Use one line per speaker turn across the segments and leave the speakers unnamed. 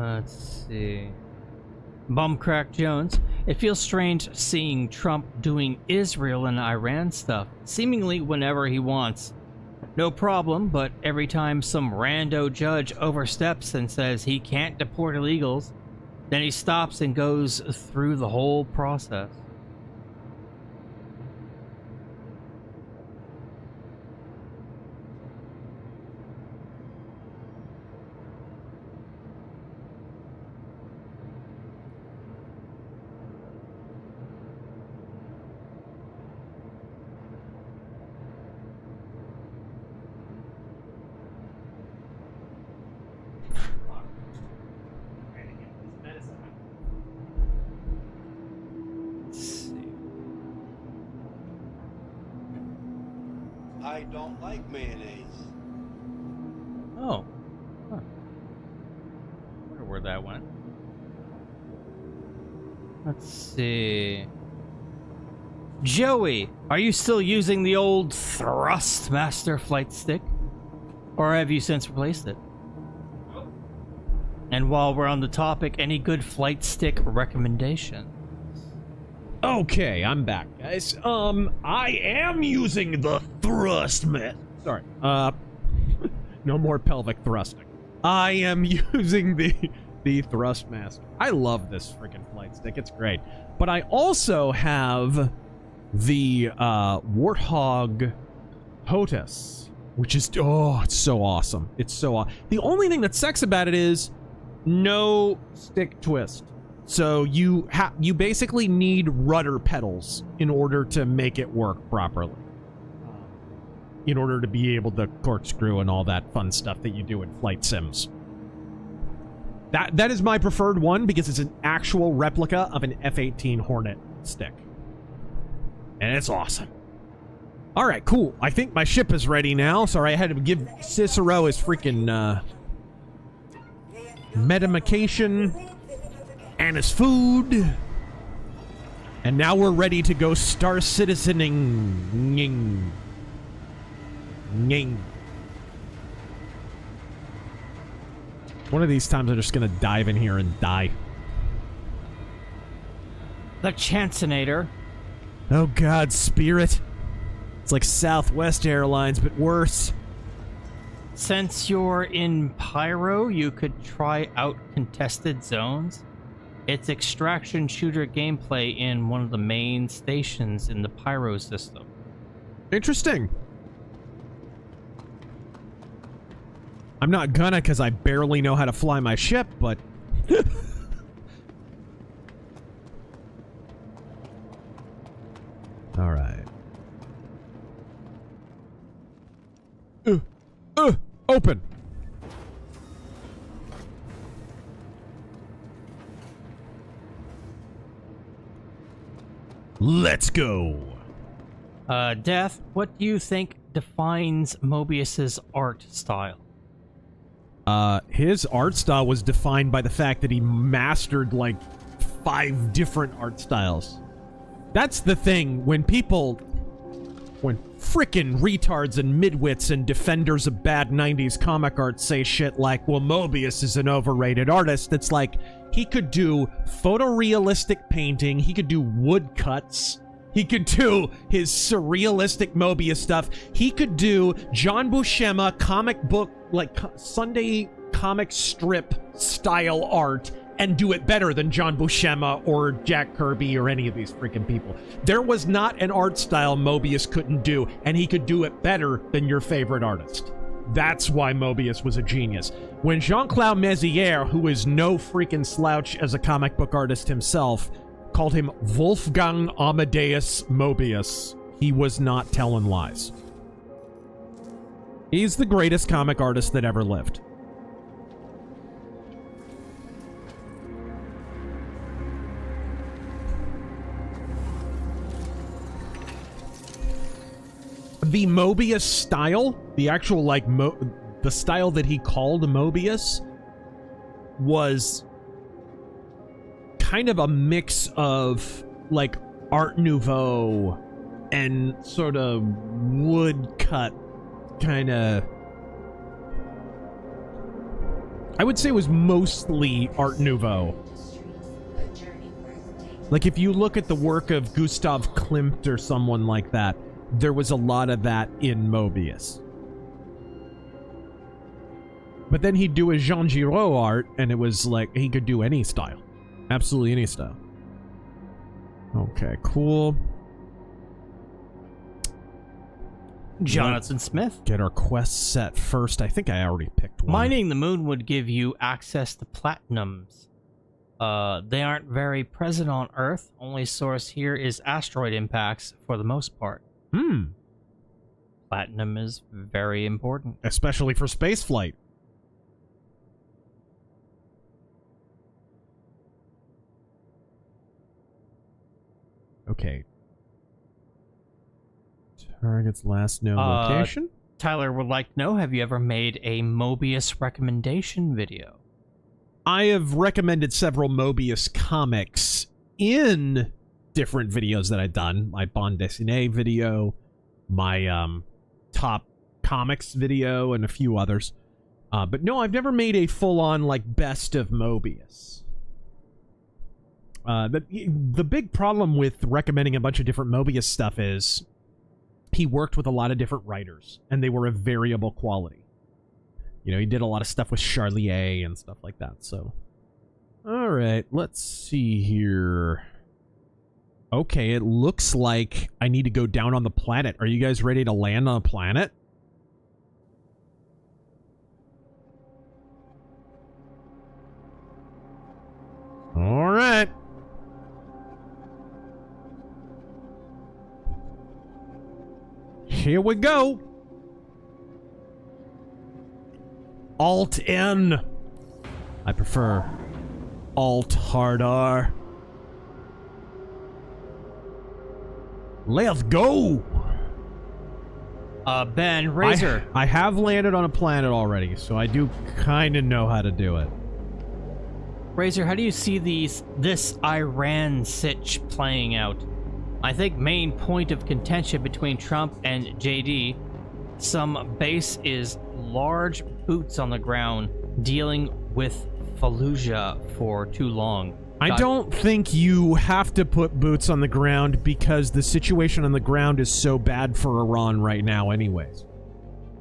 Let's see. Bumcrack Jones. It feels strange seeing Trump doing Israel and Iran stuff, seemingly whenever he wants. No problem, but every time some rando judge oversteps and says he can't deport illegals, then he stops and goes through the whole process.
I don't like mayonnaise.
Oh. Huh. Wonder where that went. Let's see. Joey, are you still using the old Thrustmaster flight stick? Or have you since replaced it? And while we're on the topic, any good flight stick recommendation?
Okay, I'm back, guys. I am using the Thrustmaster. Sorry. No more pelvic thrusting. I am using the Thrustmaster. I love this freaking flight stick. It's great. But I also have the Warthog HOTAS, which is it's so awesome. It's so the only thing that sucks about it is no stick twist. So you basically need rudder pedals in order to make it work properly. In order to be able to corkscrew and all that fun stuff that you do in flight sims. That is my preferred one because it's an actual replica of an F-18 Hornet stick. And it's awesome. Alright, cool. I think my ship is ready now. Sorry, I had to give Cicero his freaking medication and his food. And now we're ready to go Star Citizening. Nying. Nying. One of these times I'm just gonna dive in here and die.
The Chancinator.
Oh god, Spirit. It's like Southwest Airlines, but worse.
Since you're in Pyro, you could try out Contested Zones. It's extraction shooter gameplay in one of the main stations in the Pyro system.
Interesting. I'm not gonna because I barely know how to fly my ship, but... Alright. Open! Let's go!
Death, what do you think defines Mobius's art style?
His art style was defined by the fact that he mastered, like, 5 different art styles. That's the thing, when frickin' retards and midwits and defenders of bad 90s comic art say shit like, well, Mobius is an overrated artist, it's like, he could do photorealistic painting, he could do woodcuts, he could do his surrealistic Mobius stuff, he could do John Buscema comic book, like, Sunday comic strip style art, and do it better than John Buscema or Jack Kirby or any of these freaking people. There was not an art style Mobius couldn't do, and he could do it better than your favorite artist. That's why Mobius was a genius. When Jean-Claude Mézières, who is no freaking slouch as a comic book artist himself, called him Wolfgang Amadeus Mobius, he was not telling lies. He's the greatest comic artist that ever lived. The Mobius style, the actual, like, the style that he called Mobius was kind of a mix of, like, Art Nouveau and sort of woodcut kind of I would say it was mostly Art Nouveau. Like, if you look at the work of Gustav Klimt or someone like that, there was a lot of that in Mobius. But then he'd do a Jean Giraud art, and it was like, he could do any style. Absolutely any style. Okay, cool.
Jonathan Smith.
Get our quest set first. I think I already picked one.
Mining the moon would give you access to platinums. They aren't very present on Earth. Only source here is asteroid impacts for the most part. Platinum is very important.
Especially for spaceflight. Okay. Target's last known location?
Tyler would like to know, have you ever made a Mobius recommendation video?
I have recommended several Mobius comics in different videos that I've done. My bande dessinée video, my top comics video, and a few others. But no, I've never made a full-on, like, best of Mobius. The big problem with recommending a bunch of different Mobius stuff is he worked with a lot of different writers, and they were of variable quality. You know, he did a lot of stuff with Charlier and stuff like that, so... Alright, let's see here. Okay, it looks like I need to go down on the planet. Are you guys ready to land on a planet? Alright. Here we go. Alt N. I prefer Alt Hard R. Let's go.
Ben, Razor.
I have landed on a planet already, so I do kind of know how to do it.
Razor, how do you see this Iran sitch playing out? I think main point of contention between Trump and JD, some base is large boots on the ground dealing with Fallujah for too long.
I don't think you have to put boots on the ground because the situation on the ground is so bad for Iran right now anyways.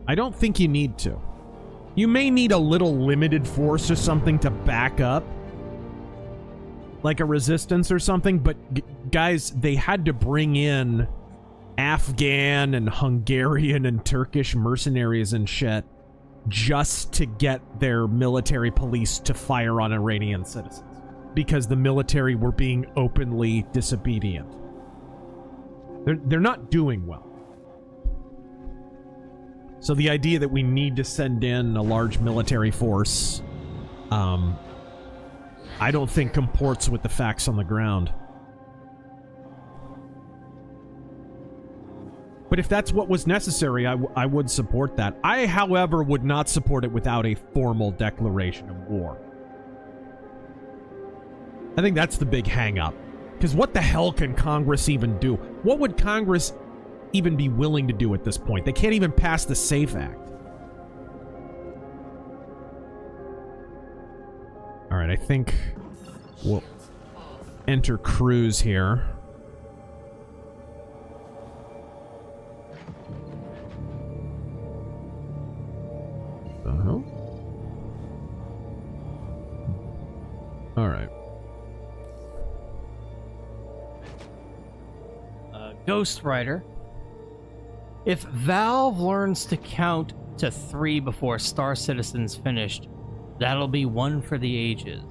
I don't think you need to. You may need a little limited force or something to back up. Like a resistance or something, but guys, they had to bring in Afghan and Hungarian and Turkish mercenaries and shit just to get their military police to fire on Iranian citizens. Because the military were being openly disobedient. They're not doing well. So the idea that we need to send in a large military force, I don't think comports with the facts on the ground. But if that's what was necessary, I would support that. I, however, would not support it without a formal declaration of war. I think that's the big hang-up. Because what the hell can Congress even do? What would Congress even be willing to do at this point? They can't even pass the SAFE Act. Alright, I think we'll enter cruise here. Alright.
Ghost Rider. If Valve learns to count to 3 before Star Citizen's finished, that'll be one for the ages.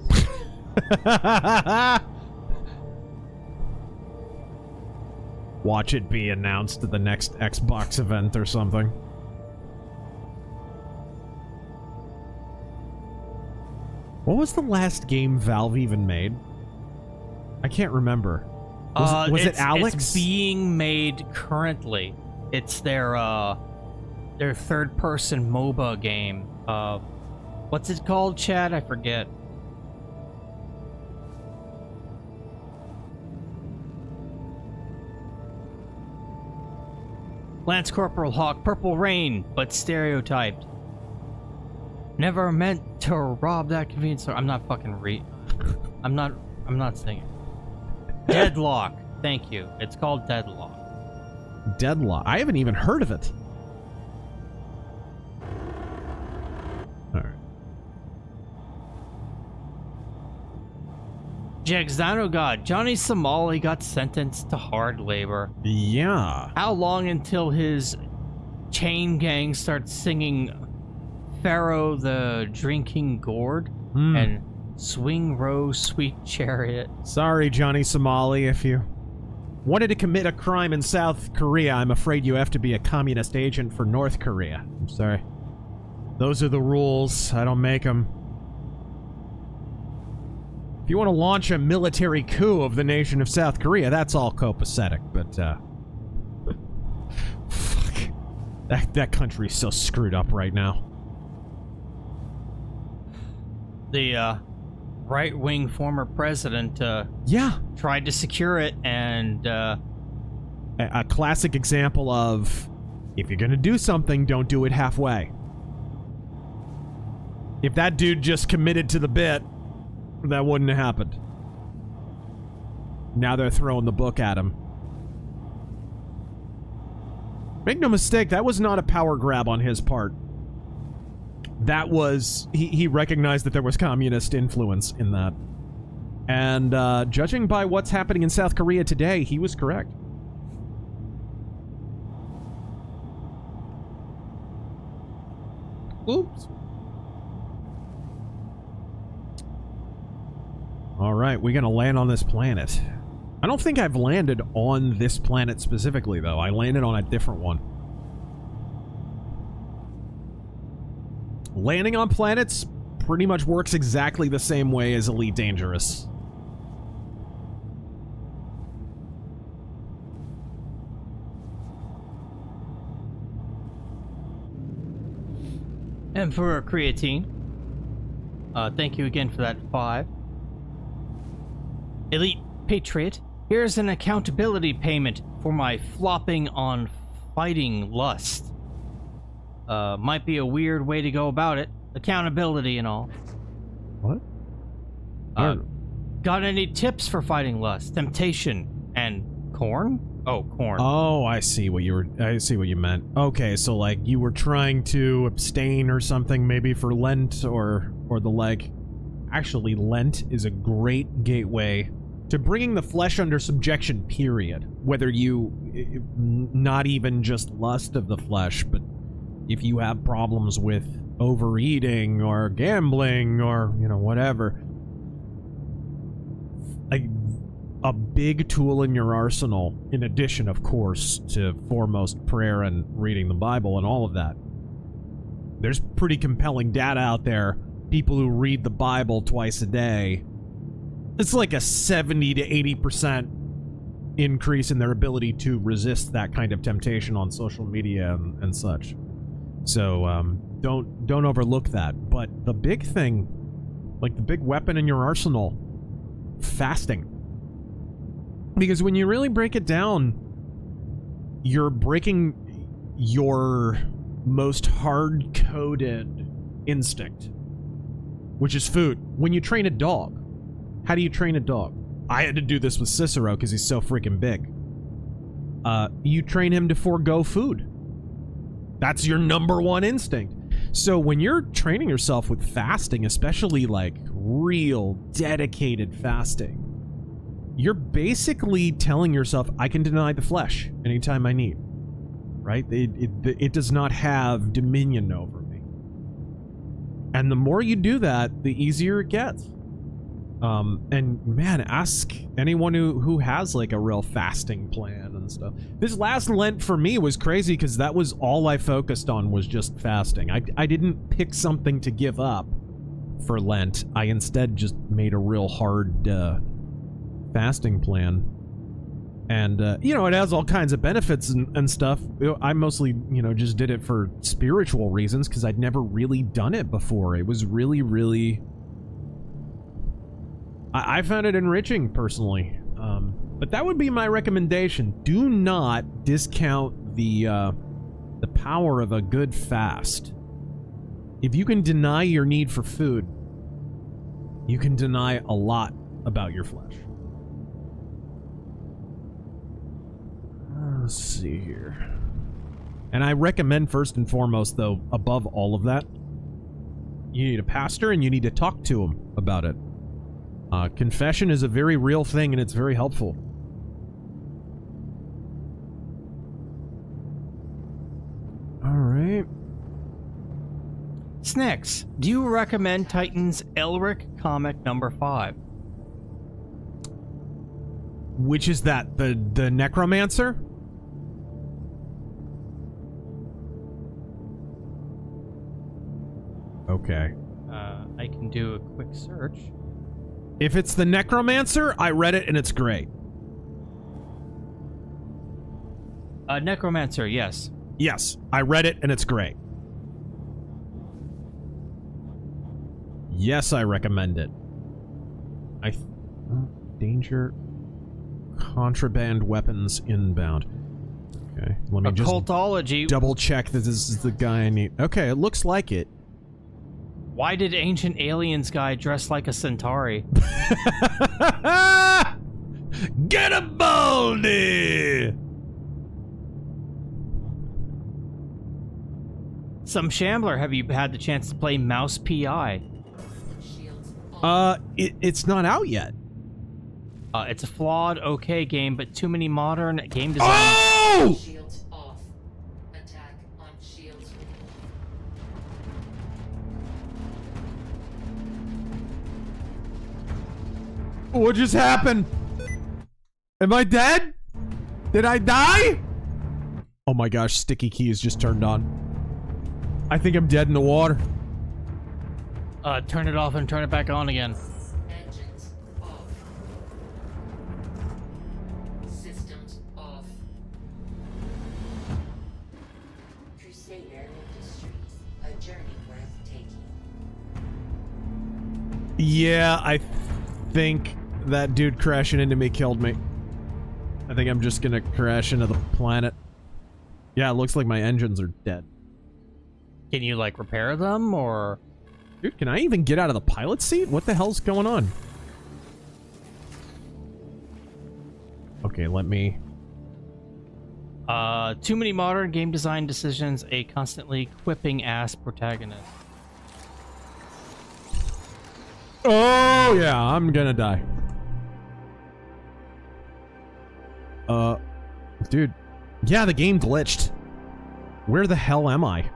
Watch it be announced at the next Xbox event or something. What was the last game Valve even made? I can't remember. Was it Alex?
It's being made currently. It's their third-person MOBA game. What's it called, Chad? I forget. Lance Corporal Hawk, Purple Rain, but stereotyped. Never meant to rob that convenience store. I'm not fucking I'm not singing. Deadlock. Thank you. It's called Deadlock.
Deadlock. I haven't even heard of it. Alright.
Jagzano God. Johnny Somali got sentenced to hard labor.
Yeah.
How long until his chain gang starts singing Pharaoh the Drinking Gourd and Swing Row Sweet Chariot?
Sorry, Johnny Somali, if you wanted to commit a crime in South Korea, I'm afraid you have to be a communist agent for North Korea. I'm sorry. Those are the rules. I don't make them. If you want to launch a military coup of the nation of South Korea, that's all copacetic, but, fuck. That country's so screwed up right now.
The, right-wing former president,
yeah,
tried to secure it, and,
a classic example of, if you're gonna do something, don't do it halfway. If that dude just committed to the bit, that wouldn't have happened. Now they're throwing the book at him. Make no mistake, that was not a power grab on his part. That was... He recognized that there was communist influence in that. And, judging by what's happening in South Korea today, he was correct. Oops. Alright, we're gonna land on this planet. I don't think I've landed on this planet specifically, though. I landed on a different one. Landing on planets pretty much works exactly the same way as Elite Dangerous.
Emperor Creatine. Thank you again for that 5. Elite Patriot. Here's an accountability payment for my flopping on fighting lust. Might be a weird way to go about it. Accountability and all.
What?
Got any tips for fighting lust? Temptation and corn? Oh, corn.
Oh, I see what you meant. Okay, so like you were trying to abstain or something, maybe for Lent or the like. Actually, Lent is a great gateway to bringing the flesh under subjection, period. Whether you, not even just lust of the flesh, but if you have problems with overeating or gambling or, you know, whatever. A big tool in your arsenal, in addition, of course, to foremost prayer and reading the Bible and all of that. There's pretty compelling data out there. People who read the Bible twice a day, it's like a 70 to 80% increase in their ability to resist that kind of temptation on social media and such. So, don't overlook that. But the big thing, like the big weapon in your arsenal, fasting. Because when you really break it down, you're breaking your most hard-coded instinct, which is food. When you train a dog, how do you train a dog? I had to do this with Cicero because he's so freaking big. You train him to forego food. That's your number one instinct. So when you're training yourself with fasting, especially like real dedicated fasting, you're basically telling yourself, I can deny the flesh anytime I need. Right? It does not have dominion over me. And the more you do that, the easier it gets. And man, ask anyone who has like a real fasting plan and stuff. This last Lent for me was crazy because that was all I focused on, was just fasting. I didn't pick something to give up for Lent. I instead just made a real hard fasting plan. And, you know, it has all kinds of benefits and stuff. I mostly, you know, just did it for spiritual reasons because I'd never really done it before. It was really, really... I found it enriching, personally. But that would be my recommendation. Do not discount the power of a good fast. If you can deny your need for food, you can deny a lot about your flesh. Let's see here. And I recommend first and foremost, though, above all of that, you need a pastor and you need to talk to him about it. Confession is a very real thing and it's very helpful. Alright.
Snacks, do you recommend Titan's Elric comic number 5?
Which is that? The necromancer? Okay.
I can do a quick search.
If it's the necromancer, I read it and it's great.
Necromancer, yes.
Yes, I read it and it's great. Yes, I recommend it. Danger. Contraband weapons inbound. Okay, let me just
Occultology.
double check that this is the guy I need. Okay, it looks like it.
Why did Ancient Aliens guy dress like a Centauri?
Get a baldy!
Some Shambler, have you had the chance to play Mouse PI?
It's not out yet.
It's a flawed, okay game, but too many modern game design.
Oh!
Shields off. Attack on shields.
What just happened? Am I dead? Did I die? Oh my gosh, sticky keys just turned on. I think I'm dead in the water.
Turn it off and turn it back on again.
Engines off. Systems off. Crusader Industries. A journey worth taking.
Yeah, I think that dude crashing into me killed me. I think I'm just gonna crash into the planet. Yeah, it looks like my engines are dead.
Can you, like, repair them, or...?
Dude, can I even get out of the pilot seat? What the hell's going on? Okay, let me...
Too many modern game design decisions, a constantly quipping ass protagonist.
Oh, yeah, I'm gonna die. Dude. Yeah, the game glitched. Where the hell am I?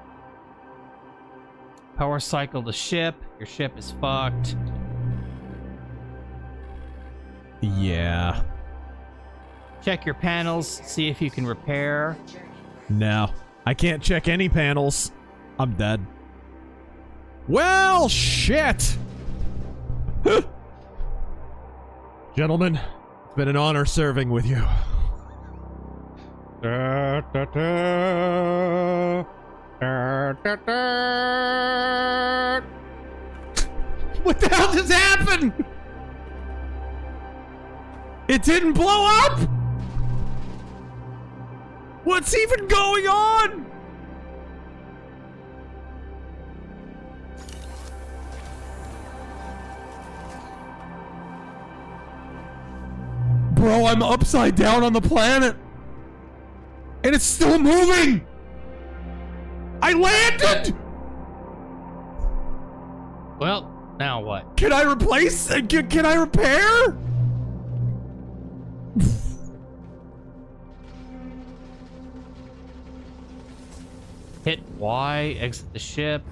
Power cycle the ship. Your ship is fucked.
Yeah.
Check your panels. See if you can repair.
No. I can't check any panels. I'm dead. Well, shit! Gentlemen, it's been an honor serving with you. Da, da, da. Da, da, da. What the hell just happened? It didn't blow up? What's even going on? Bro, I'm upside down on the planet. And it's still moving! I landed!
Well, now what?
Can I replace? Can I repair?
Hit Y, exit the ship.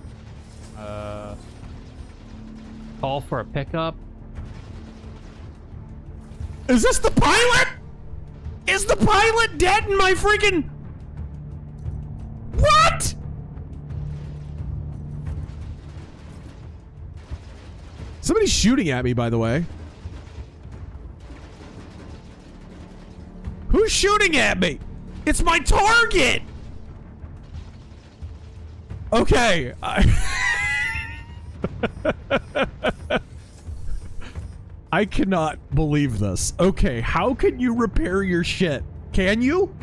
Call for a pickup.
Is this the pilot? Is the pilot dead in my freaking... What? Somebody's shooting at me, by the way. Who's shooting at me? It's my target! Okay. I cannot believe this. Okay, how can you repair your shit? Can you?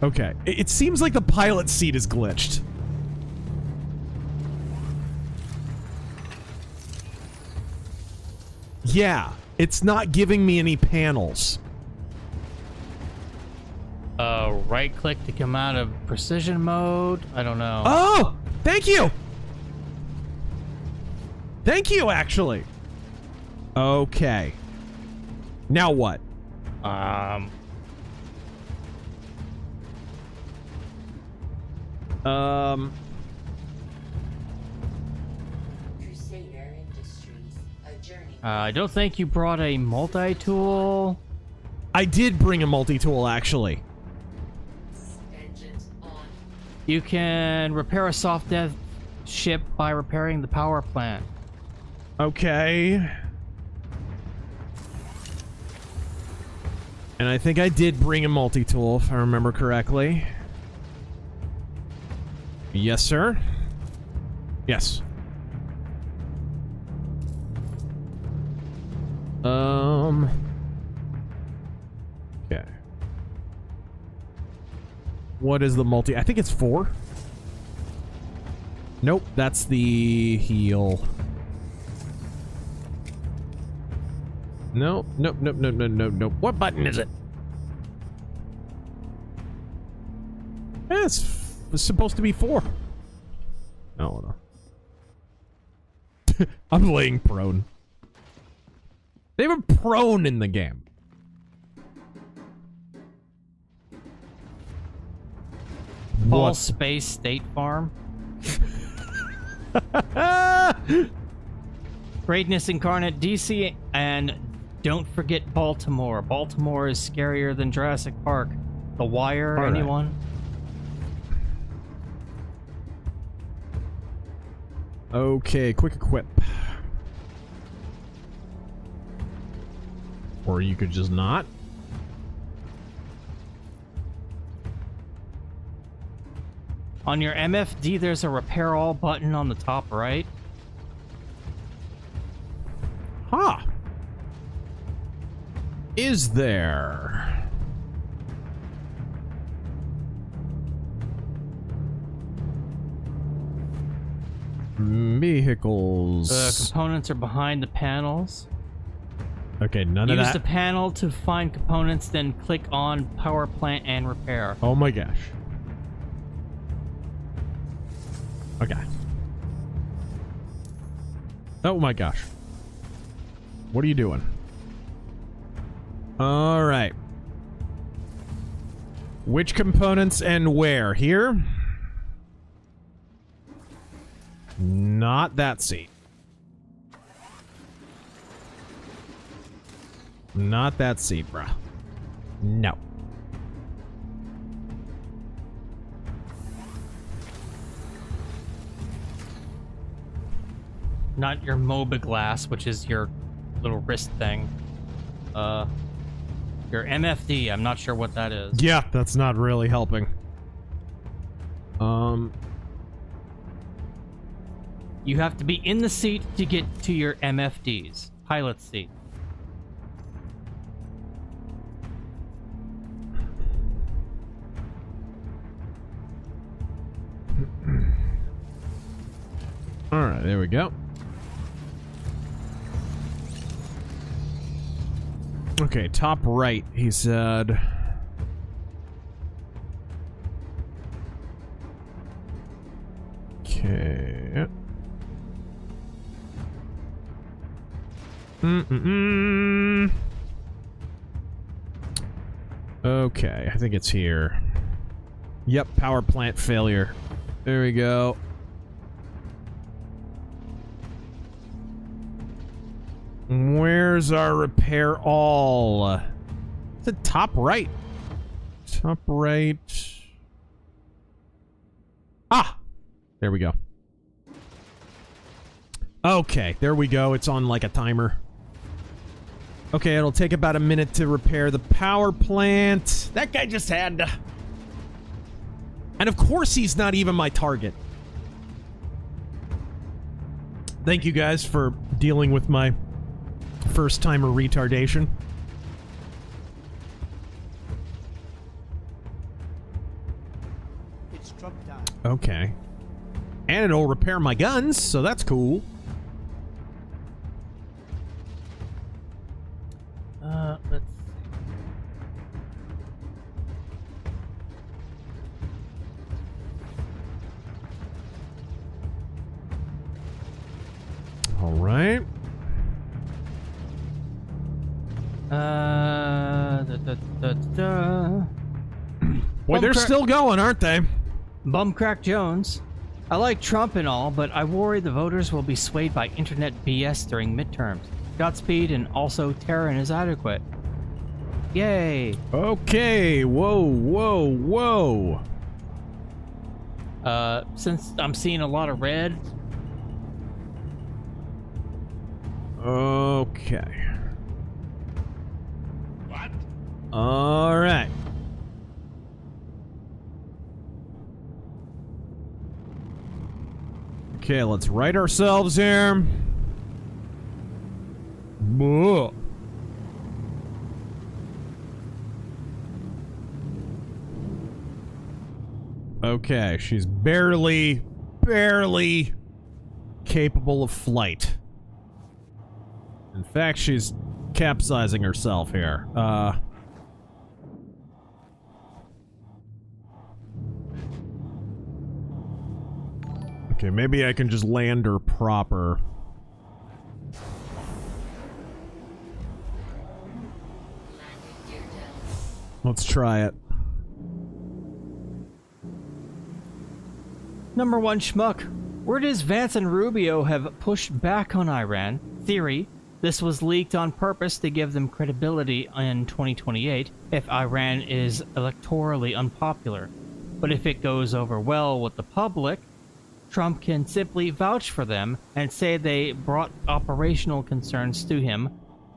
Okay. It seems like the pilot seat is glitched. Yeah. It's not giving me any panels.
Right click to come out of precision mode. I don't know.
Oh! Thank you! Thank you, actually. Okay. Now what?
Crusader Industries, a journey.
I don't think you brought a multi-tool.
I did bring a multi-tool, actually.
Engines on.
You can repair a soft death ship by repairing the power plant.
Okay. And I think I did bring a multi-tool, if I remember correctly. Yes, sir. Yes. Okay. What is the multi? I think it's 4. Nope, that's the heal. Nope, nope, nope, nope, nope, nope, nope. What button is it? It's supposed to be 4. No, no. I'm laying prone. They were prone in the game.
Ball
What?
Space State Farm. Greatness Incarnate DC, and don't forget Baltimore. Baltimore is scarier than Jurassic Park. The Wire,
All right.
anyone?
Okay, quick equip. Or you could just not.
On your MFD, there's a repair all button on the top right.
Huh. Is there? Vehicles.
The components are behind the panels.
Okay, none of
Use
that.
the panel to find components, then click on power plant and repair.
Oh my gosh. Okay. Oh my gosh. What are you doing? All right. Which components and where? Here? Not that seat. Not that seat, bruh. No.
Not your MOBA glass, which is your little wrist thing. Your MFD, I'm not sure what that is.
Yeah, that's not really helping.
You have to be in the seat to get to your MFDs. Pilot seat.
All right, there we go. Okay, top right, he said. Okay. Okay, I think it's here. Yep, power plant failure. There we go. Where's our repair all? It's at top right. Top right. Ah! There we go. Okay, there we go. It's on like a timer. Okay, it'll take about a minute to repair the power plant. That guy just had to... And of course he's not even my target. Thank you guys for dealing with my first-timer retardation. Okay. And it'll repair my guns, so that's cool.
Let's see.
All right. Boy, they're still going, aren't they?
Bumcrack Jones. I like Trump and all, but I worry the voters will be swayed by internet BS during midterms. Godspeed, and also Terran is adequate. Yay!
Okay, whoa, whoa, whoa.
Since I'm seeing a lot of red.
Okay.
What?
All right. Okay, let's right ourselves here. Whoa. Okay, she's barely capable of flight. In fact, she's capsizing herself here. Okay, maybe I can just land her proper.
Landing gear down.
Let's try it.
Number one schmuck. Word is Vance and Rubio have pushed back on Iran. Theory. This was leaked on purpose to give them credibility in 2028 if Iran is electorally unpopular. But if it goes over well with the public, Trump can simply vouch for them and say they brought operational concerns to him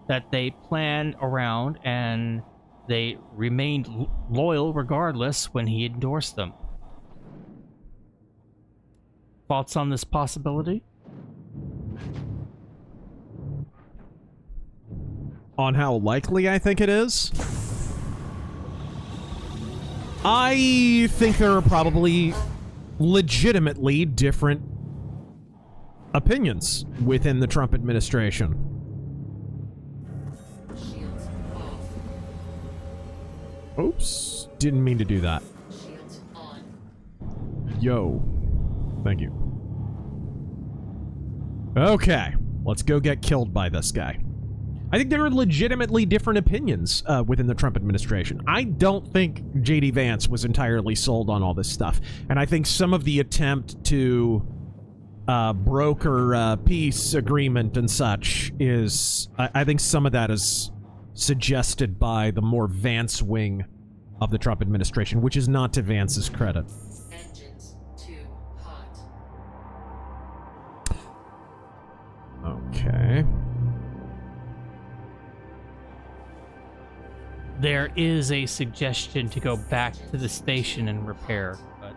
that they planned around and they remained loyal regardless when he endorsed them. Thoughts on this possibility?
On how likely I think it is? I think there are probably legitimately different opinions within the Trump administration.
Shields off.
Oops. Didn't mean to do that.
Shields on.
Yo. Thank you. Okay. Let's go get killed by this guy. I think there are legitimately different opinions within the Trump administration. I don't think J.D. Vance was entirely sold on all this stuff. And I think some of the attempt to broker peace agreement and such is... I think some of that is suggested by the more Vance wing of the Trump administration, which is not to Vance's credit.
Engines too hot.
Okay.
There is a suggestion to go back to the station and repair, but...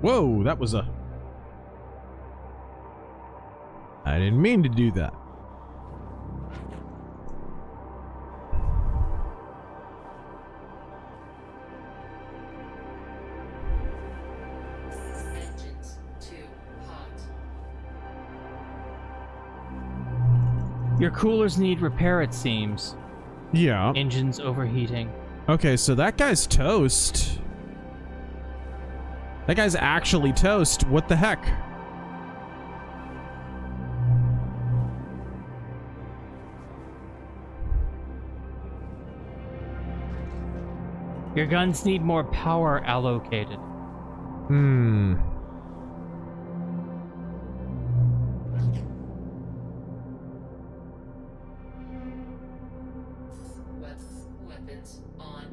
Whoa, that was a... I didn't mean to do that.
Engines too hot.
Your coolers need repair, it seems.
Yeah.
Engines overheating.
Okay, so that guy's toast. That guy's actually toast. What the heck?
Your guns need more power allocated.
Hmm.
Weapons on.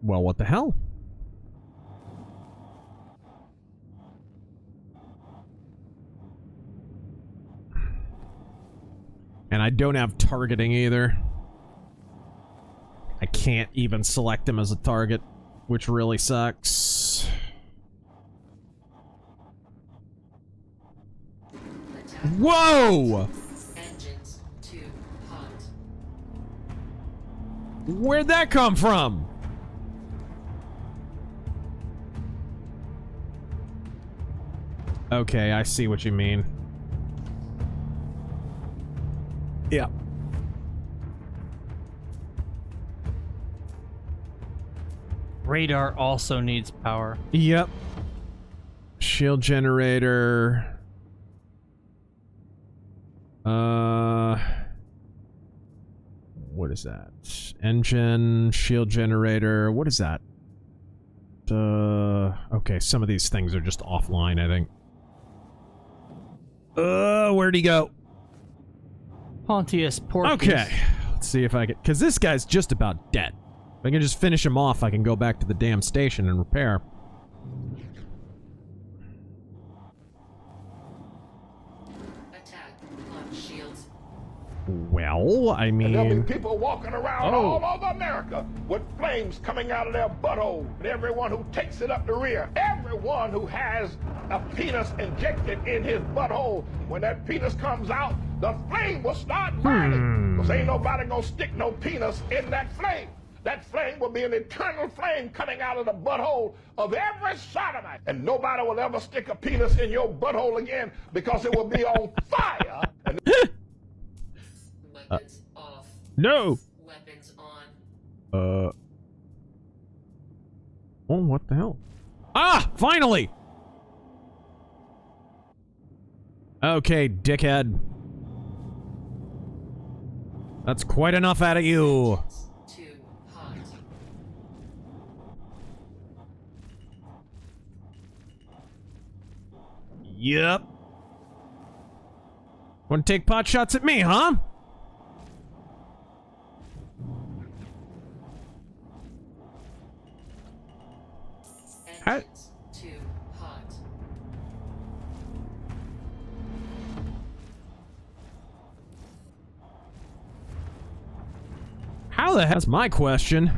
Well, what the hell? I don't have targeting either. I can't even select him as a target, which really sucks. Whoa!
Engines too hot.
Where'd that come from? Okay, I see what you mean. Yeah.
Radar also needs power.
Yep. Shield generator. What is that? Engine, shield generator. What is that? Okay, some of these things are just offline, I think. Where'd he go?
Pontius Porcius.
Okay, let's see if I can... Because this guy's just about dead. If I can just finish him off, I can go back to the damn station and repair.
Attack on shields.
Well, I
And there'll
mean...
be people walking around
Oh.
all over America with flames coming out of their butthole. And everyone who takes it up the rear, everyone who has a penis injected in his butthole, when that penis comes out, the flame will start burning. Because ain't nobody gonna stick no penis in that flame. That flame will be an eternal flame coming out of the butthole of every sodomite. And nobody will ever stick a penis in your butthole again because it will be on fire. And
Weapons off.
No!
Weapons on.
Oh, what the hell? Ah! Finally! Okay, dickhead. That's quite enough out of you.
Too hot.
Yep. Want to take pot shots at me, huh? How-
Engines too hot.
How the hell's my question?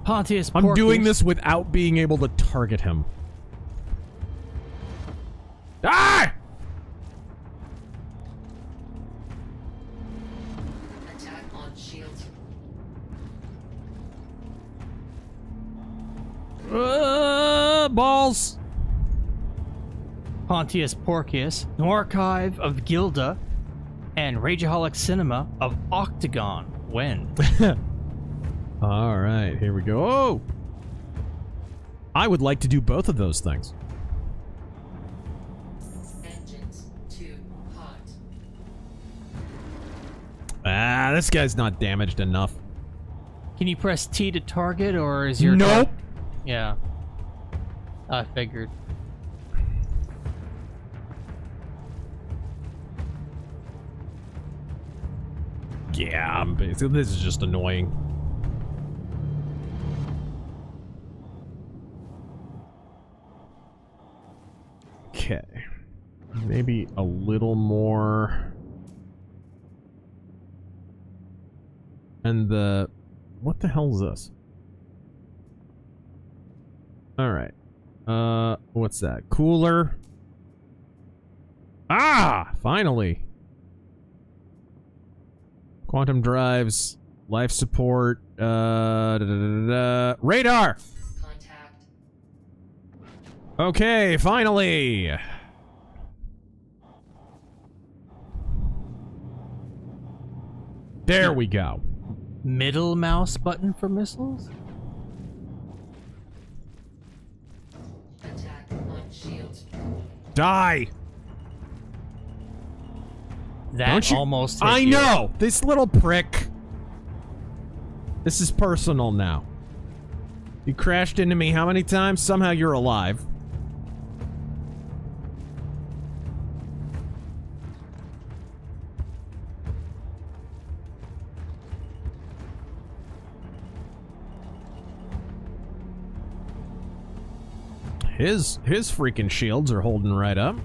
Pontius
I'm
Porcius.
doing this without being able to target him. Ah!
Attack on shields.
Balls.
Pontius Porcius, an archive of Gilda, and Rageaholic Cinema of Octagon. When?
All right, here we go. Oh! I would like to do both of those things.
Engines too hot.
Ah, this guy's not damaged enough.
Can you press T to target, or is your...
Nope.
Yeah. I figured.
Yeah, this is just annoying. Okay. Maybe a little more. And the... What the hell is this? Alright. What's that? Cooler? Ah! Finally! Quantum drives, life support, radar!
Contact.
Okay, finally! There we go.
Middle mouse button for missiles?
Attack on shields.
Die!
That
Don't you-
almost hit
I
you.
know! This little prick. This is personal now. You crashed into me how many times? Somehow you're alive. his freaking shields are holding right up.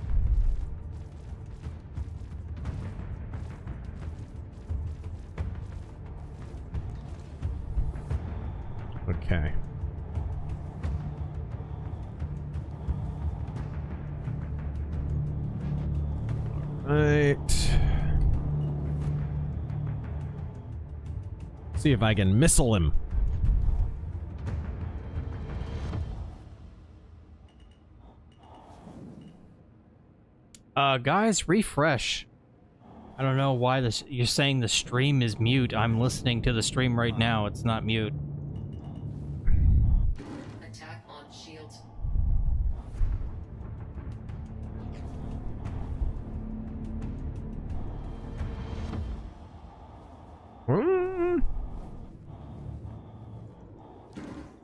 Okay. Right. See if I can missile him.
Guys, refresh. I don't know why this. You're saying the stream is mute. I'm listening to the stream right now. It's not mute.
Attack on shields.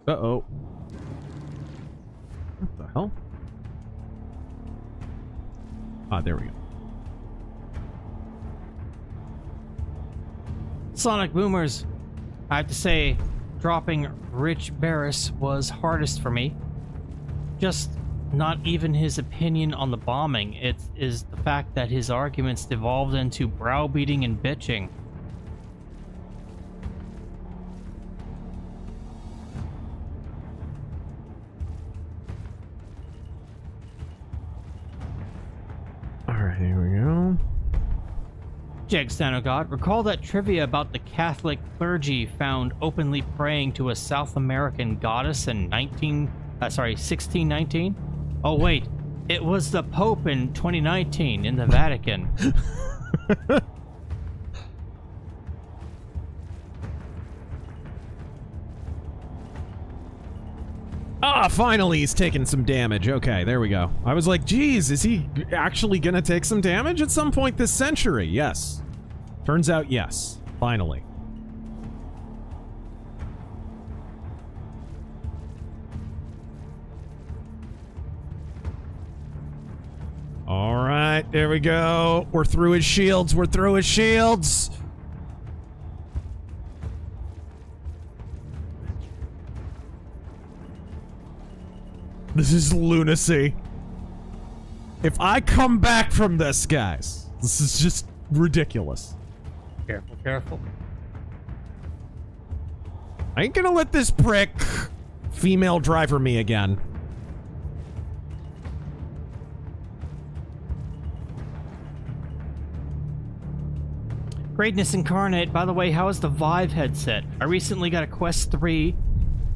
Uh-oh. What the hell? Ah, there we go.
Sonic Boomers. I have to say, dropping Rich Barris was hardest for me. Just not even his opinion on the bombing. It is the fact that his arguments devolved into browbeating and bitching.
Alright, here we go.
Jegstano God, recall that trivia about the Catholic clergy found openly praying to a South American goddess in 1619? Oh wait, it was the Pope in 2019 in the Vatican.
Ah, finally he's taking some damage. Okay, there we go. I was like, geez, is he actually gonna take some damage at some point this century? Yes. Turns out yes. Finally. Alright, there we go. We're through his shields. We're through his shields. This is lunacy. If I come back from this, guys, this is just ridiculous.
Careful, careful.
I ain't gonna let this prick female driver me again.
Greatness Incarnate, by the way, how is the Vive headset? I recently got a Quest 3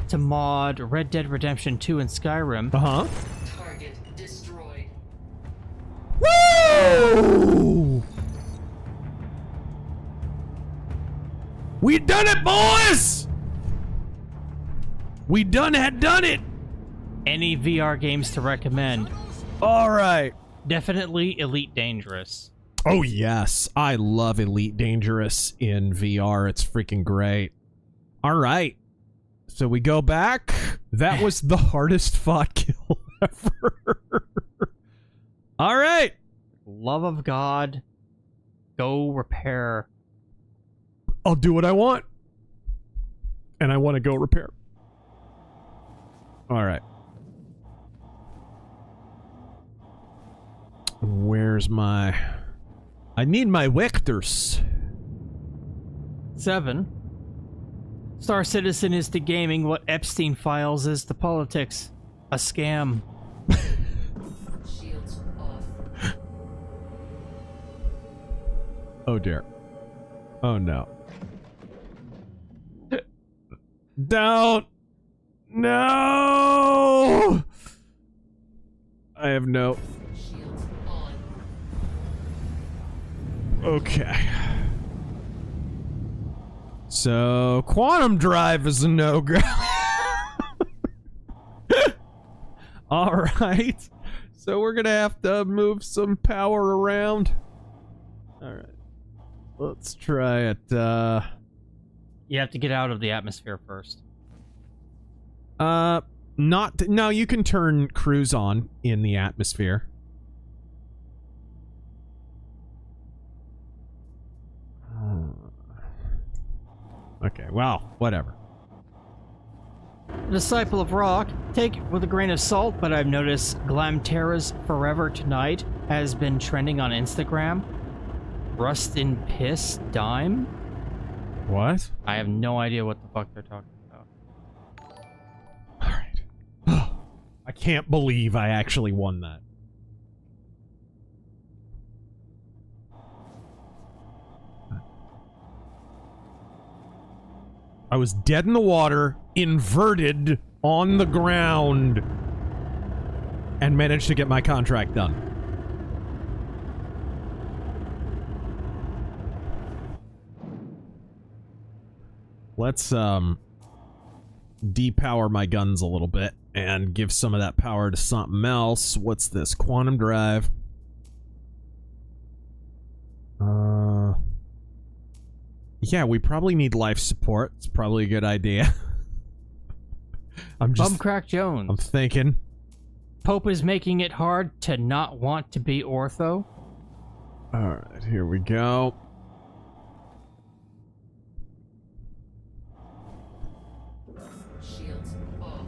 to mod Red Dead Redemption 2 and Skyrim.
Uh-huh.
Target destroyed.
Woo! We done it, boys! We done it!
Any VR games to recommend?
Alright.
Definitely Elite Dangerous.
Oh, yes. I love Elite Dangerous in VR. It's freaking great. Alright. So we go back. That was the hardest fought kill ever. Alright.
Love of God. Go repair.
I'll do what I want. And I want to go repair. Alright. Where's my... I need my vectors.
7. Star Citizen is to gaming what Epstein Files is to politics. A scam.
Shields off.
Oh dear. Oh no. Don't! No! I have no...
Shields on.
Okay. So, quantum drive is a no-go. Alright. So we're gonna have to move some power around. Alright. Let's try it,
You have to get out of the atmosphere first.
no, you can turn cruise on in the atmosphere. Okay, well, whatever.
Disciple of Rock, take it with a grain of salt, but I've noticed Glamterra's Forever Tonight has been trending on Instagram. Rust in Piss Dime?
What?
I have no idea what the fuck they're talking about.
Alright. I can't believe I actually won that. I was dead in the water, inverted on the ground, and managed to get my contract done. Let's, depower my guns a little bit and give some of that power to something else. What's this? Quantum drive. Yeah, we probably need life support. It's probably a good idea.
Bumcrack Jones.
I'm thinking.
Pope is making it hard to not want to be ortho.
Alright, here we go.
Shields off.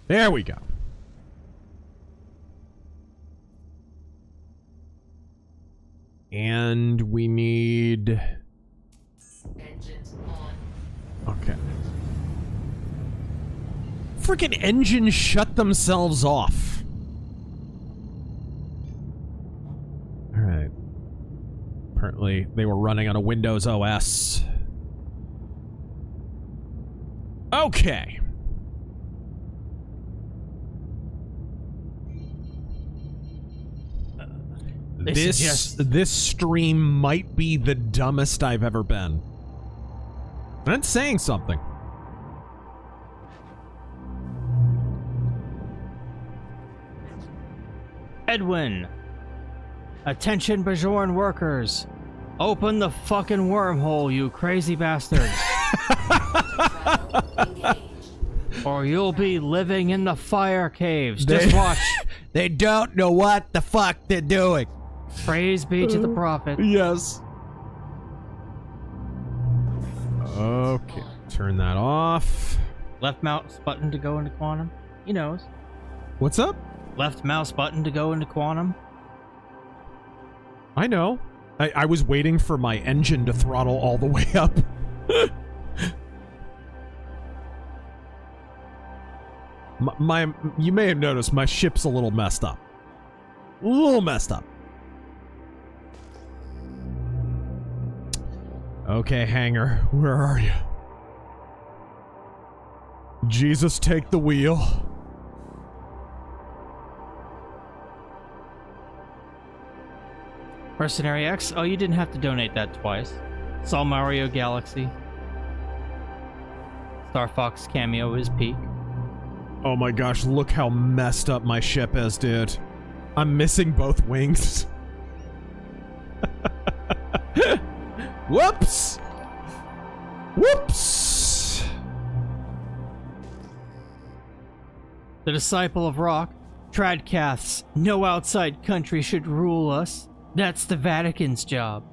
There we go. And we need...
Engines on.
Okay. Freaking engines shut themselves off. Alright. Apparently they were running on a Windows OS. Okay. This stream might be the dumbest I've ever been. That's saying something.
Edwin. Attention Bajoran workers. Open the fucking wormhole, you crazy bastards. Or you'll be living in the fire caves. Just watch.
They don't know what the fuck they're doing.
Praise be to the prophet.
Yes. Okay. Turn that off.
Left mouse button to go into quantum. He knows.
What's up?
Left mouse button to go into quantum.
I know. I was waiting for my engine to throttle all the way up. You may have noticed my ship's a little messed up. A little messed up. Okay, hangar, where are you? Jesus, take the wheel.
Mercenary X? Oh, you didn't have to donate that twice. Saw Mario Galaxy. Star Fox cameo is peak.
Oh my gosh, look how messed up my ship is, dude. I'm missing both wings. Whoops! Whoops!
The Disciple of Rock. Tradcaths. No outside country should rule us. That's the Vatican's job.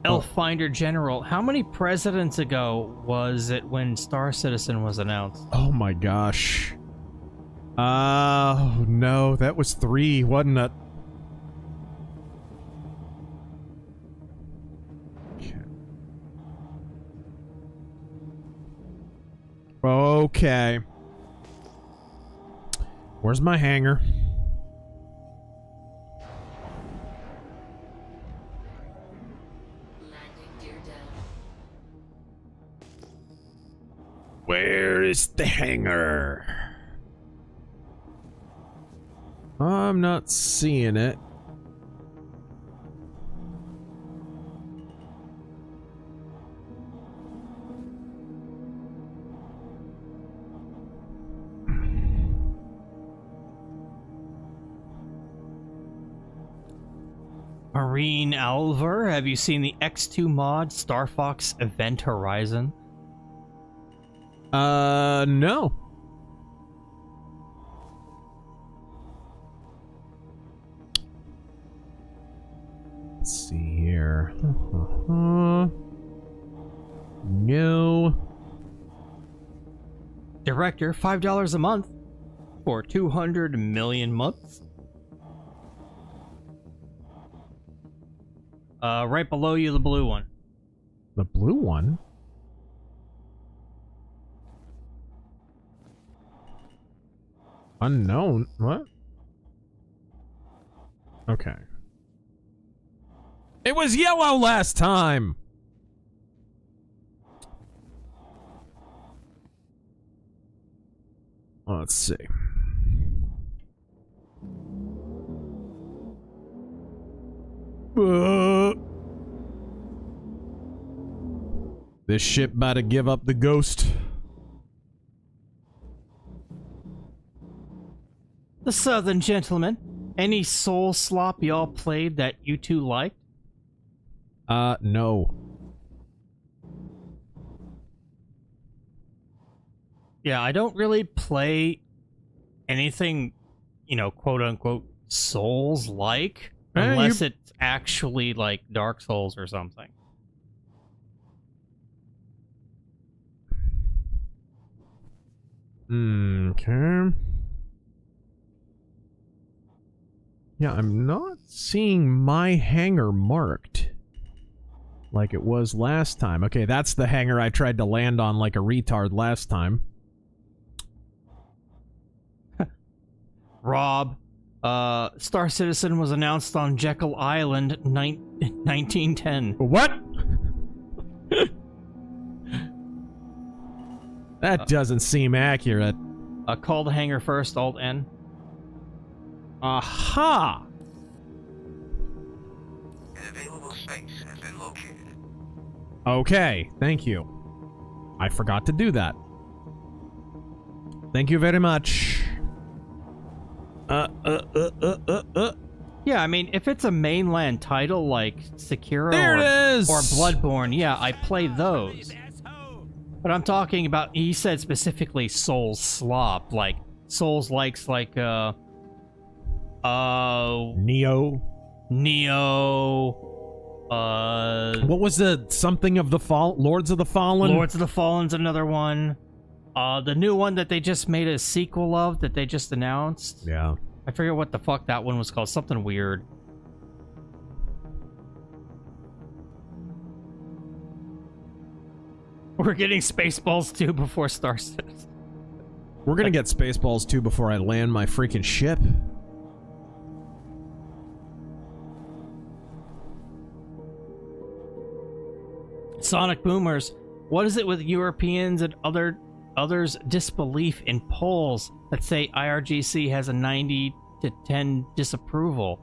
Elffinder General. How many presidents ago was it when Star Citizen was announced?
Oh my gosh. No, that was 3, wasn't it? Okay. Where's my hangar?
Landing gear down.
Where is the hangar? I'm not seeing it.
Marine Alvar, have you seen the X2 mod Star Fox Event Horizon?
No. Let's see here. No.
Director, $5 a month for 200 million months. Right below you, the blue one.
The blue one? Unknown? What? Okay. It was yellow last time! Let's see. This ship about to give up the ghost.
The Southern Gentleman. Any soul slop y'all played that you two liked?
No.
Yeah, I don't really play anything, you know, quote-unquote Souls-like, unless it's actually, like, Dark Souls or something.
Okay. Yeah, I'm not seeing my hangar marked like it was last time. Okay, that's the hangar I tried to land on like a retard last time.
Rob, Star Citizen was announced on Jekyll Island 1910.
What? That doesn't seem accurate.
Call the hangar first, Alt-N.
Aha!
An available space has been located.
Okay, thank you. I forgot to do that. Thank you very much.
Yeah, I mean, if it's a mainland title like Sekiro
There it is!
or Bloodborne, yeah, I play those. But I'm talking about, he said specifically Souls slop, like Souls likes like
Neo. What was the something of the fall? Lords of the Fallen?
Lords of the Fallen's another one. The new one that they just made a sequel of that they just announced.
Yeah.
I forget what the fuck that one was called. Something weird. We're getting Spaceballs 2 before Star Citizen.
We're gonna get Spaceballs 2 before I land my freaking ship.
Sonic Boomers, what is it with Europeans and others' disbelief in polls that say IRGC has a 90 to 10 disapproval?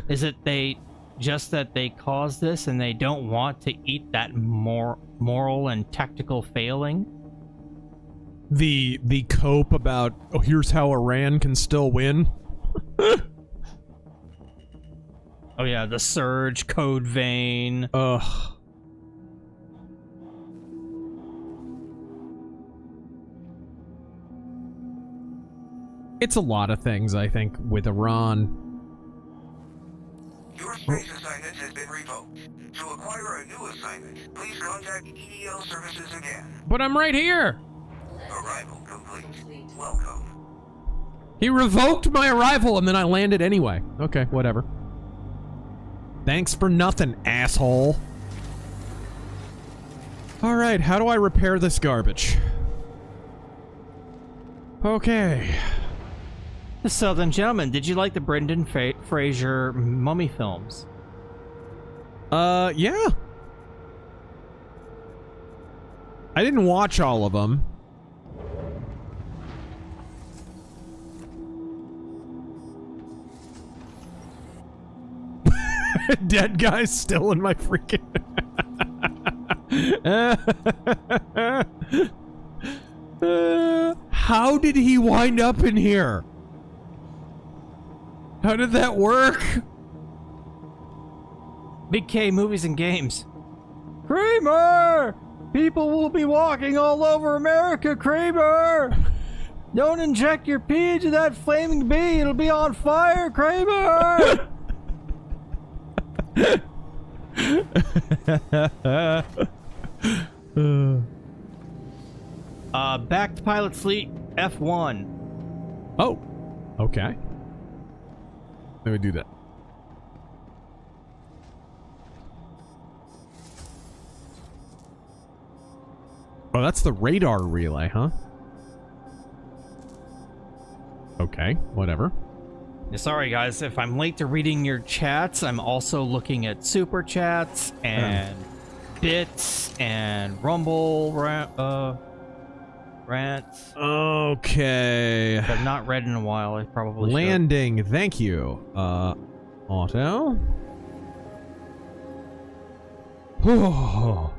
Is it that they caused this and they don't want to eat that moral and tactical failing?
The cope about, oh, here's how Iran can still win.
Oh yeah, the Surge, Code Vein.
Ugh. It's a lot of things, I think, with Iran.
Your space assignment has been revoked. To acquire a new assignment, please contact EDL Services again.
But I'm right here!
Arrival complete. Welcome.
He revoked my arrival and then I landed anyway. Okay, whatever. Thanks for nothing, asshole. Alright, how do I repair this garbage? Okay.
The Southern Gentleman, did you like the Brendan Fraser mummy films?
Yeah. I didn't watch all of them. Dead guy's still in my freaking... How did he wind up in here? How did that work?
Big K Movies and Games. Kramer! People will be walking all over America, Kramer! Don't inject your pee into that flaming bee. It'll be on fire, Kramer! Back to pilot fleet F1.
Oh, okay. Let me do that. Oh, that's the radar relay, huh? Okay, whatever.
Sorry, guys, if I'm late to reading your chats, I'm also looking at super chats and bits and rumble rants.
Okay.
I've not read in a while. I probably should.
Landing, thank you. Auto. Oh.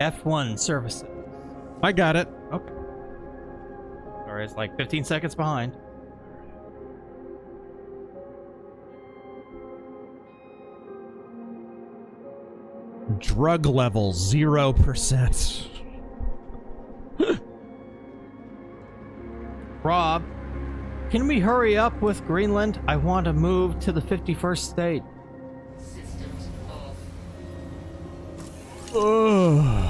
F1 services.
I got it.
Okay. Sorry, it's like 15 seconds behind.
Drug level 0%.
Rob, can we hurry up with Greenland? I want to move to the 51st state.
Systems off.
Ugh.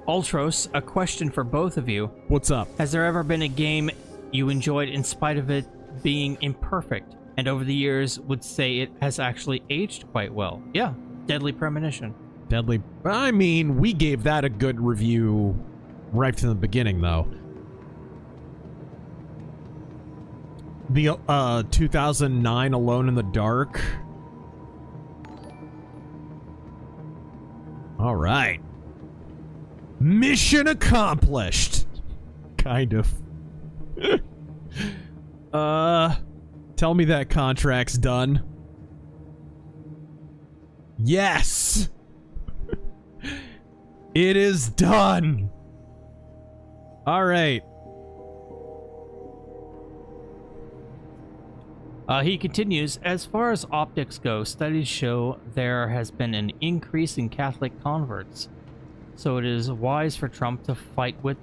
Ultros, a question for both of you.
What's up?
Has there ever been a game you enjoyed in spite of it being imperfect, and over the years would say it has actually aged quite well? Yeah, Deadly Premonition.
Deadly. I mean, we gave that a good review right from the beginning, though. The 2009 Alone in the Dark. All right. Mission accomplished. Kind of. Tell me that contract's done. Yes. It is done. All right.
He continues, as far as optics go, studies show there has been an increase in Catholic converts. So it is wise for Trump to fight with...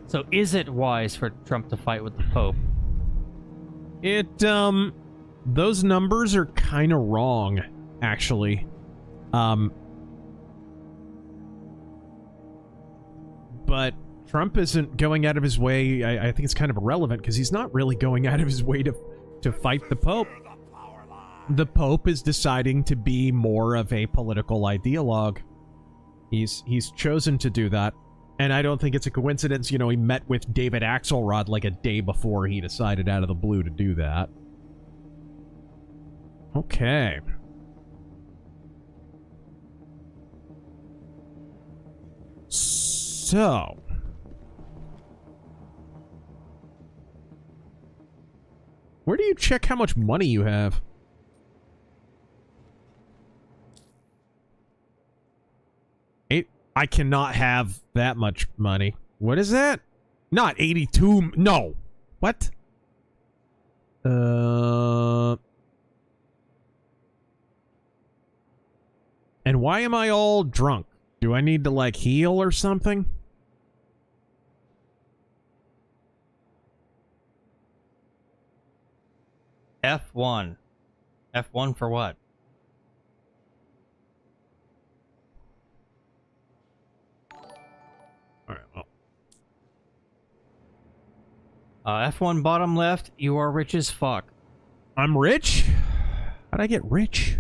So is it wise for Trump to fight with the Pope?
Those numbers are kind of wrong, actually. But Trump isn't going out of his way. I think it's kind of irrelevant because he's not really going out of his way to fight the Pope. The Pope is deciding to be more of a political ideologue. He's chosen to do that. And I don't think it's a coincidence, you know, he met with David Axelrod like a day before he decided out of the blue to do that. Okay. So. Where do you check how much money you have? I cannot have that much money. What is that? Not 82. No. What? And why am I all drunk? Do I need to, like, heal or something?
F1. F1 for what?
Alright, well.
F1 bottom left, you are rich as fuck.
I'm rich? How'd I get rich?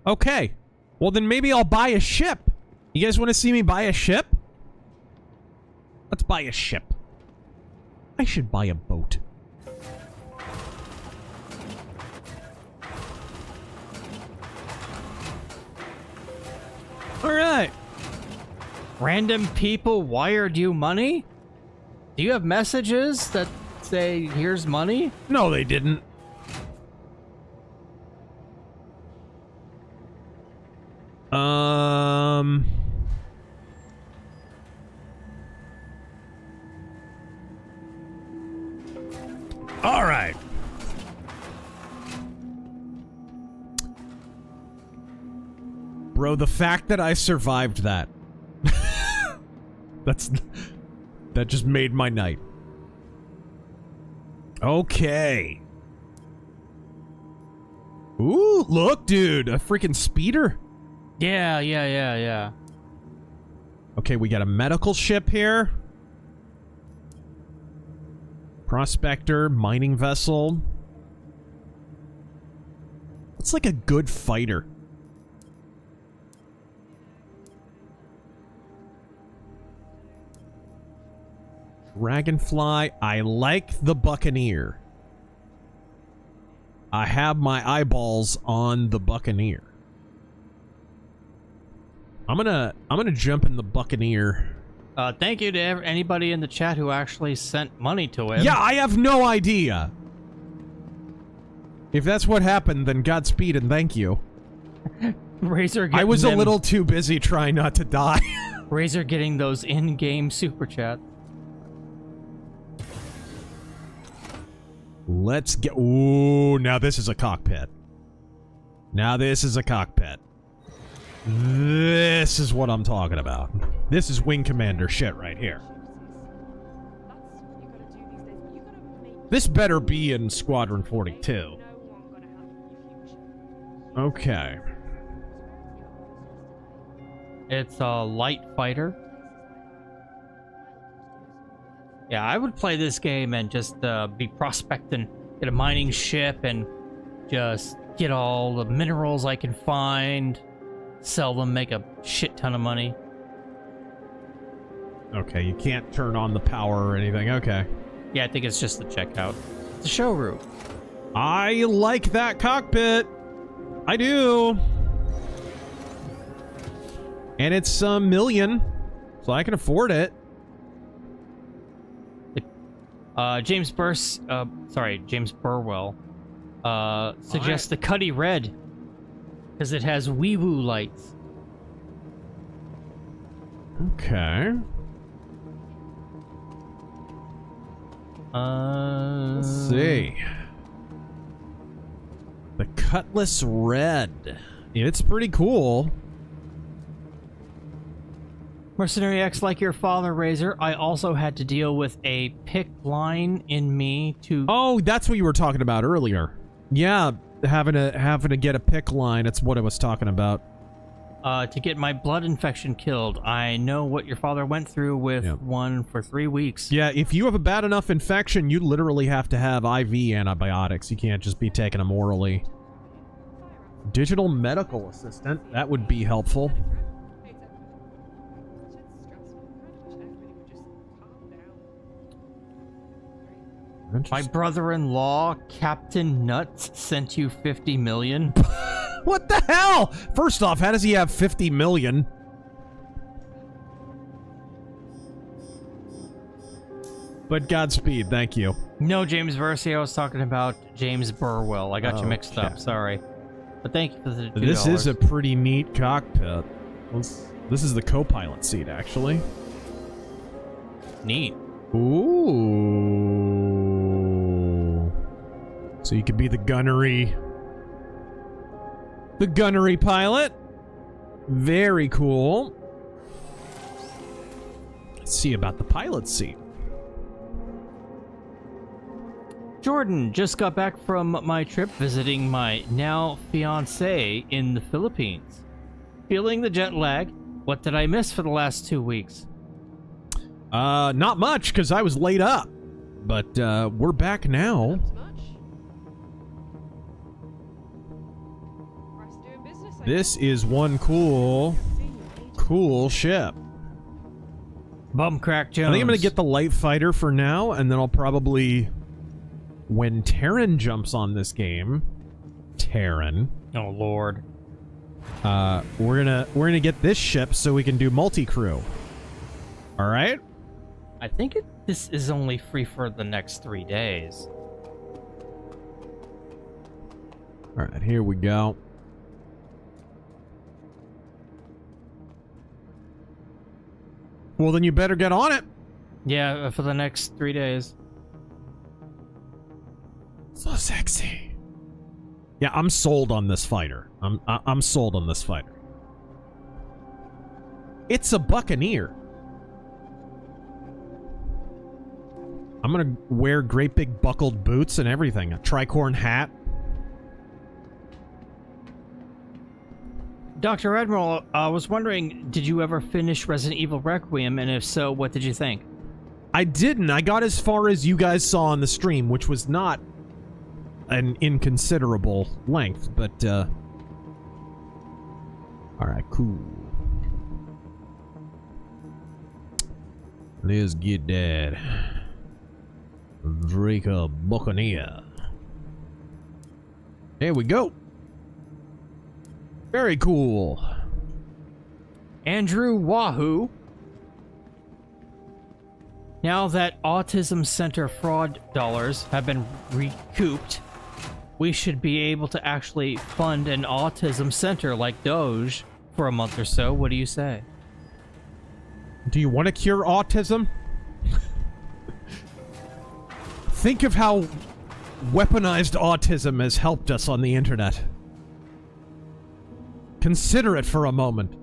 Okay. Well, then maybe I'll buy a ship. You guys want to see me buy a ship? Let's buy a ship. I should buy a boat. Alright.
Random people wired you money? Do you have messages that say, here's money?
No, they didn't. All right. Bro, the fact that I survived that. That just made my night. Okay. Ooh, look, dude, a freaking speeder.
Yeah.
Okay, we got a medical ship here. Prospector, mining vessel. It's like a good fighter. Dragonfly. I like the Buccaneer. I have my eyeballs on the Buccaneer. I'm gonna jump in the Buccaneer.
Thank you to anybody in the chat who actually sent money to him.
Yeah, I have no idea. If that's what happened, then Godspeed and thank you.
Razor.
I was a
them-
little too busy trying not to die.
Razor getting those in-game super chats.
Let's get... Ooh, now this is a cockpit. Now this is a cockpit. This is what I'm talking about. This is Wing Commander shit right here. This better be in Squadron 42. Okay.
It's a light fighter. Yeah, I would play this game and just be prospecting, get a mining ship, and just get all the minerals I can find, sell them, make a shit ton of money.
Okay, you can't turn on the power or anything. Okay.
Yeah, I think it's just the checkout. It's a show route.
I like that cockpit. I do. And it's a million, so I can afford it.
James Burwell suggests the Cuddy Red because it has wee woo lights.
Okay. Let's see. The Cutlass Red. It's pretty cool.
Mercenary X, like your father, Razor, I also had to deal with a pick line in me to...
Oh, that's what you were talking about earlier. Yeah, having to get a pick line. That's what I was talking about.
To get my blood infection killed. I know what your father went through with one for 3 weeks.
Yeah, if you have a bad enough infection, you literally have to have IV antibiotics. You can't just be taking them orally. Digital medical assistant. That would be helpful.
My brother-in-law, Captain Nuts, sent you 50 million.
What the hell? First off, how does he have 50 million? But Godspeed, thank you.
No, James Versi, I was talking about James Burwell. I got you mixed up, sorry. But thank you for the $2.
This is a pretty neat cockpit. This is the co-pilot seat, actually.
Neat.
Ooh. So you could be the gunnery pilot. Very cool. Let's see about the pilot seat.
Jordan, just got back from my trip visiting my now fiancé in the Philippines. Feeling the jet lag? What did I miss for the last 2 weeks?
Not much, because I was laid up. But, we're back now. This is one cool ship.
Bumcrack Jones.
I think I'm going to get the light fighter for now, and then I'll probably... When Terran jumps on this game... Terran.
Oh, Lord.
We're gonna get this ship so we can do multi-crew. Alright?
I think this is only free for the next 3 days.
Alright, here we go. Well, then you better get on it.
Yeah, for the next 3 days.
So sexy. Yeah, I'm sold on this fighter. I'm sold on this fighter. It's a Buccaneer. I'm gonna wear great big buckled boots and everything. A tricorn hat.
Dr. Admiral, I was wondering, did you ever finish Resident Evil Requiem, and if so, what did you think?
I didn't. I got as far as you guys saw on the stream, which was not an inconsiderable length, but, alright, cool. Let's get that Draco Buccaneer. There we go. Very cool.
Andrew Wahoo. Now that Autism Center fraud dollars have been recouped, we should be able to actually fund an autism center like Doge for a month or so. What do you say?
Do you want to cure autism? Think of how weaponized autism has helped us on the internet. Consider it for a moment.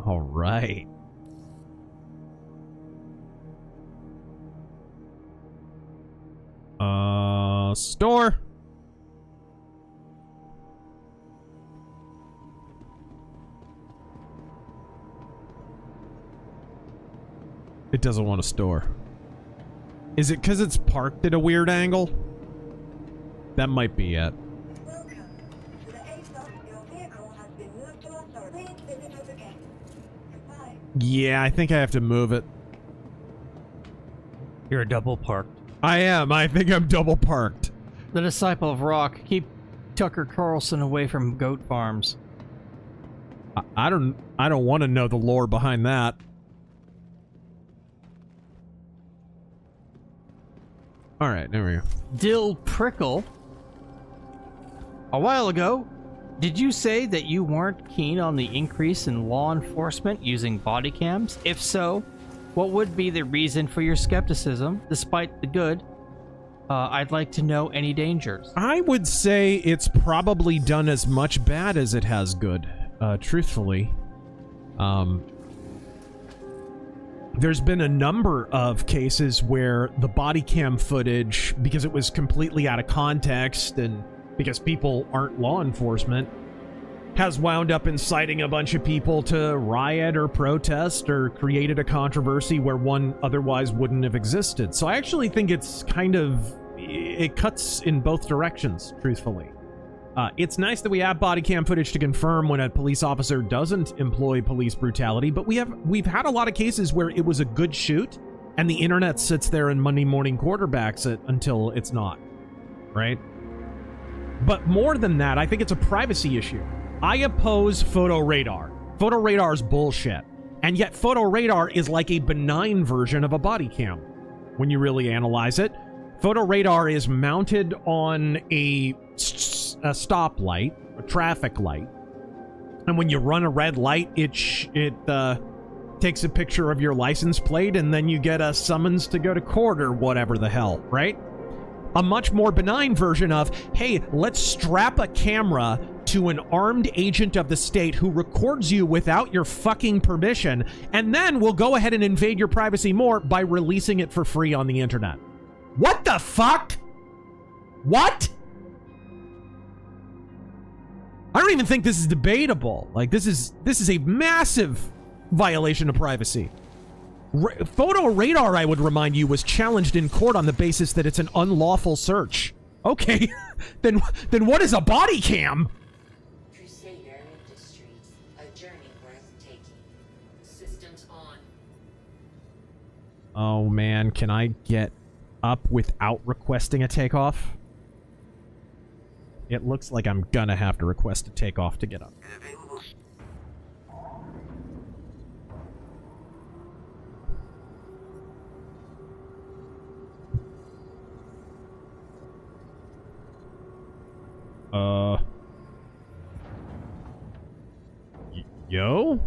All right. Store. It doesn't want to store. Is it because it's parked at a weird angle? That might be it.
Welcome to the A-Stop. Your vehicle has been moved to our store. Please visit us again. Goodbye.
Yeah, I think I have to move it.
You're double parked.
I am. I think I'm double parked.
The Disciple of Rock. Keep Tucker Carlson away from goat farms.
I don't want to know the lore behind that. All right, there we go.
Dill Prickle. A while ago, did you say that you weren't keen on the increase in law enforcement using body cams? If so, what would be the reason for your skepticism, despite the good? I'd like to know any dangers.
I would say it's probably done as much bad as it has good, truthfully. There's been a number of cases where the body cam footage, because it was completely out of context and because people aren't law enforcement, has wound up inciting a bunch of people to riot or protest or created a controversy where one otherwise wouldn't have existed. So I actually think it's kind of... it cuts in both directions, truthfully. It's nice that we have body cam footage to confirm when a police officer doesn't employ police brutality, but we've had a lot of cases where it was a good shoot, and the internet sits there and Monday morning quarterbacks it until it's not, right? But more than that, I think it's a privacy issue. I oppose photo radar. Photo radar's bullshit, and yet photo radar is like a benign version of a body cam when you really analyze it. Photo radar is mounted on a stoplight, a traffic light, and when you run a red light, it takes a picture of your license plate, and then you get a summons to go to court or whatever the hell, right? A much more benign version of, hey, let's strap a camera to an armed agent of the state who records you without your fucking permission, and then we'll go ahead and invade your privacy more by releasing it for free on the internet. What the fuck? What? I don't even think this is debatable. Like, this is a massive violation of privacy. Photo radar, I would remind you, was challenged in court on the basis that it's an unlawful search. Okay, then what is a body cam?
Crusader Industries, a journey worth taking. Systems on.
Oh man, can I get up without requesting a takeoff? It looks like I'm gonna have to request a takeoff to get up. Yo?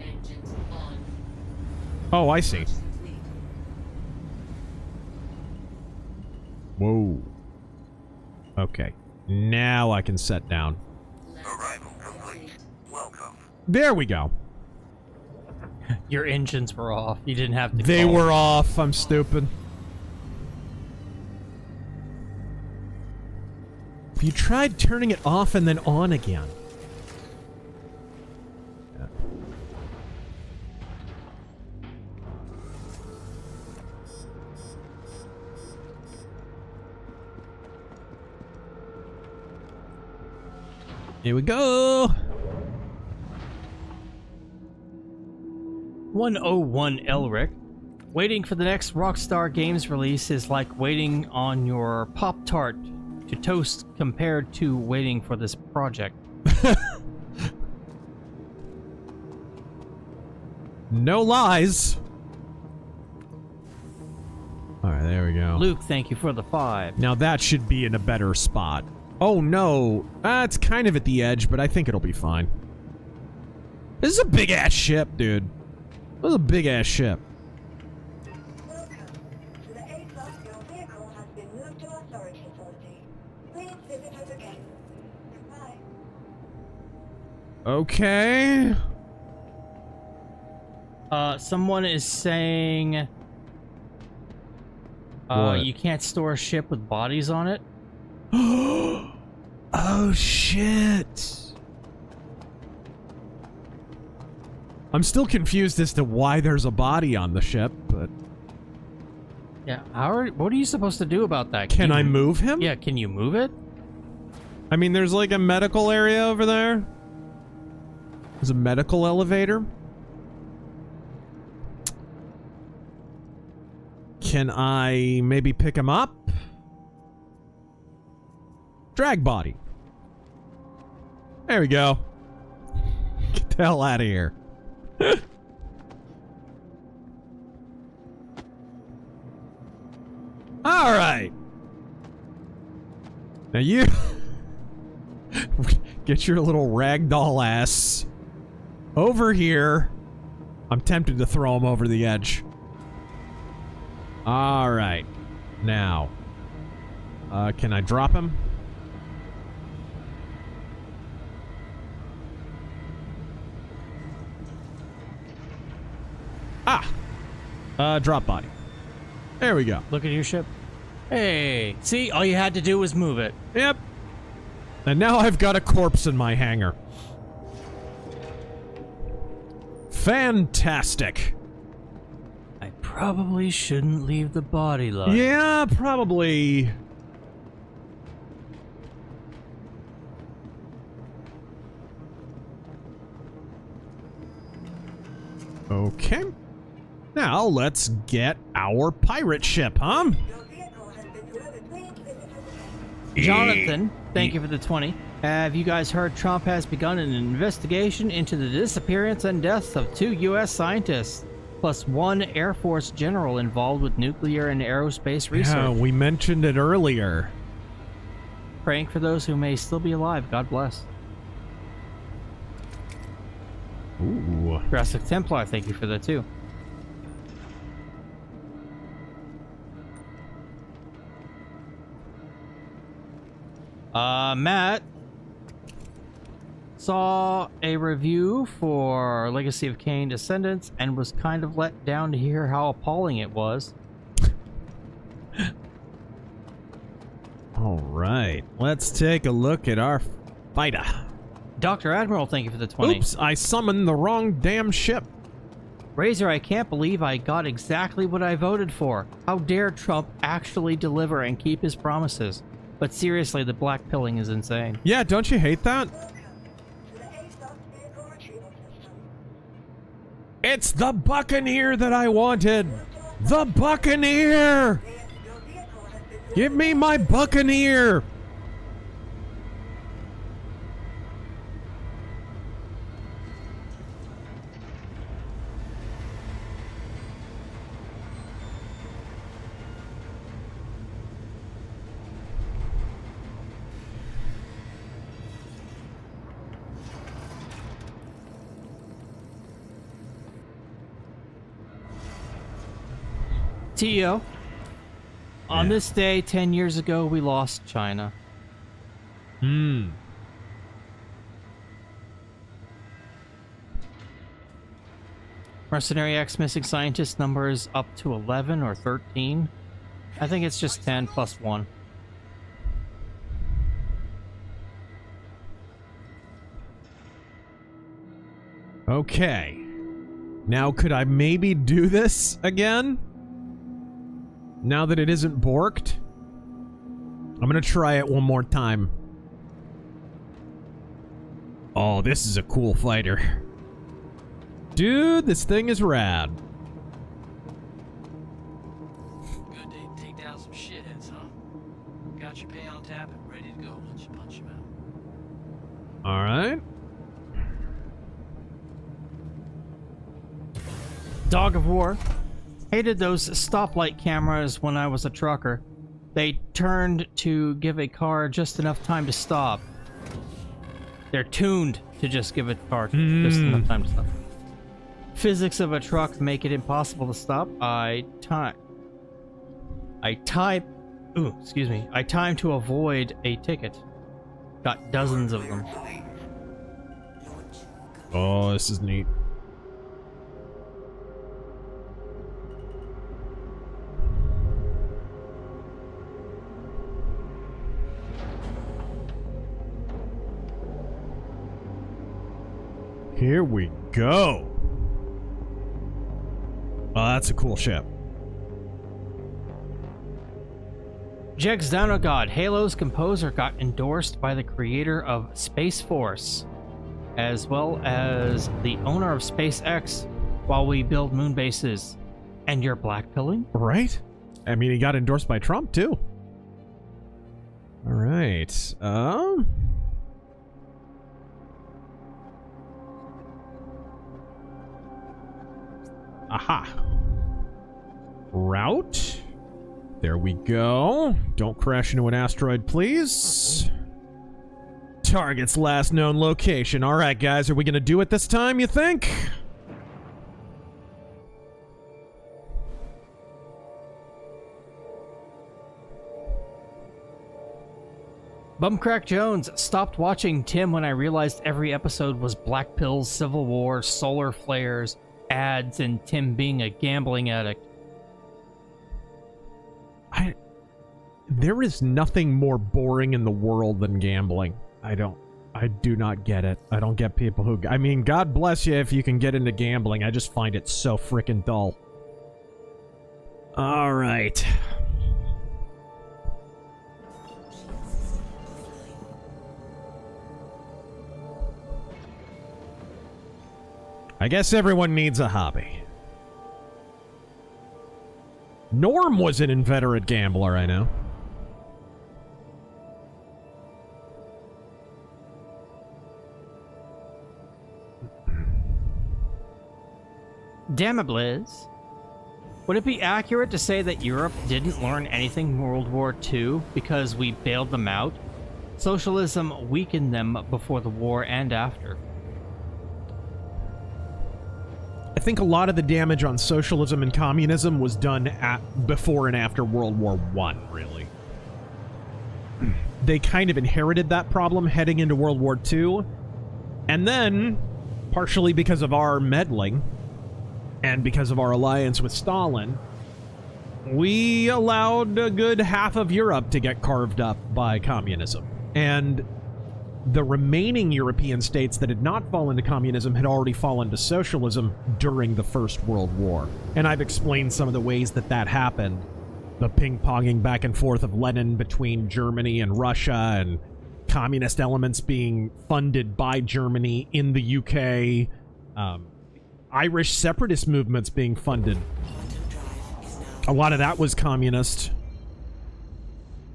Engines on.
Oh, I see.
Complete.
Whoa. Okay. Now I can set down.
Arrival complete. Welcome.
There we go.
Your engines were off. You didn't have to
They
call.
were off. I'm stupid. You tried turning it off and then on again. Yeah. Here we go.
101 Elric. Waiting for the next Rockstar Games release is like waiting on your Pop-Tart to toast compared to waiting for this project.
No lies. Alright, there we go.
Luke, thank you for the 5.
Now that should be in a better spot. Oh no. It's kind of at the edge, but I think it'll be fine. This is a big ass ship, dude. This is a big ass ship.
Welcome. To the A-Class, your vehicle has been moved to our storage facility. Please visit us again. Goodbye.
Okay.
Someone is saying
What?
you can't store a ship with bodies on it.
Oh shit. I'm still confused as to why there's a body on the ship, but
Yeah, what are you supposed to do about that?
can
you,
I move him?
Yeah, can you move it?
I mean, there's like a medical area over there. There's a medical elevator. Can I maybe pick him up? Drag body. There we go. Get the hell out of here. All right. Now you get your little ragdoll ass over here. I'm tempted to throw him over the edge. All right. Now, can I drop him? Drop body. There we go.
Look at your ship. Hey, see, all you had to do was move it.
Yep. And now I've got a corpse in my hangar. Fantastic.
I probably shouldn't leave the body line.
Yeah, probably. Okay. Now let's get our pirate ship, huh?
Your vehicle has been delivered. Please visit us again.
Jonathan, thank you for the 20. Have you guys heard Trump has begun an investigation into the disappearance and deaths of 2 U.S. scientists, plus 1 Air Force general involved with nuclear and aerospace research?
Yeah, we mentioned it earlier.
Praying for those who may still be alive. God bless.
Ooh.
Jurassic Templar, thank you for that too. Matt saw a review for Legacy of Kain Descendants and was kind of let down to hear how appalling it was.
All right, let's take a look at our fighter.
Dr. Admiral, thank you for the 20.
Oops, I summoned the wrong damn ship.
Razor, I can't believe I got exactly what I voted for. How dare Trump actually deliver and keep his promises? But seriously, the black pilling is insane.
Yeah, don't you hate that?
Welcome to the A-Class vehicle retrieval system.
It's the Buccaneer that I wanted. The Buccaneer.
Your vehicle has been delivered.
Give me my Buccaneer.
Tio, on
Yeah.
this day 10 years ago, we lost China.
Hmm.
Mercenary X missing scientist number is up to 11 or 13. I think it's just 10 plus 1.
Okay. Now, could I maybe do this again? Now that it isn't borked? I'm gonna try it one more time. Oh, this is a cool fighter. Dude, this thing is rad.
Good day to take down some shitheads, huh? Got your pay on tap and ready to go. Let you punch him out.
Alright.
Dog of War. Hated those stoplight cameras when I was a trucker. They turned to give a car just enough time to stop. They're tuned to just give a car just enough time to stop. Physics of a truck make it impossible to stop. I time to avoid a ticket. Got dozens of them.
Oh, this is neat. Here we go. Oh, that's a cool ship.
Jegs Down a God, Halo's composer, got endorsed by the creator of Space Force, as well as the owner of SpaceX, while we build moon bases. And you're blackpilling?
Right? I mean, he got endorsed by Trump, too. All right. Aha. Route. There we go. Don't crash into an asteroid, please. Target's last known location. All right, guys. Are we going to do it this time, you think?
Bumcrack Jones stopped watching Tim when I realized every episode was black pills, civil war, solar flares, ads, and Tim being a gambling addict.
There is nothing more boring in the world than gambling. I do not get it. I don't get people who... I mean, God bless you if you can get into gambling. I just find it so freaking dull. All right. I guess everyone needs a hobby. Norm was an inveterate gambler, I know.
Damn it, Blizz. Would it be accurate to say that Europe didn't learn anything from World War II because we bailed them out? Socialism weakened them before the war and after.
I think a lot of the damage on socialism and communism was done before and after World War I, really. They kind of inherited that problem heading into World War II, and then, partially because of our meddling, and because of our alliance with Stalin, we allowed a good half of Europe to get carved up by communism. And the remaining European states that had not fallen to communism had already fallen to socialism during the First World War. And I've explained some of the ways that that happened. The ping-ponging back and forth of Lenin between Germany and Russia, and communist elements being funded by Germany in the UK. Irish separatist movements being funded. A lot of that was communist.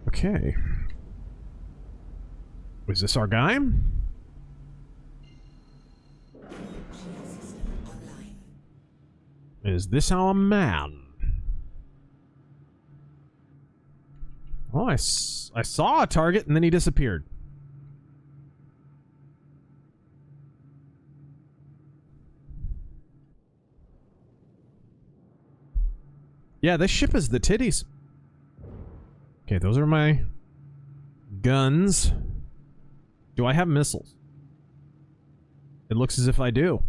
Okay. Was this our guy? Is this our man? Oh, I saw a target and then he disappeared. Yeah, this ship is the titties. Okay, those are my guns. Do I have missiles? It looks as if I do.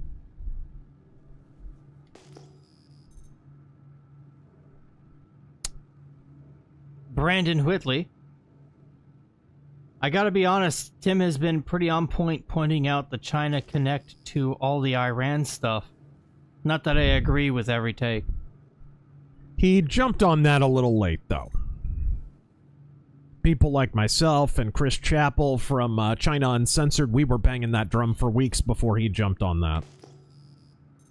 Brandon Whitley. I gotta be honest, Tim has been pretty on point pointing out the China connect to all the Iran stuff. Not that I agree with every take.
He jumped on that a little late, though. People like myself and Chris Chappell from China Uncensored, we were banging that drum for weeks before he jumped on that.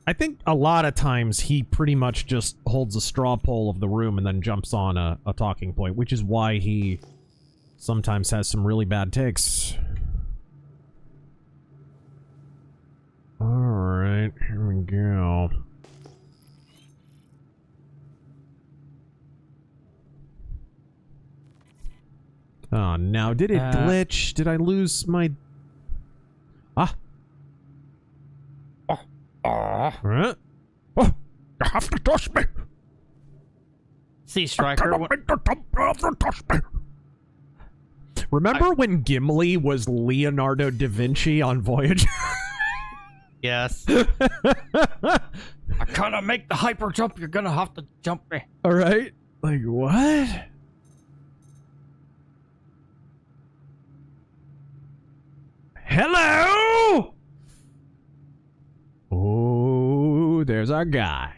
I think a lot of times he pretty much just holds a straw poll of the room and then jumps on a talking point, which is why he sometimes has some really bad takes. Alright, here we go. Oh, now did it glitch? Did I lose my... Ah! Oh, you have to touch me!
Sea Striker.
Remember when Gimli was Leonardo da Vinci on Voyager?
Yes. I kinda make the hyper jump, you're gonna have to jump me.
Alright. Like, what? Hello? Oh, there's our guy.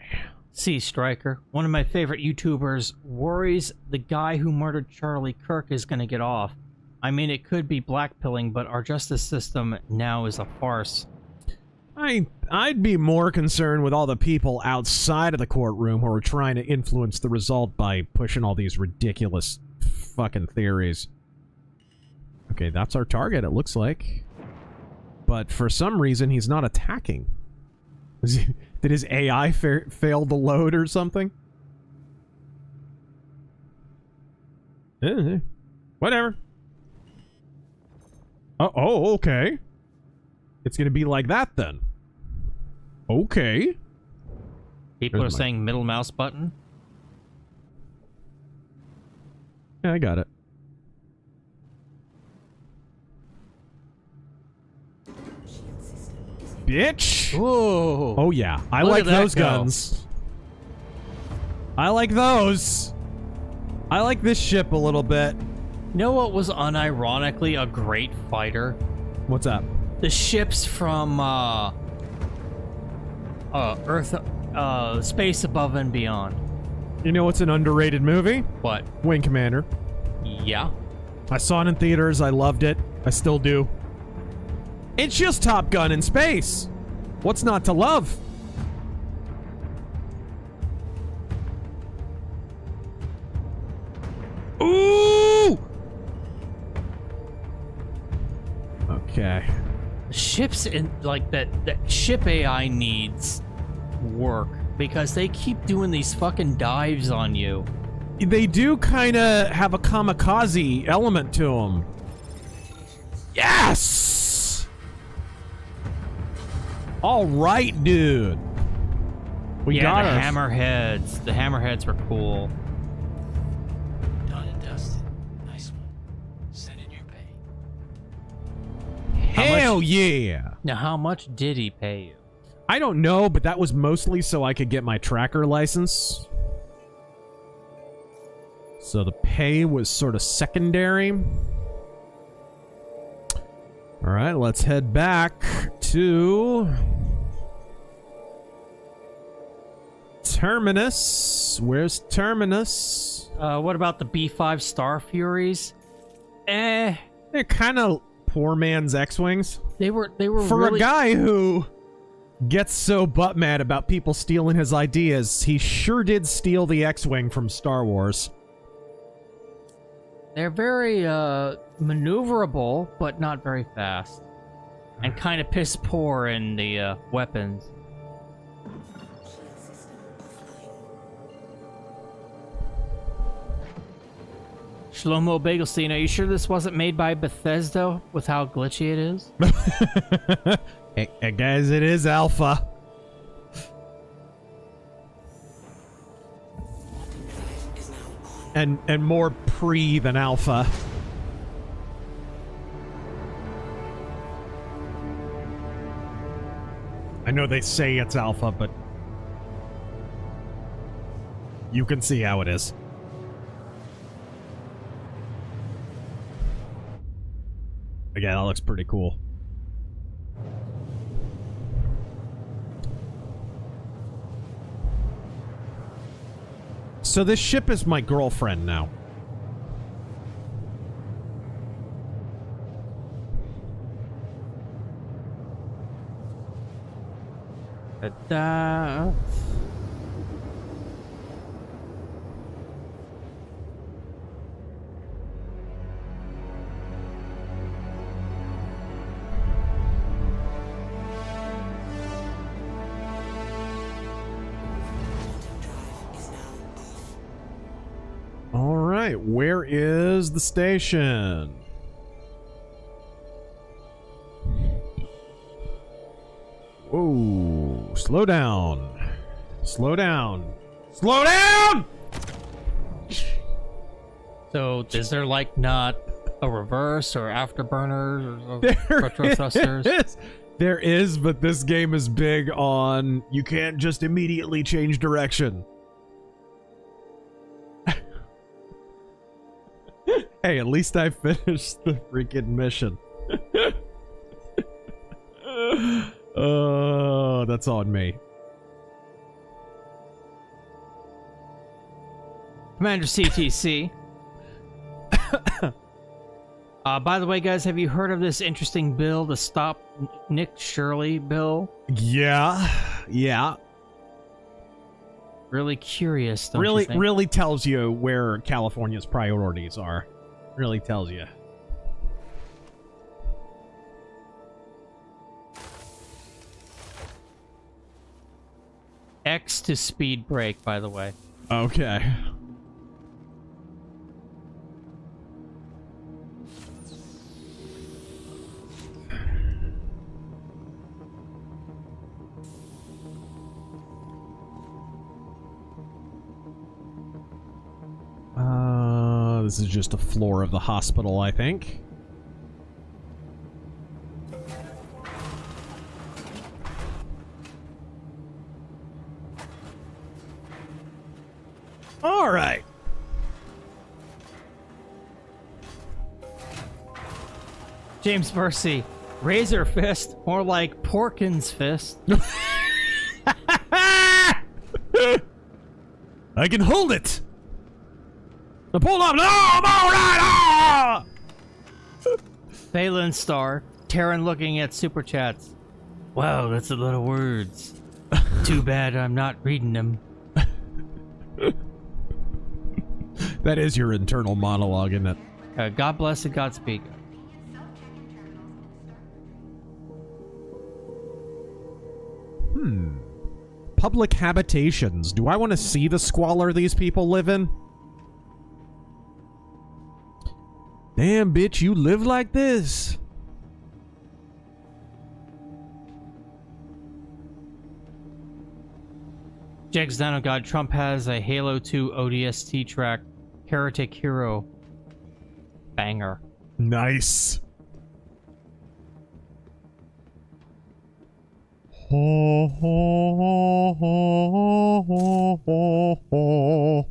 Sea Striker, one of my favorite YouTubers, worries the guy who murdered Charlie Kirk is gonna get off. I mean, it could be blackpilling, but our justice system now is a farce.
I'd be more concerned with all the people outside of the courtroom who are trying to influence the result by pushing all these ridiculous fucking theories. Okay, that's our target, it looks like. But for some reason, he's not attacking. Did his AI fail to load or something? Whatever. Oh, okay. It's gonna be like that then. Okay.
People are saying middle mouse button.
Yeah, I got it. Bitch!
Whoa!
Oh yeah, I
Look
like
at that
those
go.
guns. I like those. I like this ship a little bit.
You know what was unironically a great fighter?
What's up?
The ships from Earth, Space Above and Beyond.
You know what's an underrated movie?
What?
Wing Commander.
Yeah.
I saw it in theaters. I loved it. I still do. It's just Top Gun in space. What's not to love? Ooh! Okay.
Ships in like that ship AI needs work because they keep doing these fucking dives on you.
They do kind of have a kamikaze element to them. Yes! All right, dude. We got
the
us.
hammerheads. The hammerheads were cool.
Done and dusted. Nice one. Send in your pay.
Hell yeah!
Now, how much did he pay you?
I don't know, but that was mostly so I could get my tracker license. So the pay was sort of secondary. All right, let's head back to Terminus. Where's Terminus?
What about the B5 Star Furies?
They're kind of poor man's X-Wings.
They were
For
really...
a guy who gets so butt mad about people stealing his ideas, he sure did steal the X-Wing from Star Wars.
They're very maneuverable, but not very fast, and kind of piss poor in the weapons. Shlomo Bagelstein, are you sure this wasn't made by Bethesda with how glitchy it is?
Hey, guys, it is alpha. And more pre than alpha. I know they say it's alpha, but you can see how it is. Again, that looks pretty cool. So this ship is my girlfriend now.
Da.
All right, where is the station? Whoa, slow down. Slow down. Slow down!
So, is there like not a reverse or afterburners or retro
There
thrusters?
is. There is, but this game is big on you can't just immediately change direction. Hey, at least I finished the freaking mission. Oh, that's on me.
Commander CTC. By the way, guys, have you heard of this interesting bill, the Stop Nick Shirley bill?
Yeah.
Really curious, don't you think?
Really tells you where California's priorities are. Really tells you.
X to speed brake, by the way.
Okay. This is just a floor of the hospital, I think. All right.
James Mercy, Razor Fist, more like Porkins Fist.
I can hold it. Now pull up. No, I'm all right. Ah!
Phelan Star, Taryn looking at super chats. Wow, that's a lot of words. Too bad I'm not reading them.
That is your internal monologue, isn't it?
God bless and Godspeed.
Public habitations. Do I want to see the squalor these people live in? Damn, bitch, you live like this.
Jegs down, oh god, Trump has a Halo 2 ODST track, Heretic Hero. Banger.
Nice. Ho, ho, ho, ho, ho, ho.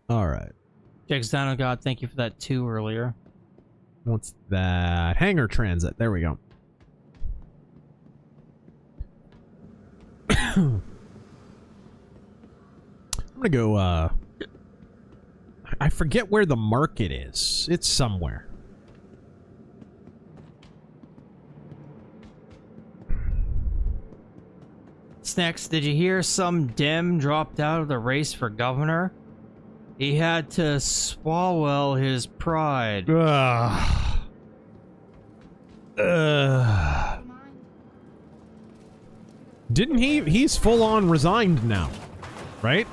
All right.
Jegs down, oh god, thank you for that 2 earlier.
What's that? Hangar transit. There we go. I'm gonna go, I forget where the market is. It's somewhere.
Snacks, did you hear some Dem dropped out of the race for governor? He had to swallow his pride.
Didn't he? He's full on resigned now, right?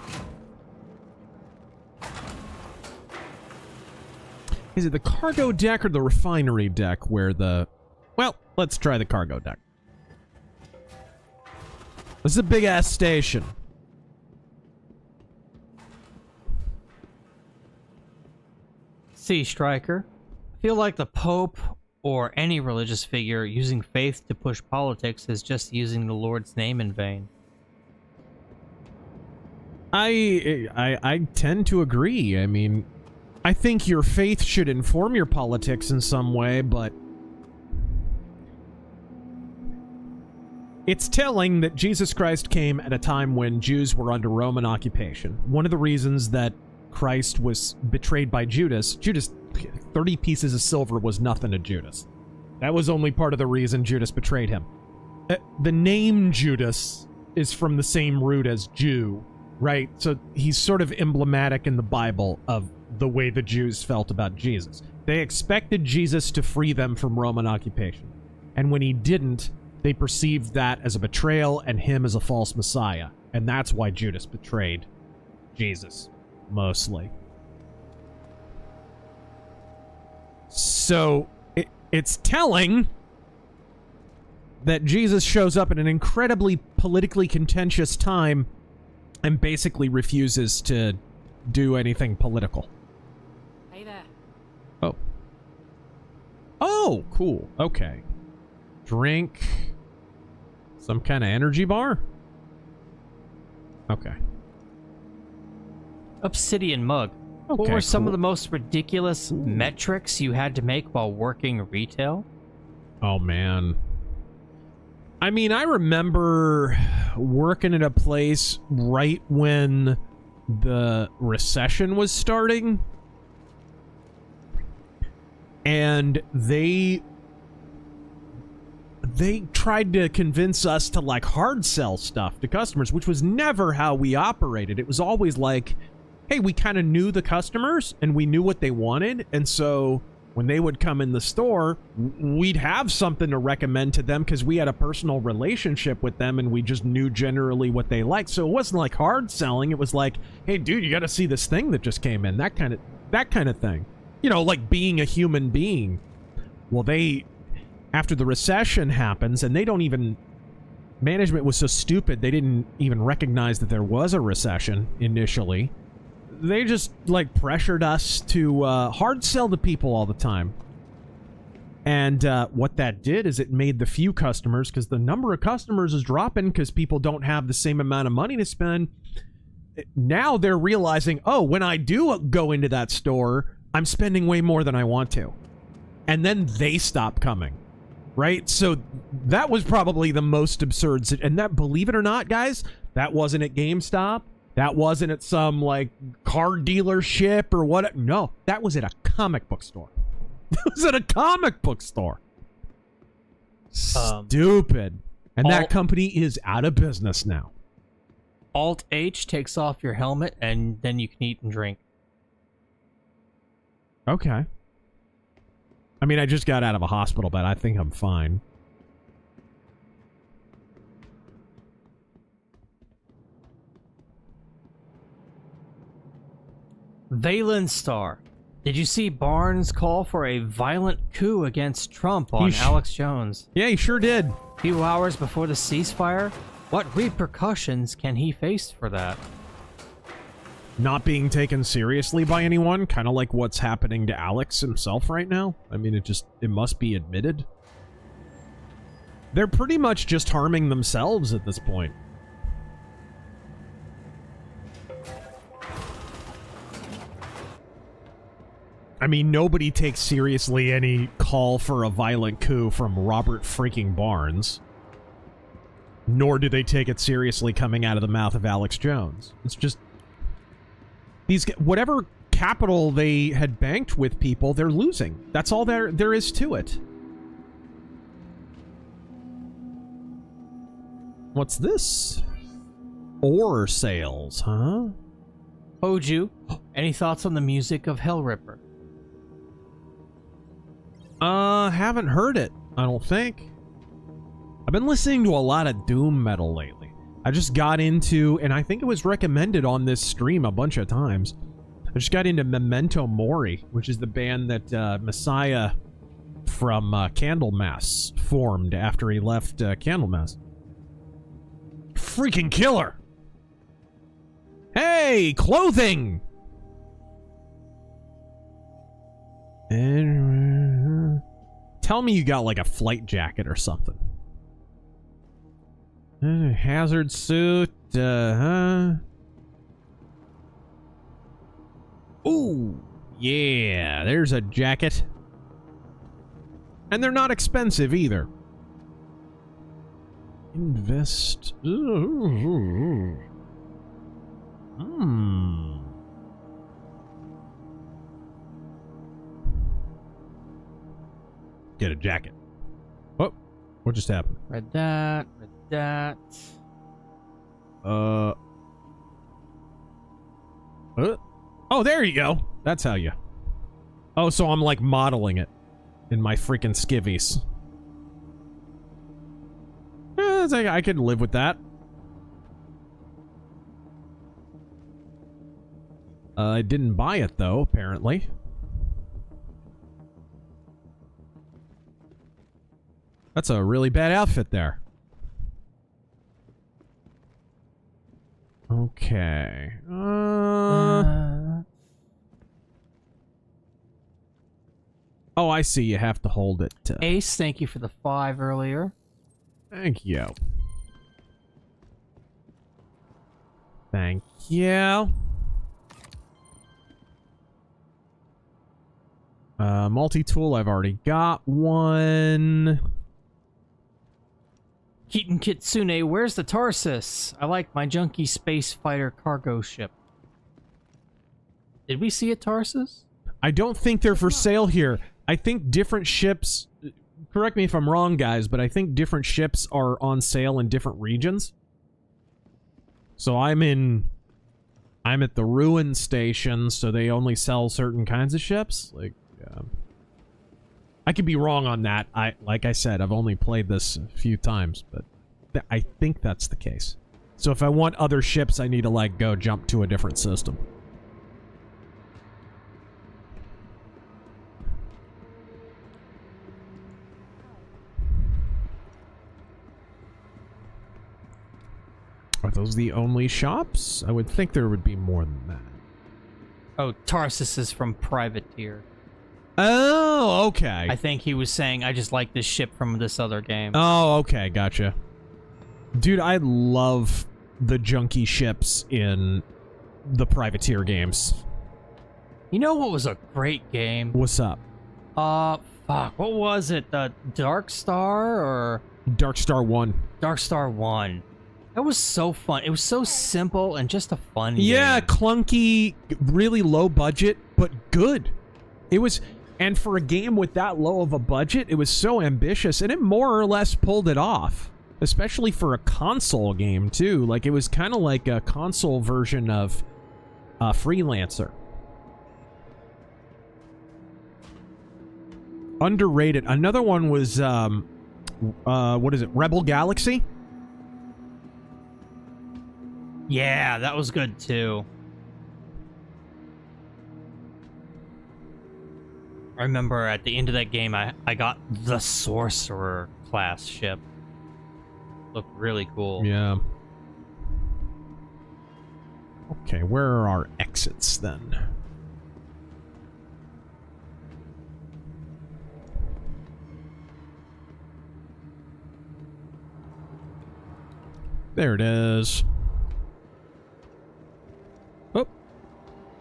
Is it the cargo deck or the refinery deck where the... Well, let's try the cargo deck. This is a big-ass station.
Sea Striker. I feel like the Pope or any religious figure using faith to push politics is just using the Lord's name in vain.
I tend to agree. I mean, I think your faith should inform your politics in some way, but it's telling that Jesus Christ came at a time when Jews were under Roman occupation. One of the reasons that Christ was betrayed by Judas, 30 pieces of silver was nothing to Judas. That was only part of the reason Judas betrayed him. The name Judas is from the same root as Jew, right? So he's sort of emblematic in the Bible of the way the Jews felt about Jesus. They expected Jesus to free them from Roman occupation. And when he didn't, they perceived that as a betrayal and him as a false Messiah. And that's why Judas betrayed Jesus, mostly. So it's telling that Jesus shows up at an incredibly politically contentious time and basically refuses to do anything political.
Hey there.
Oh. Oh, cool. Okay. Drink. Some kind of energy bar? Okay.
Obsidian mug. What
Okay,
were some
cool.
of the most ridiculous metrics you had to make while working retail?
Oh, man. I mean, I remember working at a place right when the recession was starting. And they tried to convince us to, like, hard sell stuff to customers, which was never how we operated. It was always like, hey, we kind of knew the customers and we knew what they wanted. And so when they would come in the store, we'd have something to recommend to them because we had a personal relationship with them and we just knew generally what they liked. So it wasn't like hard selling. It was like, hey, dude, you got to see this thing that just came in. That kind of thing. You know, like being a human being. Well, after the recession happens, and management was so stupid, they didn't even recognize that there was a recession initially. They just, like, pressured us to hard sell to people all the time. And what that did is it made the few customers, because the number of customers is dropping because people don't have the same amount of money to spend. Now they're realizing, oh, when I do go into that store, I'm spending way more than I want to. And then they stop coming. Right? So that was probably the most absurd. And that, believe it or not, guys, that wasn't at GameStop. That wasn't at some, like, car dealership or what. No, that was at a comic book store. That was at a comic book store. Stupid. And that company is out of business now.
Alt-H takes off your helmet, and then you can eat and drink.
Okay. I mean, I just got out of a hospital bed. I think I'm fine.
Valen Star. Did you see Barnes call for a violent coup against Trump on Alex Jones?
Yeah, he sure did.
A few hours before the ceasefire? What repercussions can he face for that?
Not being taken seriously by anyone, kind of like what's happening to Alex himself right now. I mean, it must be admitted. They're pretty much just harming themselves at this point. I mean, nobody takes seriously any call for a violent coup from Robert freaking Barnes. Nor do they take it seriously coming out of the mouth of Alex Jones. It's just... whatever capital they had banked with people, they're losing. That's all there is to it. What's this? Ore sales, huh?
Hoju, any thoughts on the music of Hellripper?
Haven't heard it, I don't think. I've been listening to a lot of doom metal lately. I just got into, and I think it was recommended on this stream a bunch of times, I just got into Memento Mori, which is the band that Messiah from Candlemass formed after he left Candlemass. freaking killer. Hey, clothing. And tell me you got like a flight jacket or something. Hazard suit. Ooh, yeah. There's a jacket. And they're not expensive either. Invest. Ooh. Get a jacket. Oh, what just happened?
Read that. Read that.
Oh, there you go. That's how you. Oh, so I'm like modeling it in my freaking skivvies. I can live with that. I didn't buy it though, apparently. That's a really bad outfit there. Okay. Oh, I see. You have to hold it.
Ace, thank you for the 5 earlier.
Thank you. Thank you. Multi-tool, I've already got one.
Keaton Kitsune, where's the Tarsus? I like my junky space fighter cargo ship. Did we see a Tarsus?
I don't think they're for sale here. I think different ships... Correct me if I'm wrong, guys, but I think different ships are on sale in different regions. So I'm at the Ruin Station, so they only sell certain kinds of ships. Like, I could be wrong on that. Like I said, I've only played this a few times, but I think that's the case. So if I want other ships, I need to, like, go jump to a different system. Are those the only shops? I would think there would be more than that.
Oh, Tarsus is from Privateer.
Oh, okay.
I think he was saying, I just like this ship from this other game.
Oh, okay, gotcha. Dude, I love the junky ships in the Privateer games.
You know what was a great game?
What's up?
Fuck, what was it? The Dark Star or...
Dark Star 1.
Dark Star 1. That was so fun. It was so simple and just a fun
Yeah,
game.
clunky, really low budget, but good. It was... And for a game with that low of a budget, it was so ambitious, and it more or less pulled it off. Especially for a console game, too. Like, it was kind of like a console version of Freelancer. Underrated. Another one was, what is it? Rebel Galaxy?
Yeah, that was good, too. I remember at the end of that game, I got the Sorcerer class ship. Looked really cool.
Yeah. Okay, where are our exits then? There it is. Oh.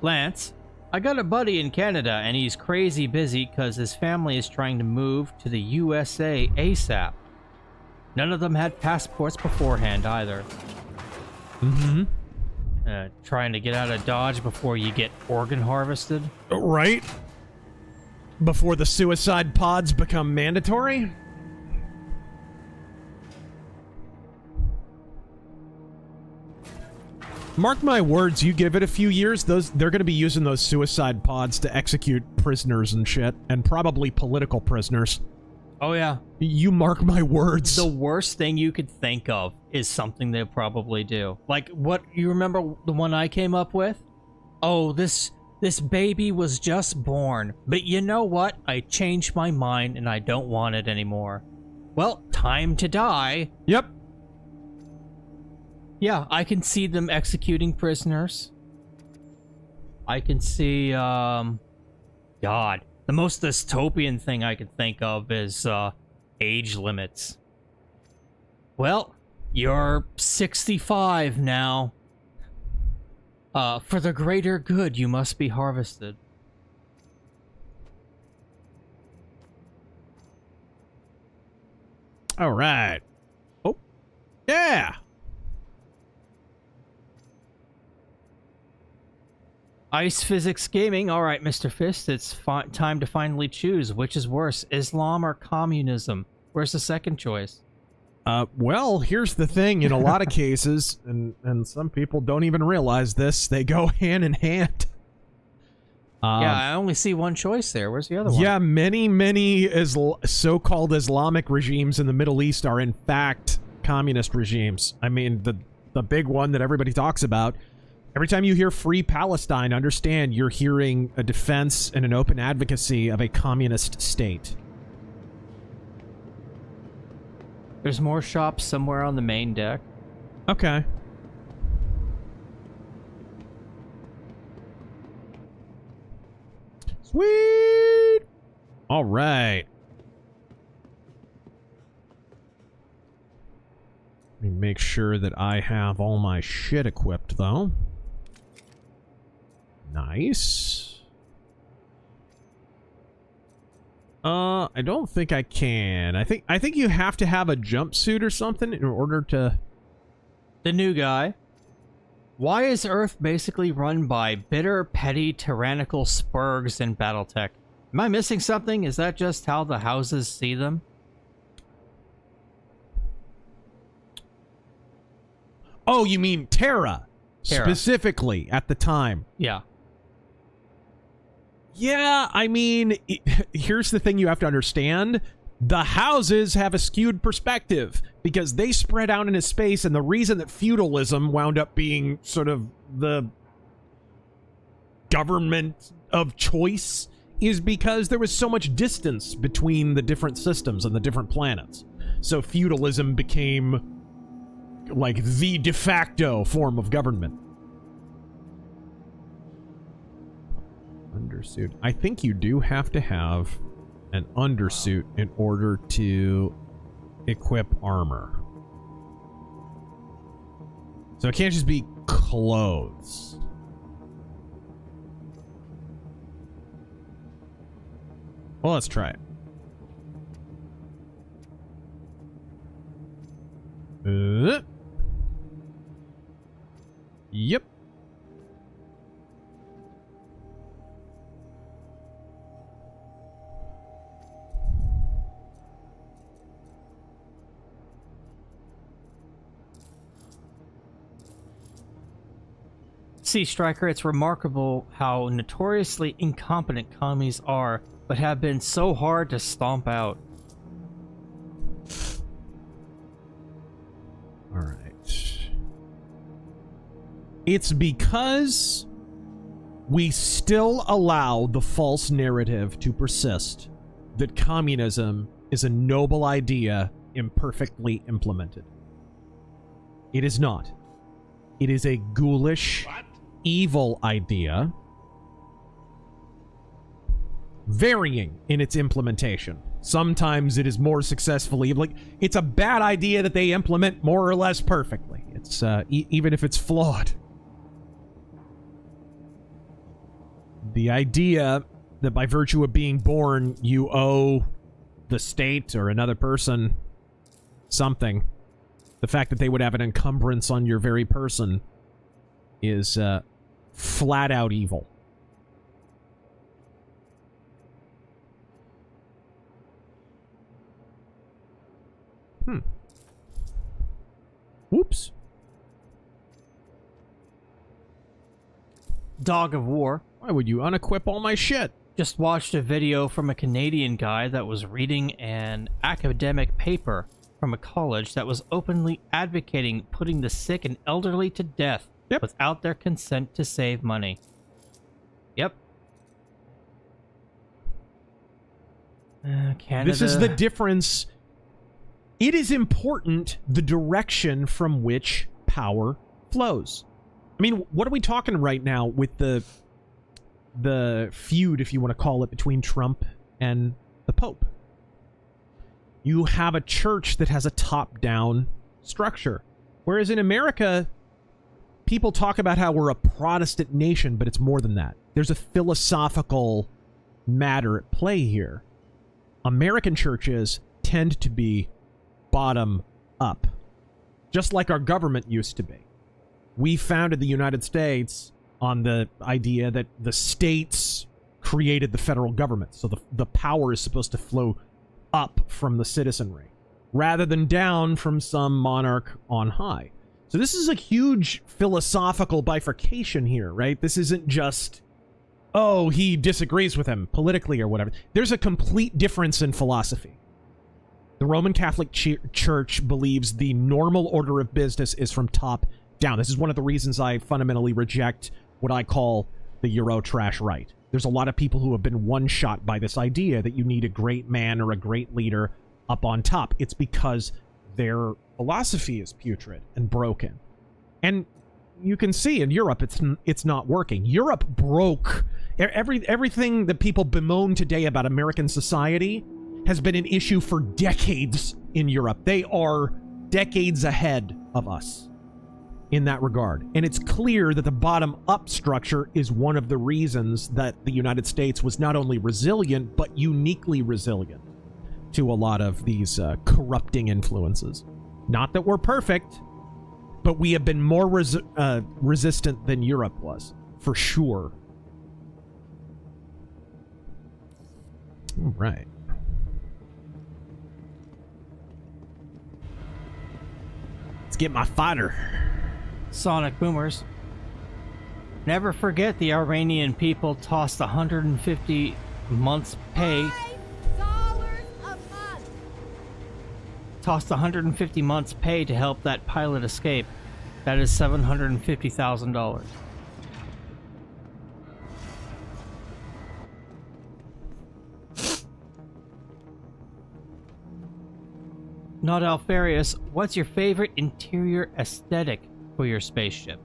Lance, I got a buddy in Canada, and he's crazy busy because his family is trying to move to the USA ASAP. None of them had passports beforehand either.
Mm-hmm.
Trying to get out of Dodge before you get organ harvested.
Right? Before the suicide pods become mandatory? Mark my words, you give it a few years, they're going to be using those suicide pods to execute prisoners and shit, and probably political prisoners.
Oh yeah.
You mark my words.
The worst thing you could think of is something they'll probably do. Like, what, you remember the one I came up with? Oh, this baby was just born, but you know what? I changed my mind and I don't want it anymore. Well, time to die.
Yep.
Yeah, I can see them executing prisoners. I can see, God, the most dystopian thing I can think of is, age limits. Well, you're 65 now. For the greater good, you must be harvested.
All right. Oh, yeah.
Ice Physics Gaming. All right, Mr. Fist, it's time to finally choose. Which is worse, Islam or communism? Where's the second choice?
Well, here's the thing. In a lot of cases, and some people don't even realize this, they go hand in hand.
Yeah, I only see one choice there. Where's the other one?
Yeah, many so-called Islamic regimes in the Middle East are in fact communist regimes. I mean, the big one that everybody talks about. Every time you hear Free Palestine, understand you're hearing a defense and an open advocacy of a communist state.
There's more shops somewhere on the main deck.
Okay. Sweet! All right. Let me make sure that I have all my shit equipped, though. Nice. I don't think I can. I think you have to have a jumpsuit or something in order to...
The new guy. Why is Earth basically run by bitter, petty, tyrannical spurgs in Battletech? Am I missing something? Is that just how the houses see them?
Oh, you mean Terra. Specifically, at the time.
Yeah.
Yeah, I mean, here's the thing you have to understand. The houses have a skewed perspective because they spread out into space, and the reason that feudalism wound up being sort of the government of choice is because there was so much distance between the different systems and the different planets. So feudalism became like the de facto form of government. Undersuit. I think you do have to have an undersuit in order to equip armor. So it can't just be clothes. Well, let's try it. Yep.
See, Striker, it's remarkable how notoriously incompetent commies are, but have been so hard to stomp out.
Alright. It's because we still allow the false narrative to persist that communism is a noble idea imperfectly implemented. It is not. It is a ghoulish, evil idea, varying in its implementation. Sometimes it is more successfully, like, it's a bad idea that they implement more or less perfectly. It's, even if it's flawed. The idea that by virtue of being born, you owe the state or another person something. The fact that they would have an encumbrance on your very person is, flat out evil. Whoops.
Dog of War.
Why would you unequip all my shit?
Just watched a video from a Canadian guy that was reading an academic paper from a college that was openly advocating putting the sick and elderly to death without their consent to save money. Yep. Canada.
This is the difference. It is important the direction from which power flows. I mean, what are we talking right now with the feud, if you want to call it, between Trump and the Pope? You have a church that has a top-down structure. Whereas in America, people talk about how we're a Protestant nation, but it's more than that. There's a philosophical matter at play here. American churches tend to be bottom up, just like our government used to be. We founded the United States on the idea that the states created the federal government, so the power is supposed to flow up from the citizenry, rather than down from some monarch on high. So this is a huge philosophical bifurcation here, right? This isn't just, oh, he disagrees with him politically or whatever. There's a complete difference in philosophy. The Roman Catholic Church believes the normal order of business is from top down. This is one of the reasons I fundamentally reject what I call the Eurotrash right. There's a lot of people who have been one-shot by this idea that you need a great man or a great leader up on top. It's because their philosophy is putrid and broken. And you can see in Europe it's not working. Europe broke. Everything that people bemoan today about American society has been an issue for decades in Europe. They are decades ahead of us in that regard. And it's clear that the bottom-up structure is one of the reasons that the United States was not only resilient, but uniquely resilient to a lot of these corrupting influences. Not that we're perfect, but we have been more resistant than Europe was, for sure. All right. Let's get my fighter.
Sonic boomers. Never forget the Iranian people tossed 150 months' pay.
$5 a month.
Tossed 150 months' pay to help that pilot escape. That is $750,000. Not Alfarius, what's your favorite interior aesthetic for your spaceship?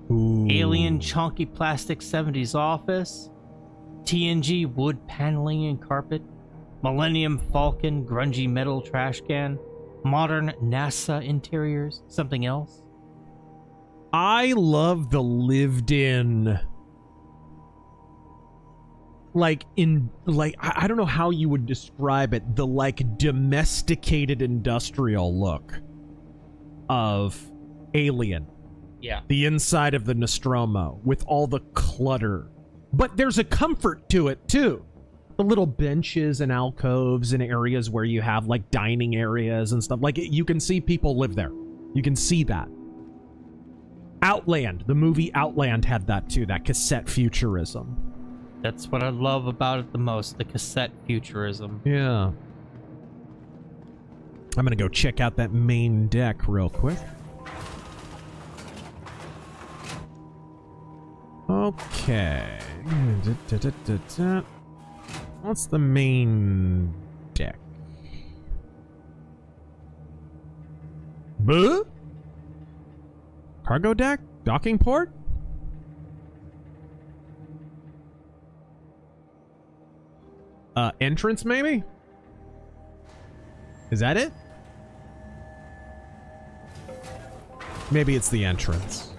Ooh.
Alien chunky plastic 70s office, TNG wood paneling and carpet, Millennium Falcon grungy metal trash can, modern NASA interiors, something else?
I love the lived-in, I don't know how you would describe it, the domesticated industrial look of Alien.
Yeah.
The inside of the Nostromo with all the clutter. But there's a comfort to it too. The little benches and alcoves and areas where you have dining areas and stuff. You can see people live there. You can see that. Outland, the movie Outland had that too, that cassette futurism.
That's what I love about it the most, the cassette futurism.
Yeah. I'm gonna go check out that main deck real quick. Okay. What's the main deck? Buh? Cargo deck? Docking port? Entrance maybe? Is that it? Maybe it's the entrance.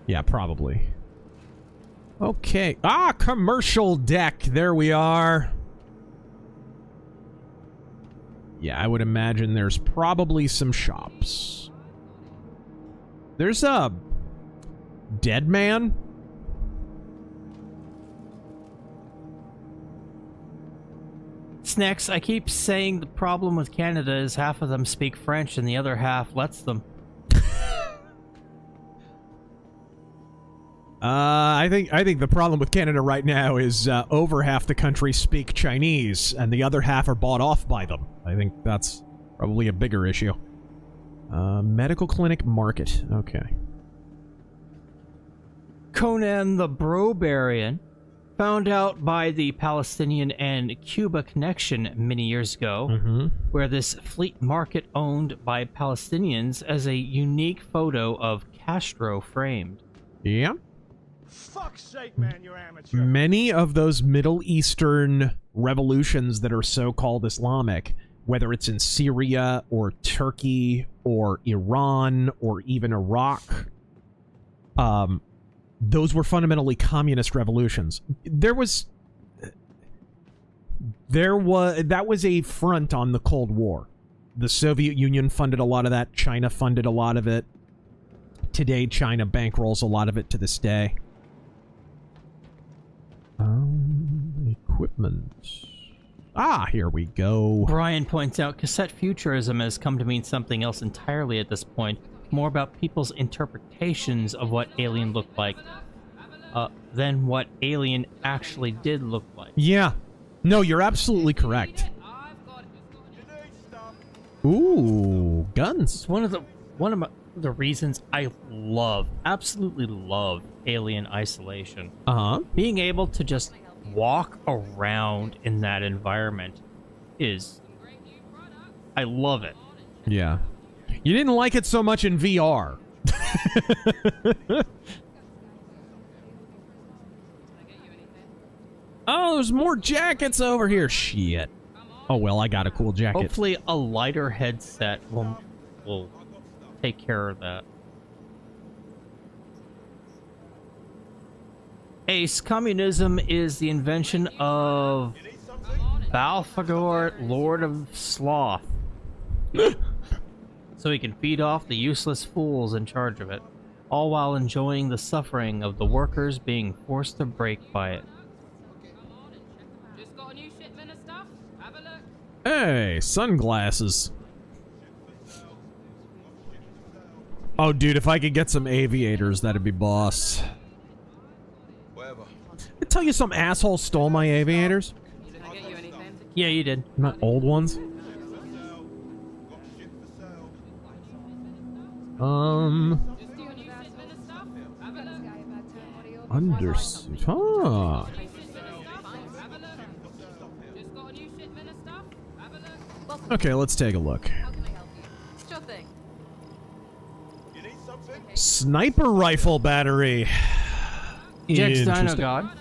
Yeah, probably. Okay. Ah, commercial deck. There we are. Yeah, I would imagine there's probably some shops. There's a dead man.
Snacks, I keep saying the problem with Canada is half of them speak French and the other half lets them.
I think the problem with Canada right now is over half the country speak Chinese and the other half are bought off by them. I think that's probably a bigger issue. Medical clinic market. Okay.
Conan the Brobarian. found out by the Palestinian and Cuba connection many years ago, where this fleet market owned by Palestinians as a unique photo of Castro framed.
Yeah.
Fuck's sake, man, you're amateur.
Many of those Middle Eastern revolutions that are so-called Islamic, whether it's in Syria or Turkey or Iran or even Iraq, those were fundamentally communist revolutions. That was a front on the Cold War. The Soviet Union funded a lot of that. China funded a lot of it. Today, China bankrolls a lot of it to this day. Equipment. Ah, here we go.
Brian points out cassette futurism has come to mean something else entirely at this point, more about people's interpretations of what Alien looked like than what Alien actually did look like.
Yeah. No, you're absolutely correct. Ooh, guns.
It's one of the reasons I absolutely love Alien Isolation. Being able to just walk around in that environment I love it.
Yeah. You didn't like it so much in VR. Oh, there's more jackets over here. Shit. Oh, well, I got a cool jacket.
Hopefully a lighter headset will take care of that. Ace, communism is the invention of Balfagor, Lord of Sloth. So he can feed off the useless fools in charge of it, all while enjoying the suffering of the workers being forced to break by it.
Just got a new shipment of stuff. Have a look.
Hey, sunglasses. Oh, dude, if I could get some aviators, that'd be boss. I tell you some asshole stole my aviators.
Did I get you anything?
Yeah, you did.
Not old ones.
Just got a new shipment of stuff. Have a look.
Undersuit. Huh.
Just got a new shipment of stuff. Have a look.
Okay, let's take a look.
How can I help you? Sure thing.
Sniper rifle battery.
Jack's Dino
Interesting.
God.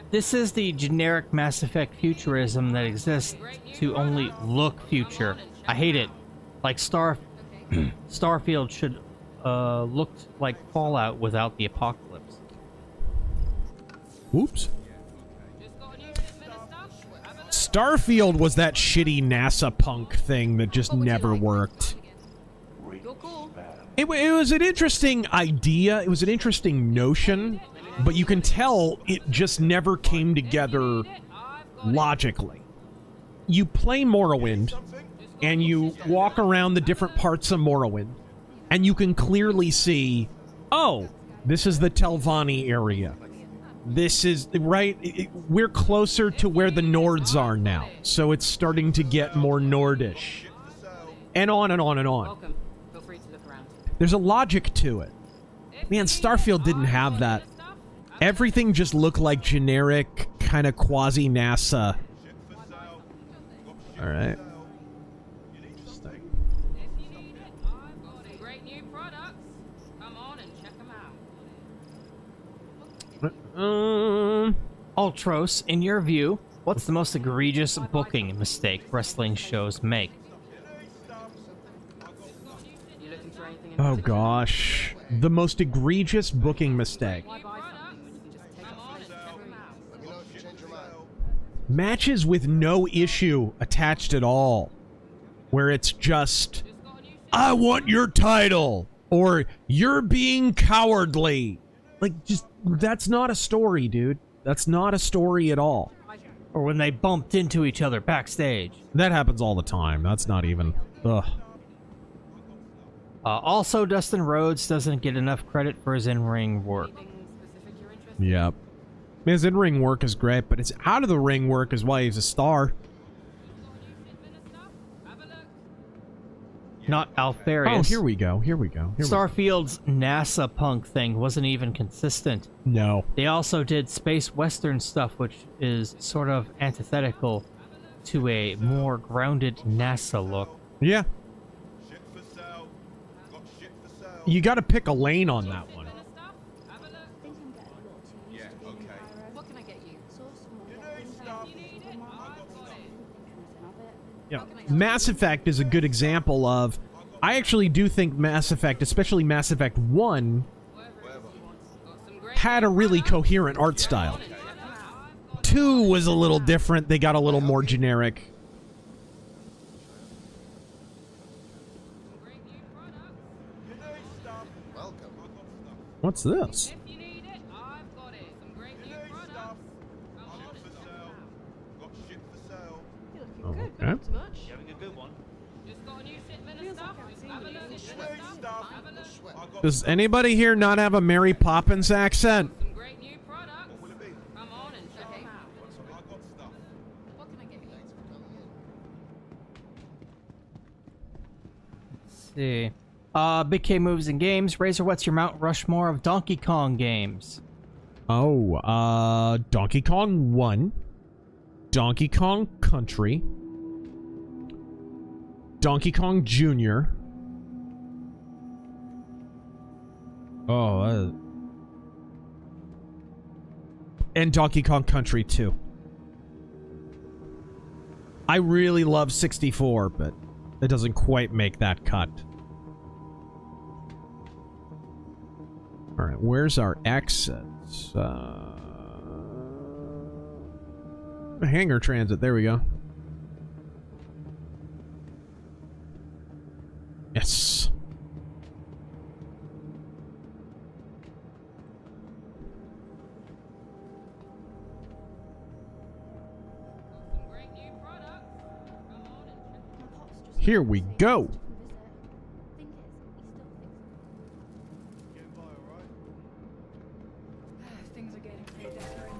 This is the generic Mass Effect futurism that exists to only look future. I hate it. Like Starfield should looked like Fallout without the apocalypse.
Whoops. Starfield was that shitty NASA punk thing that just never worked.
You're cool.
It was an interesting idea. It was an interesting notion, but you can tell it just never came together logically. You play Morrowind, and you walk around the different parts of Morrowind, and you can clearly see, oh, this is the Telvanni area. This is, right, we're closer to where the Nords are now, so it's starting to get more Nordish. And on and on and on.
Welcome. Feel free to look around.
There's a logic to it. Man, Starfield didn't have that. Everything just looked like generic, kind of quasi-NASA. Alright.
Great new products. Come on and check them out.
Ultros, in your view, what's the most egregious booking mistake wrestling shows make?
You looking for anything in
Oh
particular?
gosh. The most egregious booking mistake.
Why buy something when you can just take off and check them out?
Matches with no issue attached at all. Where it's just, I want your title! Or, you're being cowardly! Like, just, that's not a story, dude. That's not a story at all.
Or when they bumped into each other backstage?
That happens all the time. That's not even, ugh.
Also, Dustin Rhodes doesn't get enough credit for his in-ring work.
Anything specific you're interested in?
Yep. His in-ring work is great, but his out-of-the-ring work is why he's a star.
not Alfarius.
Oh, here we go. Here we go.
Starfield's NASA punk thing wasn't even consistent.
No.
They also did space western stuff, which is sort of antithetical to a more grounded NASA look.
Yeah.
Shit for sale. Got shit for sale.
You got to pick a lane on that one.
Yeah, okay.
What can I get you?
You need stuff. I got stuff.
Yeah. Mass Effect is a good example of... I actually do think Mass Effect, especially Mass Effect 1, had a really coherent art style. 2 was a little different. They got a little more generic.
You need stuff. Welcome. I got stuff.
What's this?
If you need it, I've got it. Some great
You
new
need
products.
stuff. Shit for sale. Got shit for sale.
Oh,
Good, but
okay.
not too much.
Having a good one.
Just got a new shipment of stuff. Have a look.
You need stuff. I got
Does anybody here not have a Mary Poppins accent?
Some great new products.
What will it be?
Come on and check them out.
I got stuff.
What can I get you?
Let's see. Big K Movies and Games. Razor, what's your Mount Rushmore of Donkey Kong games?
Oh, Donkey Kong 1. Donkey Kong Country. Donkey Kong Jr. Oh, and Donkey Kong Country 2. I really love 64, but it doesn't quite make that cut. Alright, where's our exits? Hangar Transit, there we go. Yes.
Some great new products. Come on and check
Here we go.
Getting by, alright?
Things are getting pretty desperate.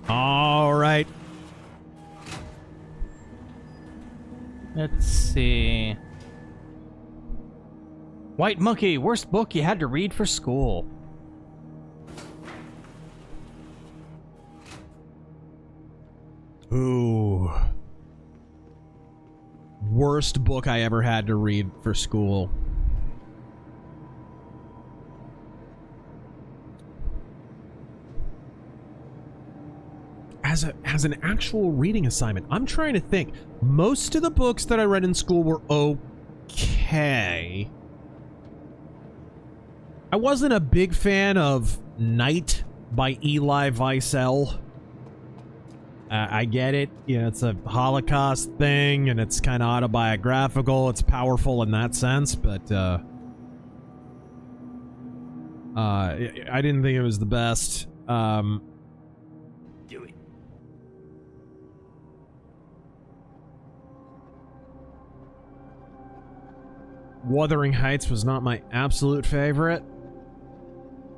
All right.
Let's see. White Monkey, worst book you had to read for school.
Ooh. Worst book I ever had to read for school. As an actual reading assignment, I'm trying to think. Most of the books that I read in school were okay. I wasn't a big fan of Night by Eli Wiesel. I get it. Yeah, it's a Holocaust thing, and it's kind of autobiographical. It's powerful in that sense, but I didn't think it was the best.
Do it.
Wuthering Heights was not my absolute favorite.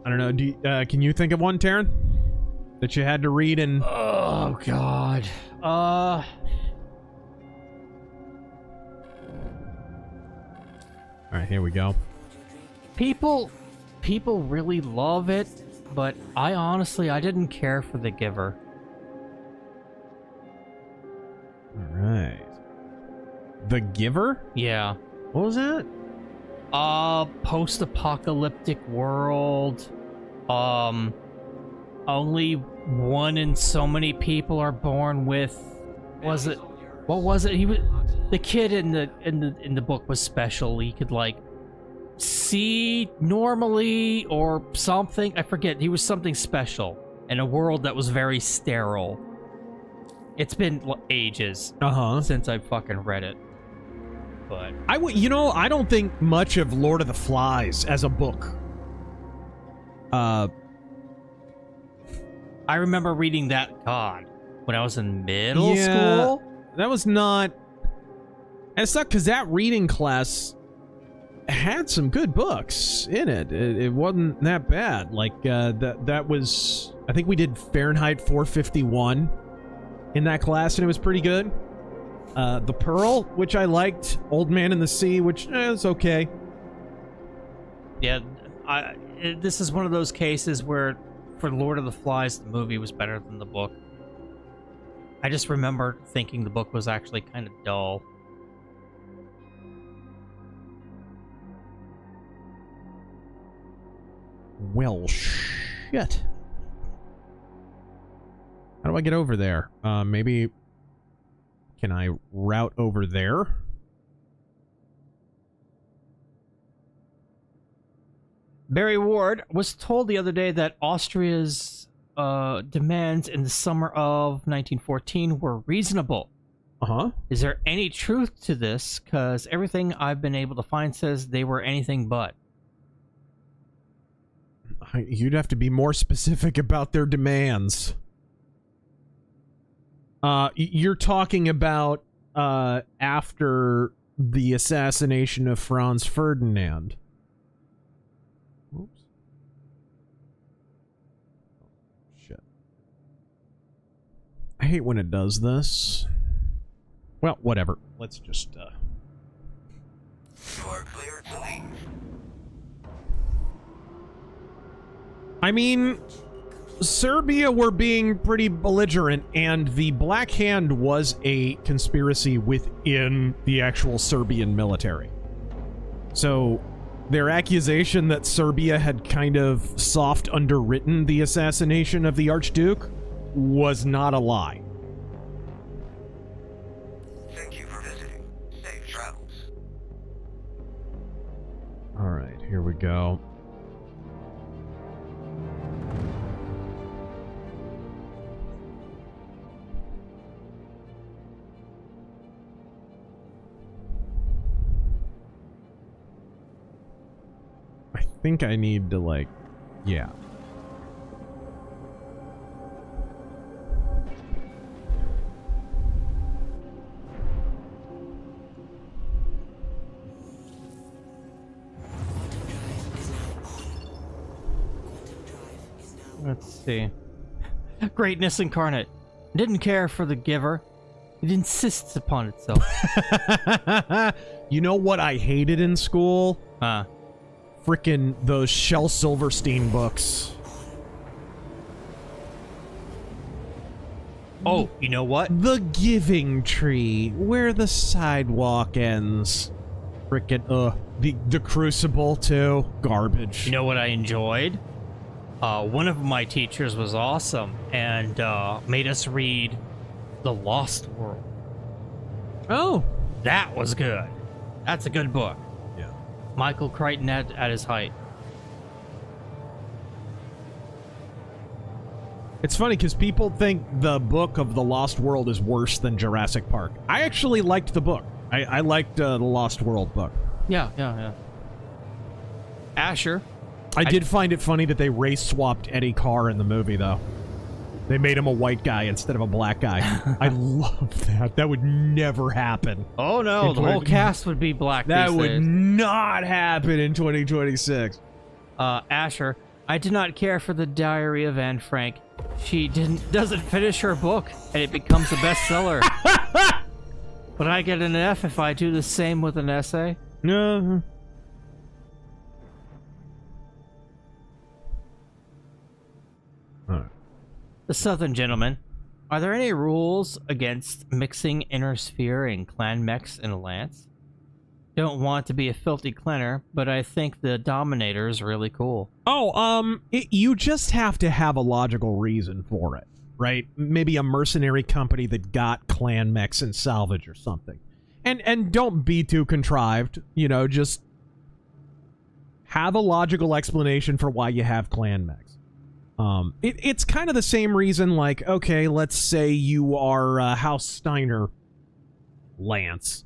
I don't know. Can you think of one, Taryn, that you had to read in?
Oh God. All
right, here we go.
People really love it, but I didn't care for The Giver.
All right. The Giver?
Yeah.
What was that?
Post-apocalyptic world. Only one in so many people are born with. Was it? What was it? He was the kid in the book was special. He could like see normally or something. I forget. He was something special in a world that was very sterile. It's been ages since I fucking read it. But
I don't think much of Lord of the Flies as a book.
I remember reading that, when I was in middle school.
That was not... And it's not because that reading class had some good books in it. It wasn't that bad. Like, that was... I think we did Fahrenheit 451. in that class, and it was pretty good. The Pearl, which I liked. Old Man in the Sea, which is okay.
Yeah, this is one of those cases where, for Lord of the Flies, the movie was better than the book. I just remember thinking the book was actually kind of dull.
Well, shit. How do I get over there? Maybe... Can I route over there?
Barry Ward was told the other day that Austria's demands in the summer of 1914 were reasonable.
Uh-huh.
Is there any truth to this? Because everything I've been able to find says they were anything but.
You'd have to be more specific about their demands. You're talking about after the assassination of Franz Ferdinand. Oops. Shit. I hate when it does this. Well, whatever. Let's just,
You are clear to leave.
I mean, Serbia were being pretty belligerent, and the Black Hand was a conspiracy within the actual Serbian military. So, their accusation that Serbia had kind of soft underwritten the assassination of the Archduke was not a lie.
Thank you for visiting. Safe travels.
Alright, here we go. I think I need to, like, yeah.
Let's see. Greatness incarnate. Didn't care for the giver. It insists upon itself.
You know what I hated in school?
Huh.
Frickin' those Shel Silverstein books.
Oh, you know what?
The Giving Tree, where the sidewalk ends. Frickin', the Crucible, too. Garbage.
You know what I enjoyed? One of my teachers was awesome and made us read The Lost World.
Oh.
That was good. That's a good book.
Yeah.
Michael Crichton at his height.
It's funny because people think the book of The Lost World is worse than Jurassic Park. I actually liked the book. I liked the Lost World book.
Yeah. Asher.
I did find it funny that they race swapped Eddie Carr in the movie, though. They made him a white guy instead of a black guy. I love that. That would never happen.
Oh no, the whole cast would be black.
That
these
would
days.
not happen in 2026.
Asher, I did not care for the Diary of Anne Frank. She doesn't finish her book, and it becomes a bestseller. But I get an F if I do the same with an essay.
No.
The Southern Gentleman. Are there any rules against mixing Inner Sphere and clan mechs in a lance? Don't want to be a filthy clanner, but I think the Dominator is really cool.
Oh, you just have to have a logical reason for it, right? Maybe a mercenary company that got clan mechs and salvage or something. And don't be too contrived, you know, just have a logical explanation for why you have clan mechs. It's kind of the same reason, like, okay, let's say you are House Steiner Lance,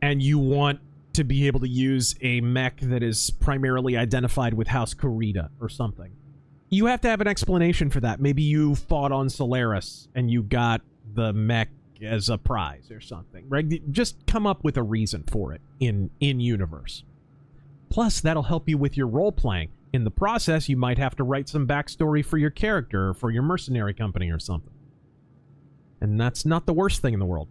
and you want to be able to use a mech that is primarily identified with House Kurita or something. You have to have an explanation for that. Maybe you fought on Solaris, and you got the mech as a prize or something, right? Just come up with a reason for it in universe. Plus, that'll help you with your role-playing. In the process, you might have to write some backstory for your character or for your mercenary company or something. And that's not the worst thing in the world.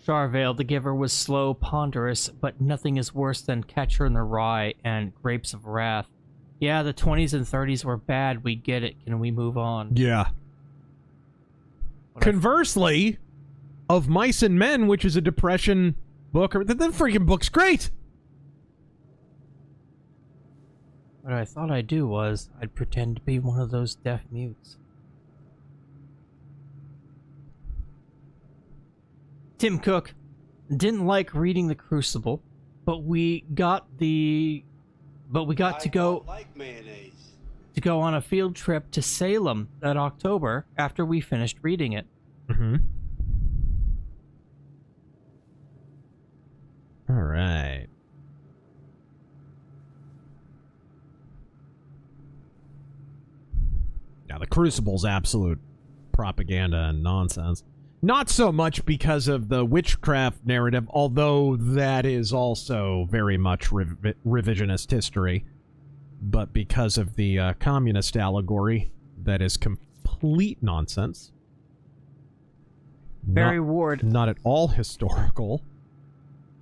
Charvale the Giver was slow, ponderous, but nothing is worse than Catcher in the Rye and Grapes of Wrath. Yeah, the 20s and 30s were bad, we get it. Can we move on?
Yeah. Conversely, Of Mice and Men, which is a depression book, the freaking book's great!
What I thought I'd do was, I'd pretend to be one of those deaf mutes. Tim Cook didn't like reading The Crucible, but we got to go on a field trip to Salem that October after we finished reading it.
Mm-hmm. All right. Now, The Crucible's absolute propaganda and nonsense. Not so much because of the witchcraft narrative, although that is also very much revisionist history, but because of the communist allegory, that is complete nonsense.
Barry Ward.
Not at all historical.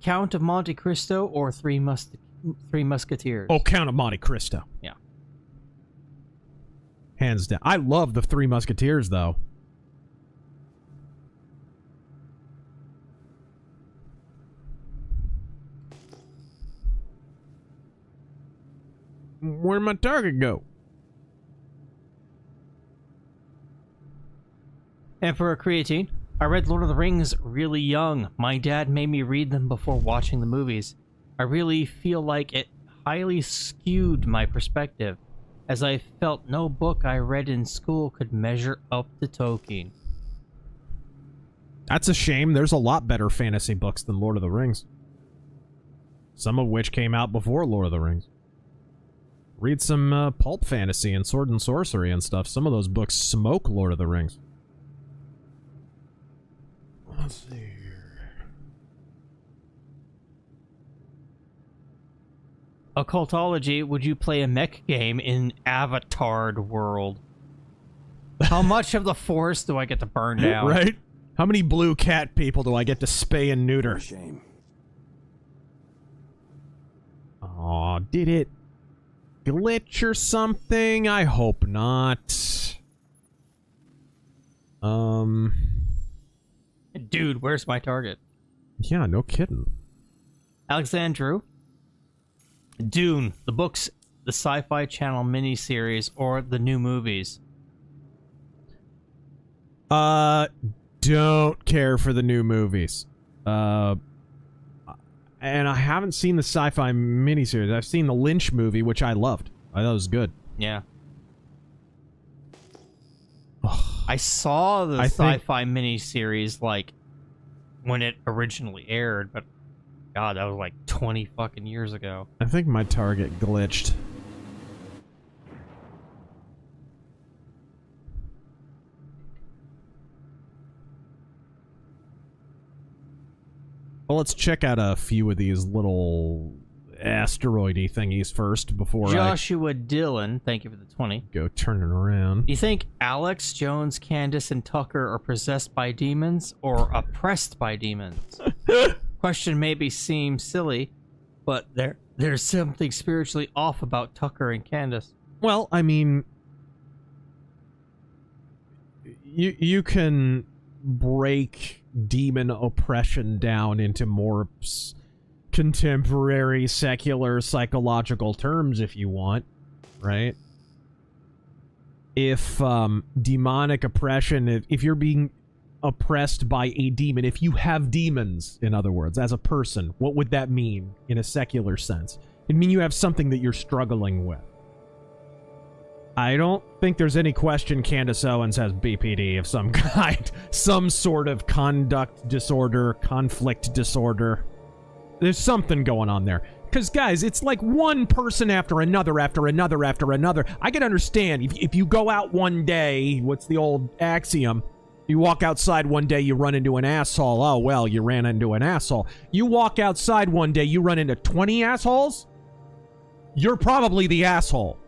Count of Monte Cristo or Three Musketeers?
Oh, Count of Monte Cristo.
Yeah.
Hands down. I love the Three Musketeers, though. Where'd my target go?
Emperor Creatine. I read Lord of the Rings really young. My dad made me read them before watching the movies. I really feel like it highly skewed my perspective, as I felt no book I read in school could measure up to Tolkien.
That's a shame. There's a lot better fantasy books than Lord of the Rings. Some of which came out before Lord of the Rings. Read some pulp fantasy and sword and sorcery and stuff. Some of those books smoke Lord of the Rings. Let's see here.
Occultology, would you play a mech game in Avatar world? How much of the forest do I get to burn down?
Right? How many blue cat people do I get to spay and neuter?
Shame.
Aw, did it glitch or something? I hope not.
Dude, where's my target?
Yeah, no kidding.
Alexandru. Dune, the books, the Sci-Fi Channel miniseries, or the new movies?
Don't care for the new movies. And I haven't seen the sci-fi miniseries. I've seen the Lynch movie, which I loved. I thought it was good.
Yeah. I saw the sci-fi miniseries, like, when it originally aired, but God, that was like 20 fucking years ago.
I think my target glitched. Well, let's check out a few of these little asteroidy thingies first before
Joshua Dillon, thank you for the 20.
Go turning around.
Do you think Alex, Jones, Candace, and Tucker are possessed by demons or oppressed by demons? Question maybe seems silly, but there's something spiritually off about Tucker and Candace.
Well, I mean, you can break demon oppression down into more contemporary secular psychological terms if you want, right? If demonic oppression, if you're being oppressed by a demon, if you have demons, in other words, as a person, what would that mean in a secular sense? It'd mean you have something that you're struggling with. I don't think there's any question Candace Owens has BPD of some kind. Some sort of conduct disorder, conflict disorder. There's something going on there. Because, guys, it's like one person after another, after another, after another. I can understand. If you go out one day, what's the old axiom? You walk outside one day, you run into an asshole. Oh, well, you ran into an asshole. You walk outside one day, you run into 20 assholes? You're probably the asshole.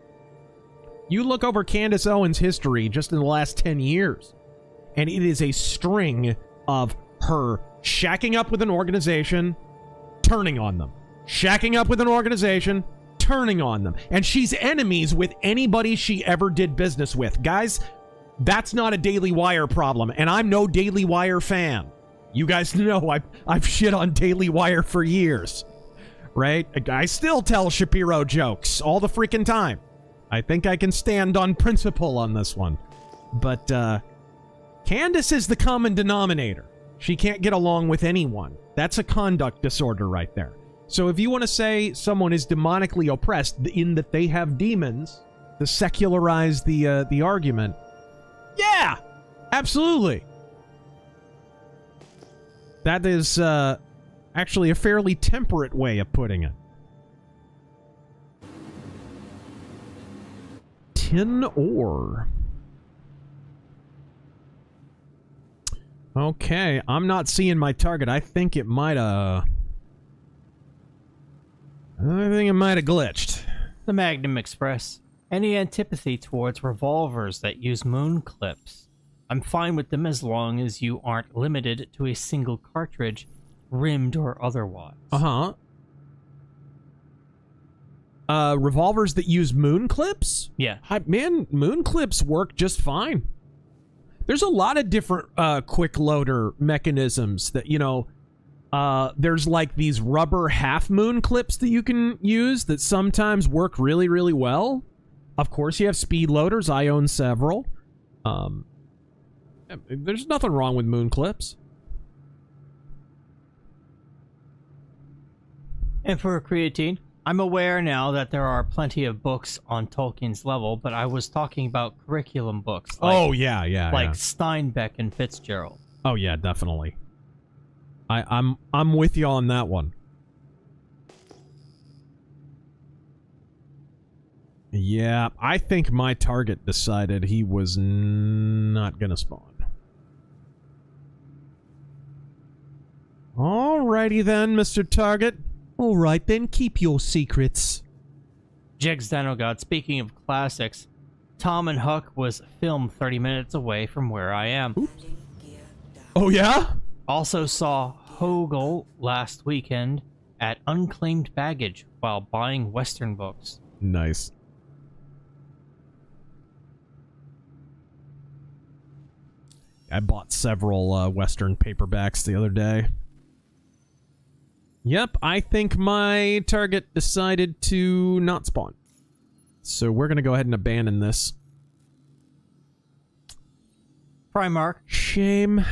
You look over Candace Owens' history just in the last 10 years, and it is a string of her shacking up with an organization, turning on them. Shacking up with an organization, turning on them. And she's enemies with anybody she ever did business with. Guys, that's not a Daily Wire problem, and I'm no Daily Wire fan. You guys know I've shit on Daily Wire for years, right? I still tell Shapiro jokes all the freaking time. I think I can stand on principle on this one. But, Candace is the common denominator. She can't get along with anyone. That's a conduct disorder right there. So if you want to say someone is demonically oppressed in that they have demons, to secularize the argument, yeah, absolutely. That is actually a fairly temperate way of putting it. Tin ore. Okay, I'm not seeing my target. I think it might have glitched.
The Magnum Express. Any antipathy towards revolvers that use moon clips? I'm fine with them as long as you aren't limited to a single cartridge, rimmed or otherwise.
Uh-huh. Revolvers that use moon clips?
Yeah.
Man, moon clips work just fine. There's a lot of different quick loader mechanisms that, you know, there's like these rubber half moon clips that you can use that sometimes work really, really well. Of course, you have speed loaders. I own several. There's nothing wrong with moon clips.
And for creatine, I'm aware now that there are plenty of books on Tolkien's level, but I was talking about curriculum books. Like,
oh, yeah.
Like Steinbeck and Fitzgerald.
Oh, yeah, definitely. I'm with you on that one. Yeah, I think my target decided he was not gonna spawn. Alrighty then, Mr. Target. Alright then, keep your secrets.
Jegs Dinogod, speaking of classics, Tom and Huck was filmed 30 minutes away from where I am.
Oops. Oh yeah?
Also saw Hogel last weekend at Unclaimed Baggage while buying Western books.
Nice. I bought several Western paperbacks the other day. Yep, I think my target decided to not spawn. So we're going to go ahead and abandon this.
Primark.
Shame.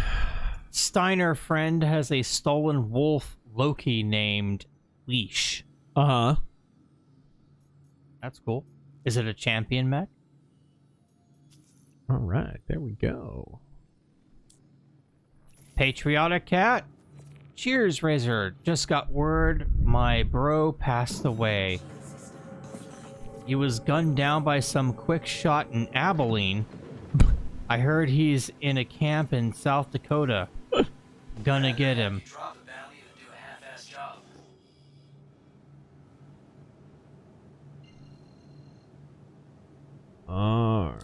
Steiner friend has a stolen wolf Loki named Leash.
Uh-huh.
That's cool. Is it a champion mech?
Alright, there we go.
Patriotic Cat. Cheers, Razor. Just got word my bro passed away. He was gunned down by some quick shot in Abilene. I heard he's in a camp in South Dakota. Gonna get him.
Drop the bounty and do a half-ass job.
Alright.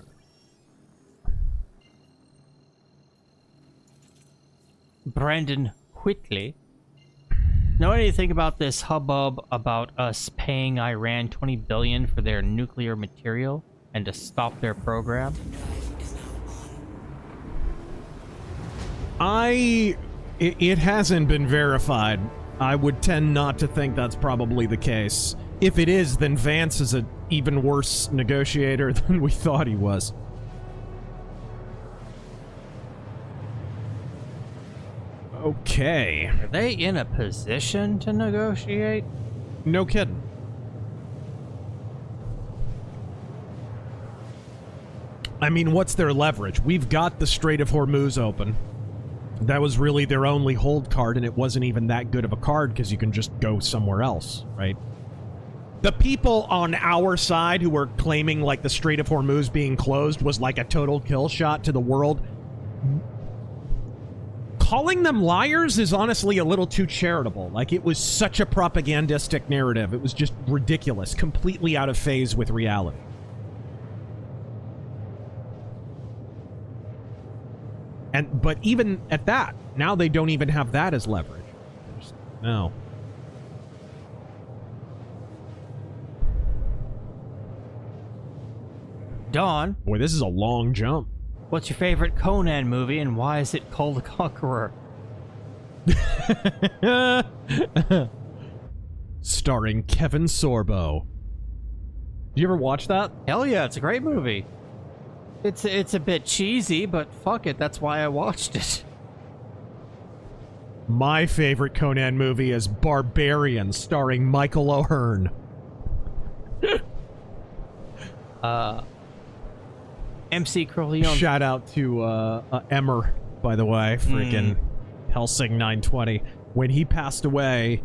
Brandon Whitley. Know anything about this hubbub about us paying Iran $20 billion for their nuclear material and to stop their program?
It hasn't been verified. I would tend not to think that's probably the case. If it is, then Vance is an even worse negotiator than we thought he was. Okay.
Are they in a position to negotiate?
No kidding. I mean, what's their leverage? We've got the Strait of Hormuz open. That was really their only hold card, and it wasn't even that good of a card because you can just go somewhere else, right? The people on our side who were claiming, like, the Strait of Hormuz being closed was like a total kill shot to the world. Calling them liars is honestly a little too charitable. Like, it was such a propagandistic narrative. It was just ridiculous, completely out of phase with reality. But even at that, now they don't even have that as leverage. No.
Dawn,
Boy, this is a long jump.
what's your favorite Conan movie and why is it called The Conqueror?
Starring Kevin Sorbo. Did you ever watch that?
Hell yeah, it's a great movie. It's a bit cheesy, but fuck it, that's why I watched it.
My favorite Conan movie is Barbarian, starring Michael O'Hearn.
MC Corleone.
Shout out to Emmer, by the way, freaking Helsing 920. When he passed away,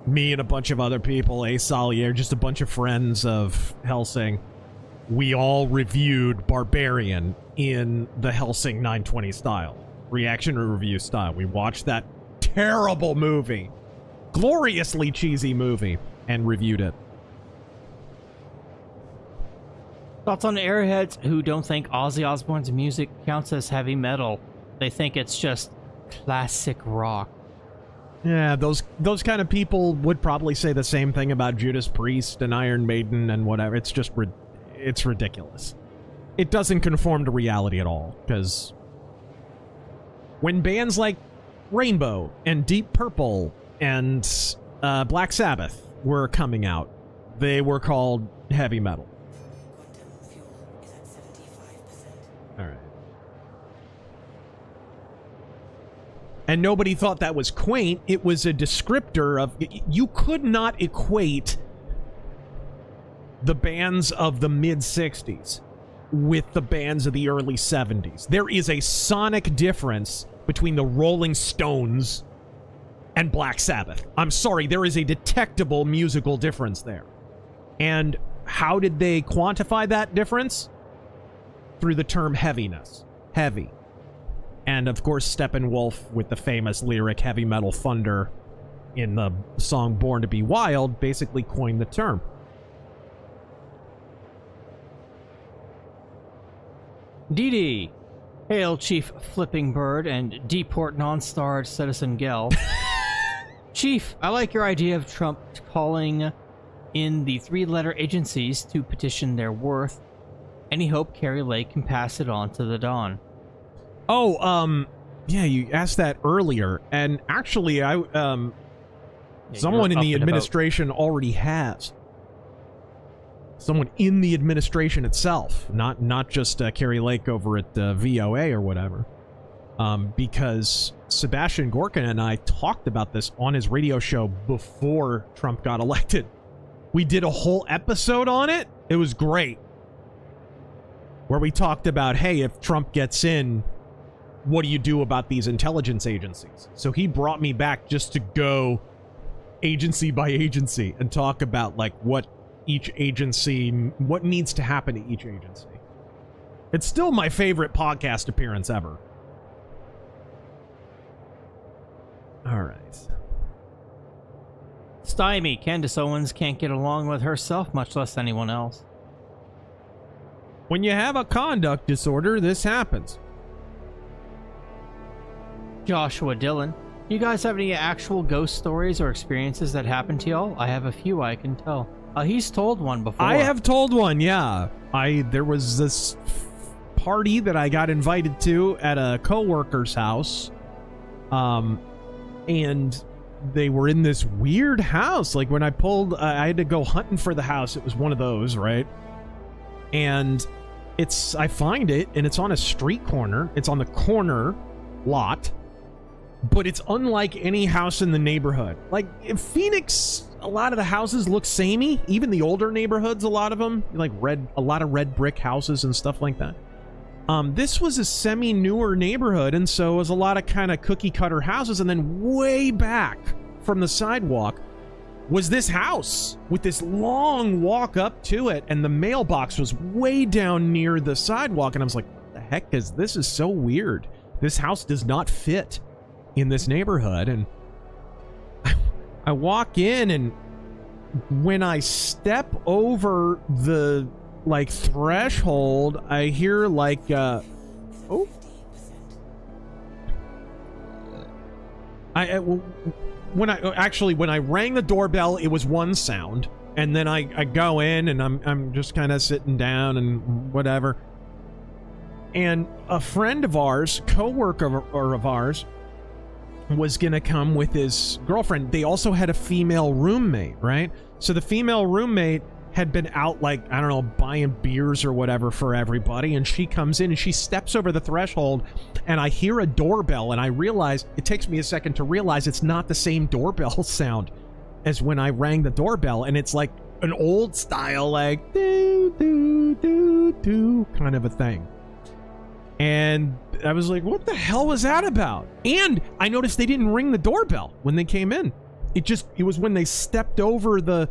me and a bunch of other people, A. Salier, just a bunch of friends of Helsing, we all reviewed Barbarian in the Helsing 920 style. Reaction or review style. We watched that terrible movie, gloriously cheesy movie, and reviewed it.
Thoughts on airheads who don't think Ozzy Osbourne's music counts as heavy metal. They think it's just classic rock.
Yeah, those kind of people would probably say the same thing about Judas Priest and Iron Maiden and whatever. It's just it's ridiculous. It doesn't conform to reality at all, because when bands like Rainbow and Deep Purple and Black Sabbath were coming out, they were called heavy metal. All right. And nobody thought that was quaint. It was a descriptor of... You could not equate the bands of the mid-60s with the bands of the early 70s. There is a sonic difference between the Rolling Stones and Black Sabbath. I'm sorry, there is a detectable musical difference there. And how did they quantify that difference? Through the term heaviness. Heavy. And of course, Steppenwolf, with the famous lyric Heavy Metal Thunder in the song Born to Be Wild, basically coined the term.
DD. Hail Chief Flipping Bird and deport non-starred Citizen Gel. Chief, I like your idea of Trump calling in the three-letter agencies to petition their worth. Any hope Carrie Lake can pass it on to the Dawn?
Oh, yeah, you asked that earlier, and actually, someone in the administration already has. Someone in the administration itself, not just Carrie Lake over at VOA or whatever. Because Sebastian Gorkin and I talked about this on his radio show before Trump got elected. We did a whole episode on it. It was great. Where we talked about, hey, if Trump gets in, what do you do about these intelligence agencies? So he brought me back just to go agency by agency and talk about, like, what each agency, what needs to happen to each agency. It's still my favorite podcast appearance ever. All right.
Stymie. Candace Owens can't get along with herself, much less anyone else.
When you have a conduct disorder, this happens.
Joshua Dillon. You guys have any actual ghost stories or experiences that happened to y'all? I have a few I can tell. He's told one before.
I have told one, yeah. There was this party that I got invited to at a coworker's house. And they were in this weird house. Like, when I pulled, I had to go hunting for the house. It was one of those, right? And I find it, and it's on a street corner. It's on the corner lot. But it's unlike any house in the neighborhood. Like, in Phoenix, a lot of the houses look samey. Even the older neighborhoods, a lot of them. Like, a lot of red brick houses and stuff like that. This was a semi-newer neighborhood, and so it was a lot of kind of cookie-cutter houses. And then way back from the sidewalk was this house with this long walk up to it, and the mailbox was way down near the sidewalk. And I was like, what the heck is this? This is so weird. This house does not fit in this neighborhood. And I walk in, and when I step over the, like, threshold, I hear, like, oh, When I rang the doorbell, it was one sound, and then I go in and I'm just kind of sitting down and whatever. And a friend of ours, coworker of ours, was gonna come with his girlfriend. They also had a female roommate, right? So the female roommate had been out, like, I don't know, buying beers or whatever for everybody, and she comes in and she steps over the threshold, and I hear a doorbell, and I realize, it takes me a second to realize it's not the same doorbell sound as when I rang the doorbell, and it's like an old style, like, doo, doo, doo, doo, kind of a thing. And I was like, what the hell was that about? And I noticed they didn't ring the doorbell when they came in. It was when they stepped over the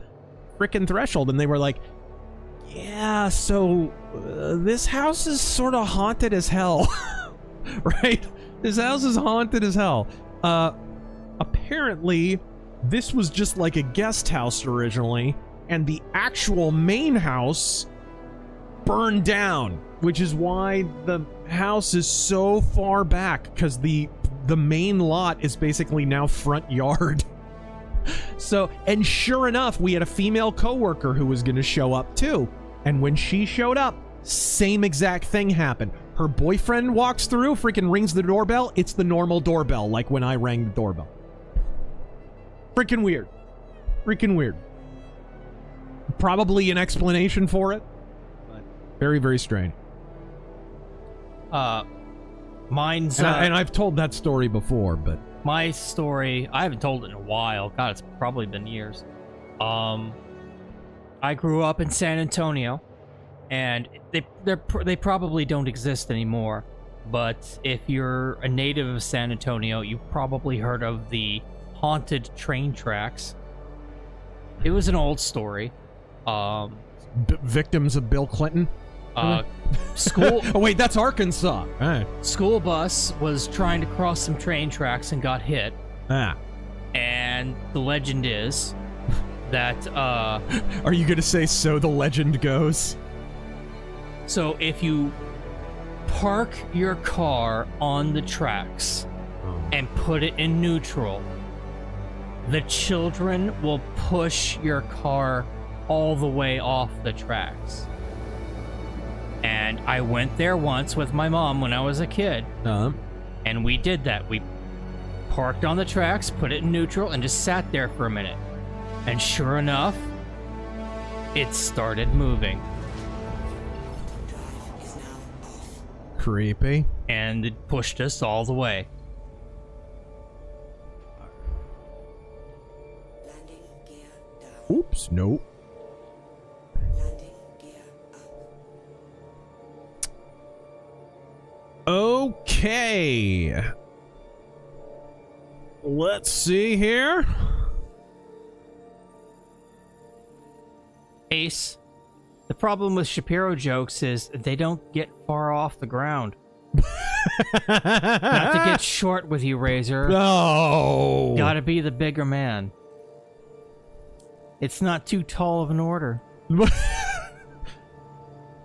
frickin' threshold, and they were like, yeah, so this house is sort of haunted as hell. Right? This house is haunted as hell. Apparently, this was just like a guest house originally, and the actual main house burned down, which is why the house is so far back, because the main lot is basically now front yard. So, and sure enough, we had a female coworker who was going to show up too. And when she showed up, same exact thing happened. Her boyfriend walks through, freaking rings the doorbell. It's the normal doorbell, like when I rang the doorbell. Freaking weird. Freaking weird. Probably an explanation for it, but very, very strange.
Mine's...
and I've told that story before, but...
My story, I haven't told it in a while. God, it's probably been years. I grew up in San Antonio, and they probably don't exist anymore. But if you're a native of San Antonio, you've probably heard of the haunted train tracks. It was an old story.
Victims of Bill Clinton?
School...
Oh, wait, that's Arkansas. All right.
School bus was trying to cross some train tracks and got hit.
Ah.
And the legend is that,
Are you gonna say so the legend goes?
So if you park your car on the tracks and put it in neutral, the children will push your car all the way off the tracks. And I went there once with my mom when I was a kid. And we did that. We parked on the tracks, put it in neutral, and just sat there for a minute. And sure enough, it started moving.
Creepy.
And it pushed us all the way.
Oops, nope. Okay. Let's see here.
Ace, the problem with Shapiro jokes is they don't get far off the ground. Not to get short with you, Razor.
No.
Gotta be the bigger man. It's not too tall of an order.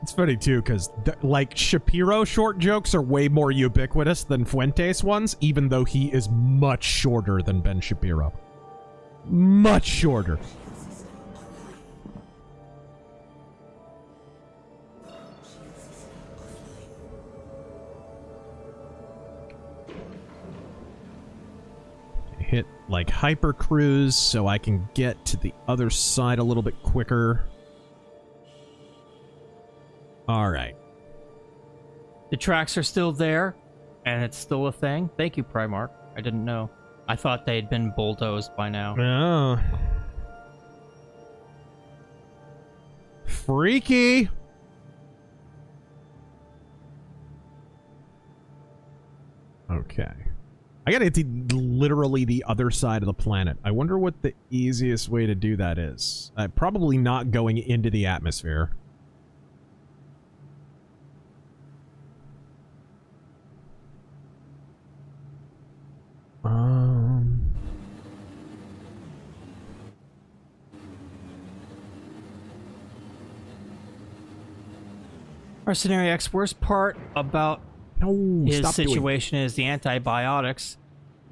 It's funny too, because like Shapiro short jokes are way more ubiquitous than Fuentes ones, even though he is much shorter than Ben Shapiro. Much shorter. Hit like hyper cruise so I can get to the other side a little bit quicker. All right.
The tracks are still there, and it's still a thing. Thank you, Primark. I didn't know. I thought they had been bulldozed by now.
Oh. Freaky. Okay. I gotta get to literally the other side of the planet. I wonder what the easiest way to do that is. Probably not going into the atmosphere.
Mercenary X, worst part about his situation is the antibiotics.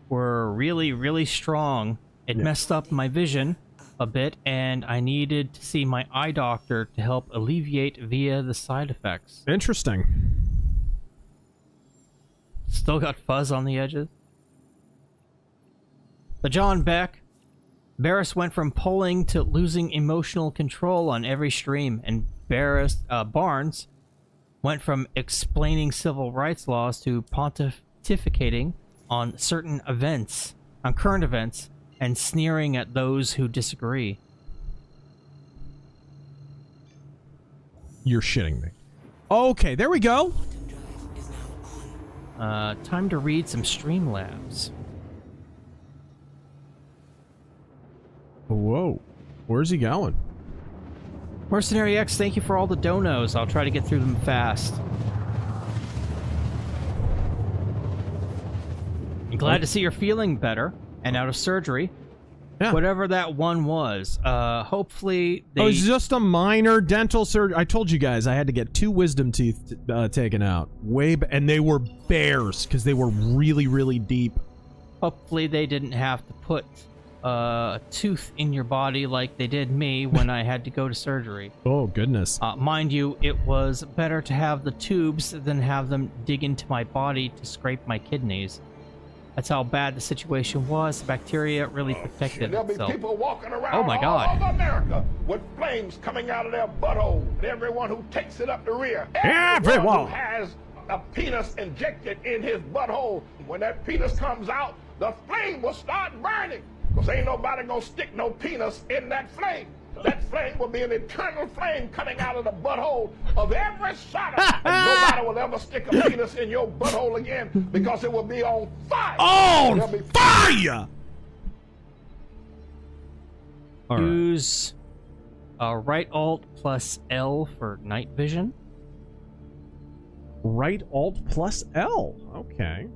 were really, really strong. It messed up my vision a bit, and I needed to see my eye doctor to help alleviate via the side effects.
Interesting.
Still got fuzz on the edges. But John Beck, Barris went from pulling to losing emotional control on every stream, and Barnes went from explaining civil rights laws to pontificating on certain events, on current events, and sneering at those who disagree.
You're shitting me. Okay, there we go.
Time to read some Streamlabs.
Whoa. Where's he going?
Mercenary X, thank you for all the donos. I'll try to get through them fast. I'm glad to see you're feeling better and out of surgery.
Yeah.
Whatever that one was. Hopefully they...
It was just a minor dental surgery. I told you guys I had to get 2 wisdom teeth taken out. And they were bears because they were really, really deep.
Hopefully they didn't have to put a tooth in your body like they did me when I had to go to surgery.
Oh, goodness.
Mind you, it was better to have the tubes than have them dig into my body to scrape my kidneys. That's how bad the situation was. The bacteria really protected
There'll be
itself.
people walking around
Oh my God.
all over America with flames coming out of their butthole. And everyone who takes it up the rear.
Everyone
who has a penis injected in his butthole. When that penis comes out, the flame will start burning. Because ain't nobody gonna stick no penis in that flame. That flame will be an eternal flame coming out of the butthole of every sodomite. And nobody will ever stick a penis in your butthole again because it will be on fire.
On
There'll be
fire! All right.
Use right alt plus L for night vision.
Right alt plus L. Okay.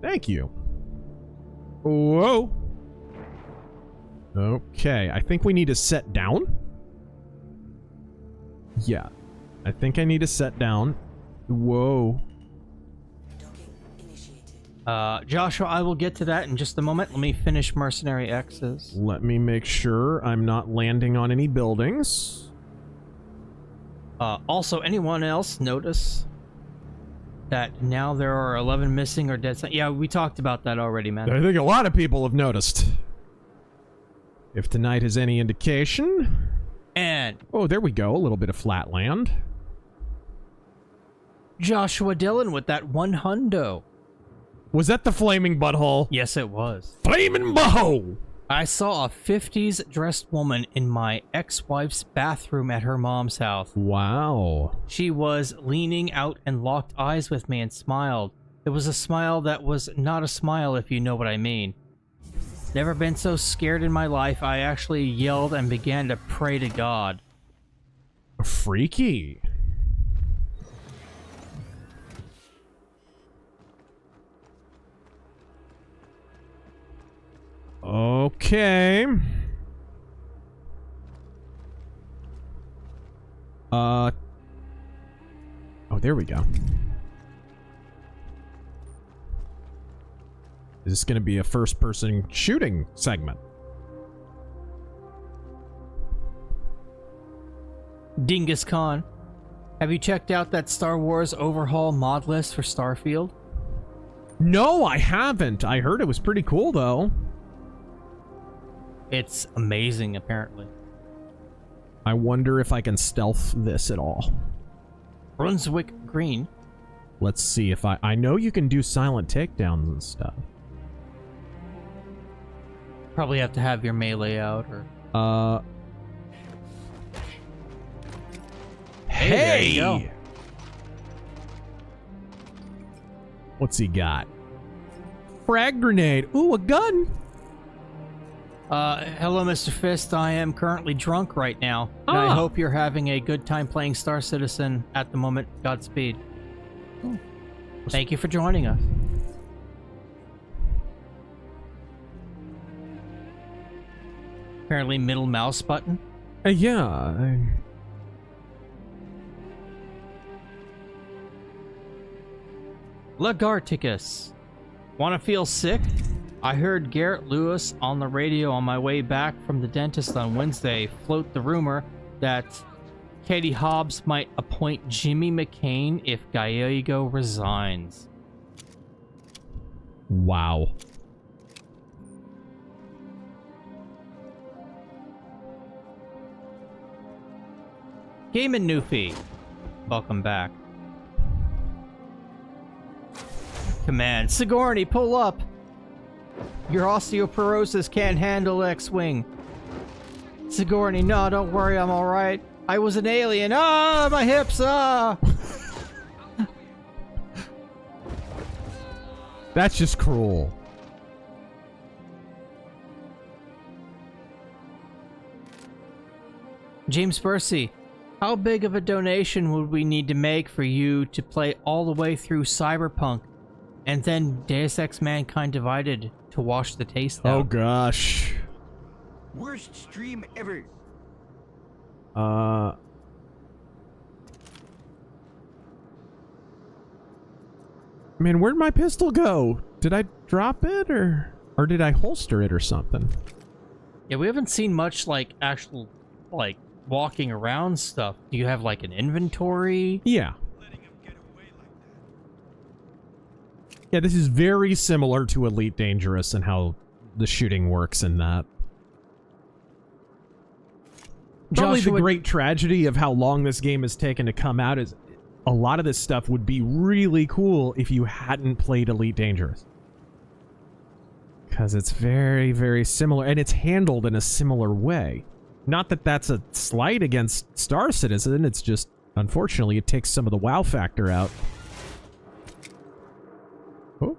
Thank you. Whoa. Okay, I think we need to set down. Yeah. I think I need to set down. Whoa.
Joshua, I will get to that in just a moment. Let me finish Mercenary X's.
Let me make sure I'm not landing on any buildings.
Also, anyone else notice that now there are 11 missing or dead? Yeah, we talked about that already, man.
I think a lot of people have noticed. If tonight is any indication.
And
Oh, there we go. A little bit of flat land.
Joshua Dillon with that 100.
Was that the flaming butthole?
Yes, it was.
Flaming butthole!
I saw a 50s dressed woman in my ex-wife's bathroom at her mom's house.
Wow.
She was leaning out and locked eyes with me and smiled. It was a smile that was not a smile, if you know what I mean. Never been so scared in my life. I actually yelled and began to pray to God.
Freaky. Okay. Oh, there we go. Is this going to be a first-person shooting segment?
Dingus Khan, have you checked out that Star Wars overhaul mod list for Starfield?
No, I haven't. I heard it was pretty cool, though.
It's amazing, apparently.
I wonder if I can stealth this at all.
Brunswick Green.
Let's see if I know you can do silent takedowns and stuff.
Probably have to have your melee out, or...
Hey!
there you go.
What's he got? Frag grenade. Ooh, a gun.
Hello, Mr. Fist. I am currently drunk right now, and I hope you're having a good time playing Star Citizen at the moment. Godspeed. Thank you for joining us. Apparently middle mouse button.
Yeah.
Lagarticus. Want to feel sick? I heard Garrett Lewis on the radio on my way back from the dentist on Wednesday float the rumor that Katie Hobbs might appoint Jimmy McCain if Gallego resigns.
Wow.
Game and Newfie, welcome back. Command, Sigourney, pull up! Your osteoporosis can't handle X-Wing. Sigourney, no, don't worry, I'm alright. I was an alien. Ah, my hips, ah!
That's just cruel.
James Percy, how big of a donation would we need to make for you to play all the way through Cyberpunk and then Deus Ex Mankind Divided to wash the taste out?
Oh gosh.
Worst stream ever.
Man, where'd my pistol go? Did I drop it or did I holster it or something?
Yeah, we haven't seen much like actual like walking around stuff. Do you have like an inventory?
Yeah. Yeah, this is very similar to Elite Dangerous and how the shooting works in that. Probably the great tragedy of how long this game has taken to come out is a lot of this stuff would be really cool if you hadn't played Elite Dangerous. Because it's very, very similar, and it's handled in a similar way. Not that that's a slight against Star Citizen, it's just, unfortunately, it takes some of the wow factor out. Oh.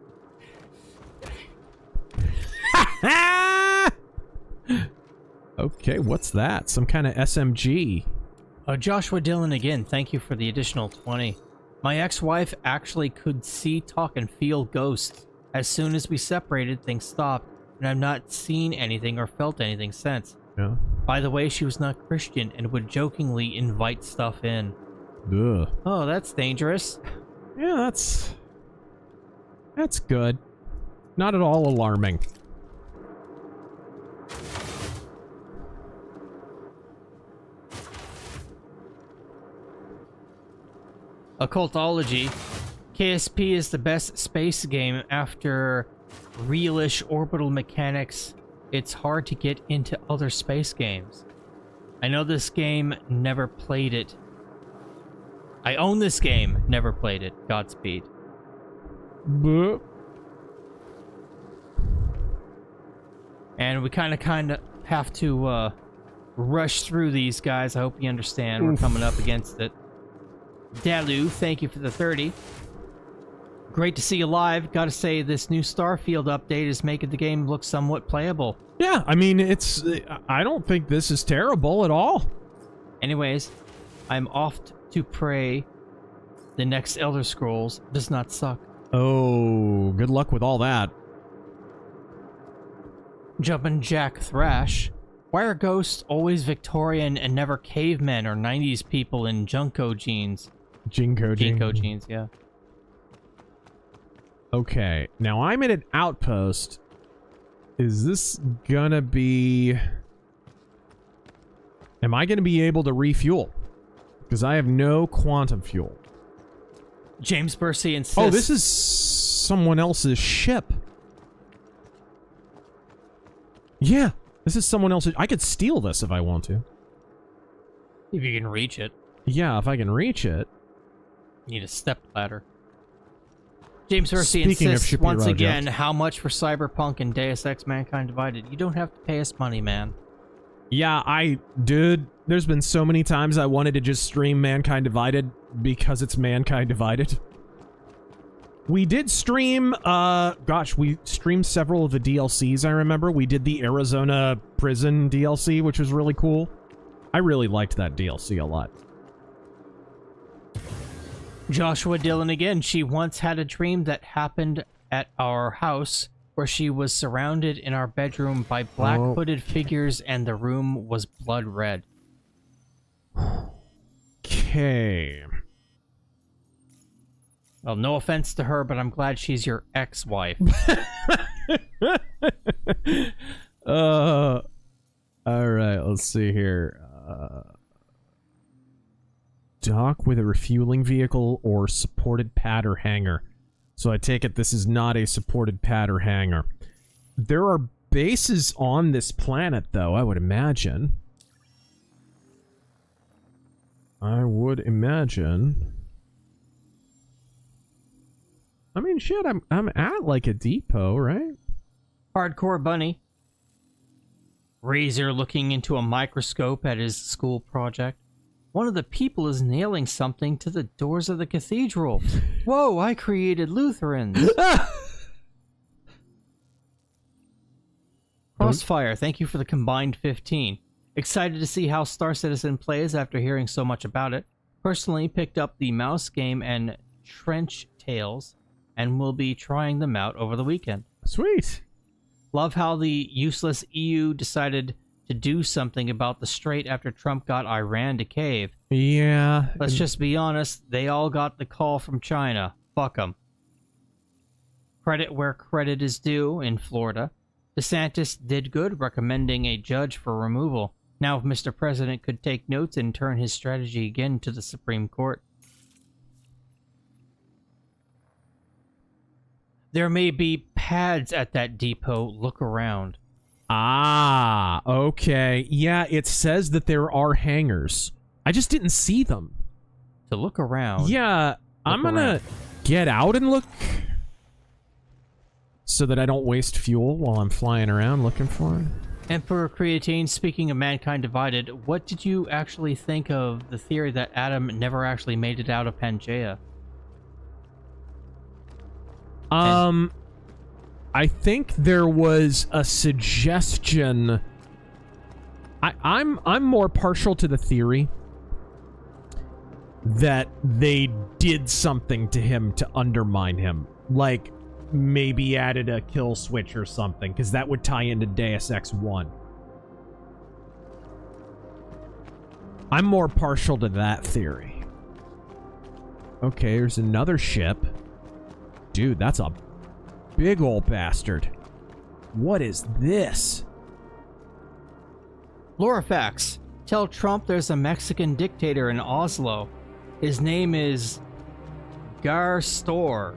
Okay, what's that? Some kind of SMG.
Joshua Dillon again, thank you for the additional 20. My ex-wife actually could see, talk, and feel ghosts. As soon as we separated, things stopped, and I've not seen anything or felt anything since.
Yeah.
By the way, she was not Christian and would jokingly invite stuff in.
Ugh.
Oh, that's dangerous.
Yeah, that's good. Not at all alarming.
Occultology. KSP is the best space game after realish orbital mechanics. It's hard to get into other space games. I know this game, never played it. I own this game, never played it. Godspeed.
Buh.
And we kind of have to rush through these guys. I hope you understand. We're coming up against it. Dalu, thank you for the 30. Great to see you live. Gotta say, this new Starfield update is making the game look somewhat playable.
Yeah, I mean, I don't think this is terrible at all.
Anyways, I'm off to pray the next Elder Scrolls does not suck.
Oh, good luck with all that.
Jumpin' Jack Thrash. Why are ghosts always Victorian and never cavemen or 90s people in Junko jeans?
Jinko
jeans, yeah.
Okay, now I'm in an outpost. Is this gonna be... Am I gonna be able to refuel? Because I have no quantum fuel.
James Percy insists...
Oh, this is someone else's ship. Yeah, this is someone else's... I could steal this if I want to.
If you can reach it.
Yeah, if I can reach it.
You need a step ladder. James Percy
Speaking of
insists
shipping
once
road
again,
jobs.
how much for Cyberpunk and Deus Ex Mankind Divided? You don't have to pay us money, man.
Yeah, dude, there's been so many times I wanted to just stream Mankind Divided because it's Mankind Divided. We did stream, gosh, we streamed several of the DLCs, I remember. We did the Arizona prison DLC, which was really cool. I really liked that DLC a lot.
Joshua Dillon again. She once had a dream that happened at our house where she was surrounded in our bedroom by black hooded figures and the room was blood red.
Okay.
Well, no offense to her, but I'm glad she's your ex-wife.
All right, let's see here. Dock with a refueling vehicle or supported pad or hangar. So I take it this is not a supported pad or hangar. There are bases on this planet, though, I would imagine. I mean, shit, I'm at, like, a depot, right?
Hardcore Bunny. Razor looking into a microscope at his school project. One of the people is nailing something to the doors of the cathedral. Whoa, I created Lutherans. Crossfire, thank you for the combined 15. Excited to see how Star Citizen plays after hearing so much about it. Personally picked up the mouse game and Trench Tales, and will be trying them out over the weekend.
Sweet.
Love how the useless EU decided to do something about the strait after Trump got Iran to cave.
Yeah.
Let's just be honest, they all got the call from China. Fuck them. Credit where credit is due in Florida. DeSantis did good, recommending a judge for removal. Now if Mr. President could take notes and turn his strategy again to the Supreme Court. There may be pads at that depot. Look around.
Ah, okay. Yeah, it says that there are hangars. I just didn't see them.
To look around.
Yeah, I'm gonna get out and look so that I don't waste fuel while I'm flying around looking for it.
Emperor Creatine, speaking of Mankind Divided, what did you actually think of the theory that Adam never actually made it out of Pangea?
I think there was a suggestion. I'm more partial to the theory that they did something to him to undermine him. Like, maybe added a kill switch or something, because that would tie into Deus Ex 1. I'm more partial to that theory. Okay, there's another ship. Dude, that's a big old bastard. What is this?
Lorifax, tell Trump there's a Mexican dictator in Oslo. His name is Gar Store.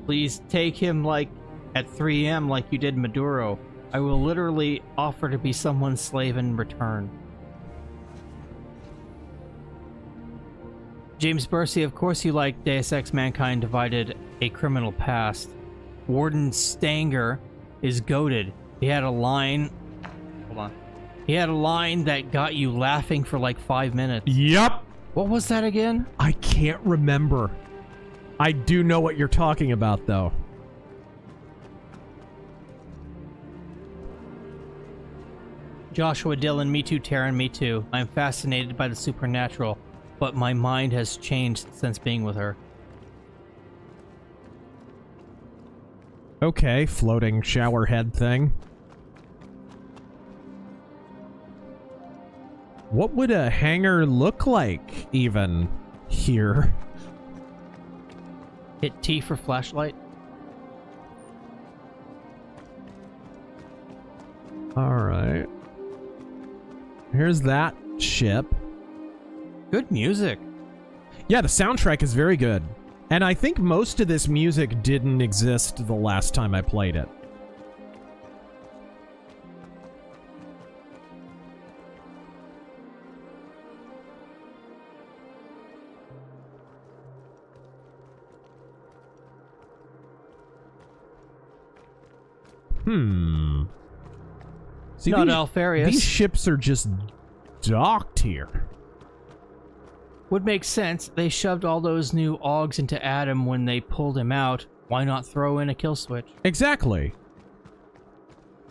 Please take him like at 3 a.m. like you did Maduro. I will literally offer to be someone's slave in return. James Bursey, of course you like Deus Ex Mankind Divided, A Criminal Past. Warden Stanger is goated. He had a line... Hold on. He had a line that got you laughing for like 5 minutes.
Yep.
What was that again?
I can't remember. I do know what you're talking about, though.
Joshua Dillon, me too, Taryn, me too. I'm fascinated by the supernatural, but my mind has changed since being with her.
Okay, floating shower head thing. What would a hangar look like, even, here?
Hit T for flashlight.
Alright. Here's that ship.
Good music.
Yeah, the soundtrack is very good. And I think most of this music didn't exist the last time I played it. See,
Not Alfarius.
These ships are just docked here.
Would make sense. They shoved all those new augs into Adam when they pulled him out. Why not throw in a kill switch?
Exactly.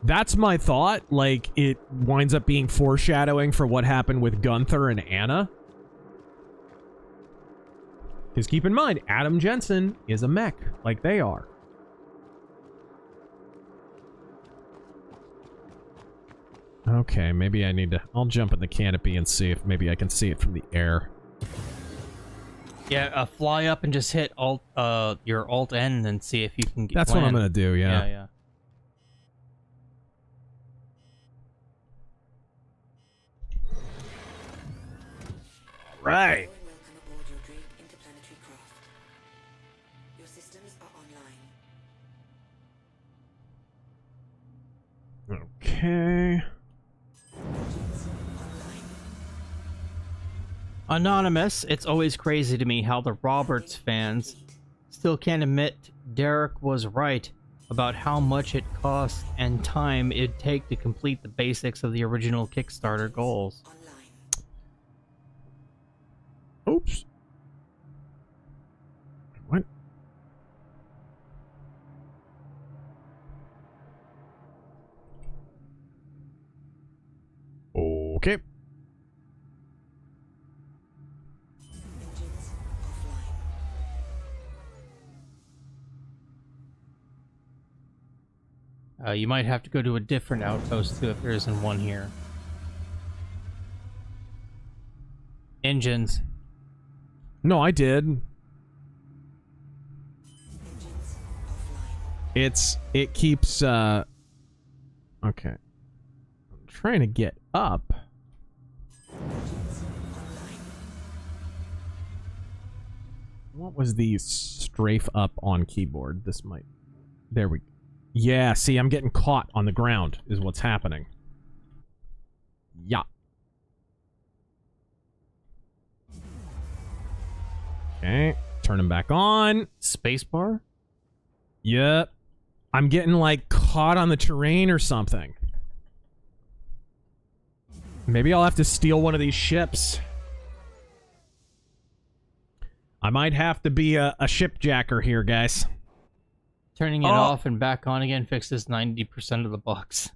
That's my thought. Like, it winds up being foreshadowing for what happened with Gunther and Anna. Because keep in mind, Adam Jensen is a mech, like they are. Okay, maybe I need to... I'll jump in the canopy and see if maybe I can see it from the air.
Yeah, fly up and just hit your Alt N and see if you can get.
That's what I'm gonna do. Yeah.
Yeah.
Right.
Welcome aboard your Drake interplanetary craft. Your systems are online.
Okay.
Anonymous, it's always crazy to me how the Roberts fans still can't admit Derek was right about how much it cost and time it'd take to complete the basics of the original Kickstarter goals.
Oops. What? Okay.
You might have to go to a different outpost too if there isn't one here. Engines.
No, I did. It keeps okay. I'm trying to get up. What was the strafe up on keyboard? This might. There we go. Yeah, see, I'm getting caught on the ground is what's happening. Yeah. Okay, turn him back on.
Spacebar?
Yep. I'm getting, like, caught on the terrain or something. Maybe I'll have to steal one of these ships. I might have to be a shipjacker here, guys.
Turning it off and back on again fixes 90% of the bugs.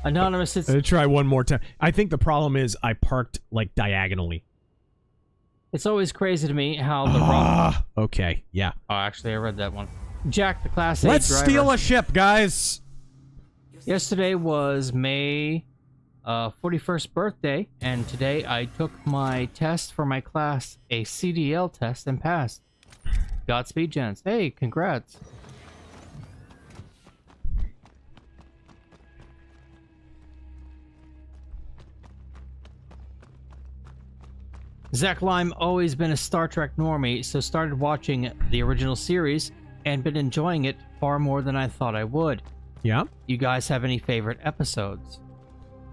Anonymous, it's...
try one more time. I think the problem is I parked, like, diagonally.
It's always crazy to me how the...
Okay, yeah.
Oh, actually, I read that one. Jack, the Class A driver...
Let's steal a ship, guys!
Yesterday was May 41st birthday, and today I took my test for my class, a CDL test, and passed. Godspeed, gents. Hey, congrats. Zach Lime always been a Star Trek normie, so started watching the original series and been enjoying it far more than I thought I would.
Yeah?
You guys have any favorite episodes?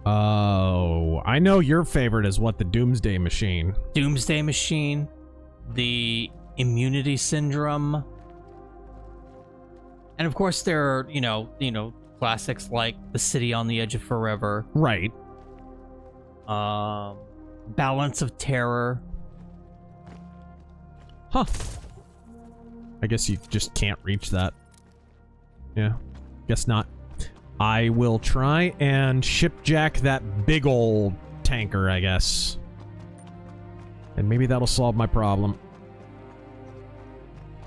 Oh, I know your favorite is what, the Doomsday Machine.
Doomsday Machine, the Immunity Syndrome, and of course there are, you know, classics like The City on the Edge of Forever.
Right.
Balance of Terror.
Huh. I guess you just can't reach that. Yeah. Guess not. I will try and shipjack that big old tanker, I guess. And maybe that'll solve my problem.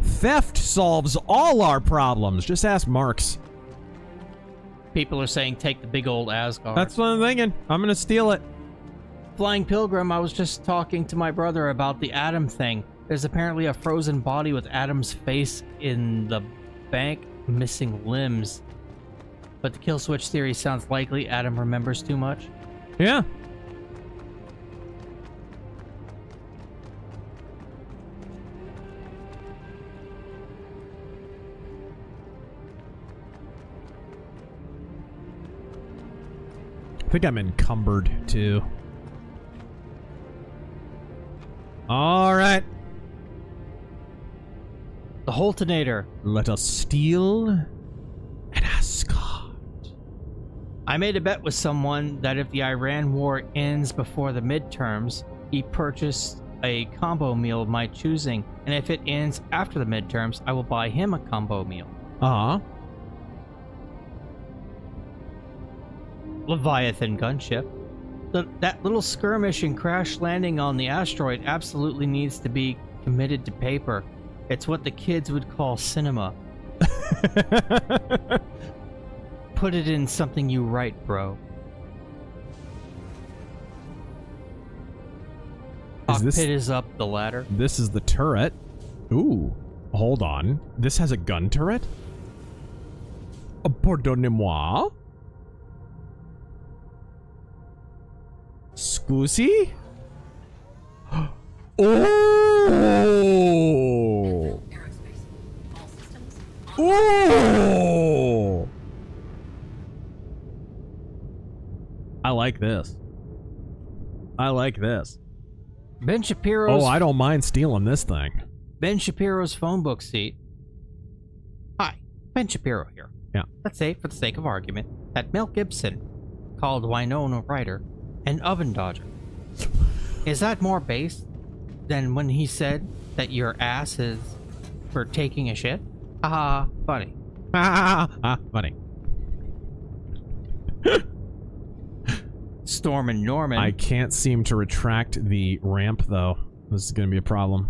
Theft solves all our problems. Just ask Marx.
People are saying take the big old Asgard.
That's what I'm thinking. I'm gonna steal it.
Flying Pilgrim, I was just talking to my brother about the Adam thing. There's apparently a frozen body with Adam's face in the bank, missing limbs. But the kill switch theory sounds likely. Adam remembers too much.
Yeah. I think I'm encumbered, too. All right.
The Holtonator.
Let us steal an Asgard.
I made a bet with someone that if the Iran war ends before the midterms, he purchased a combo meal of my choosing, and if it ends after the midterms, I will buy him a combo meal.
Uh-huh.
Leviathan gunship. That little skirmish and crash landing on the asteroid absolutely needs to be committed to paper. It's what the kids would call cinema. put it in something you write, bro. Cockpit is up the ladder.
This is the turret. Ooh. Hold on. This has a gun turret? Pardonnez-moi? Scusi? Oh! Oh! I like this. I like this.
Ben Shapiro's...
Oh, I don't mind stealing this thing.
Ben Shapiro's phone book seat. Hi, Ben Shapiro here.
Yeah.
Let's say, for the sake of argument, that Mel Gibson called Winona Ryder an oven dodger. Is that more base than when he said that your ass is for taking a shit? Haha, funny.
Funny.
Storm and Norman.
I can't seem to retract the ramp, though. This is going to be a problem.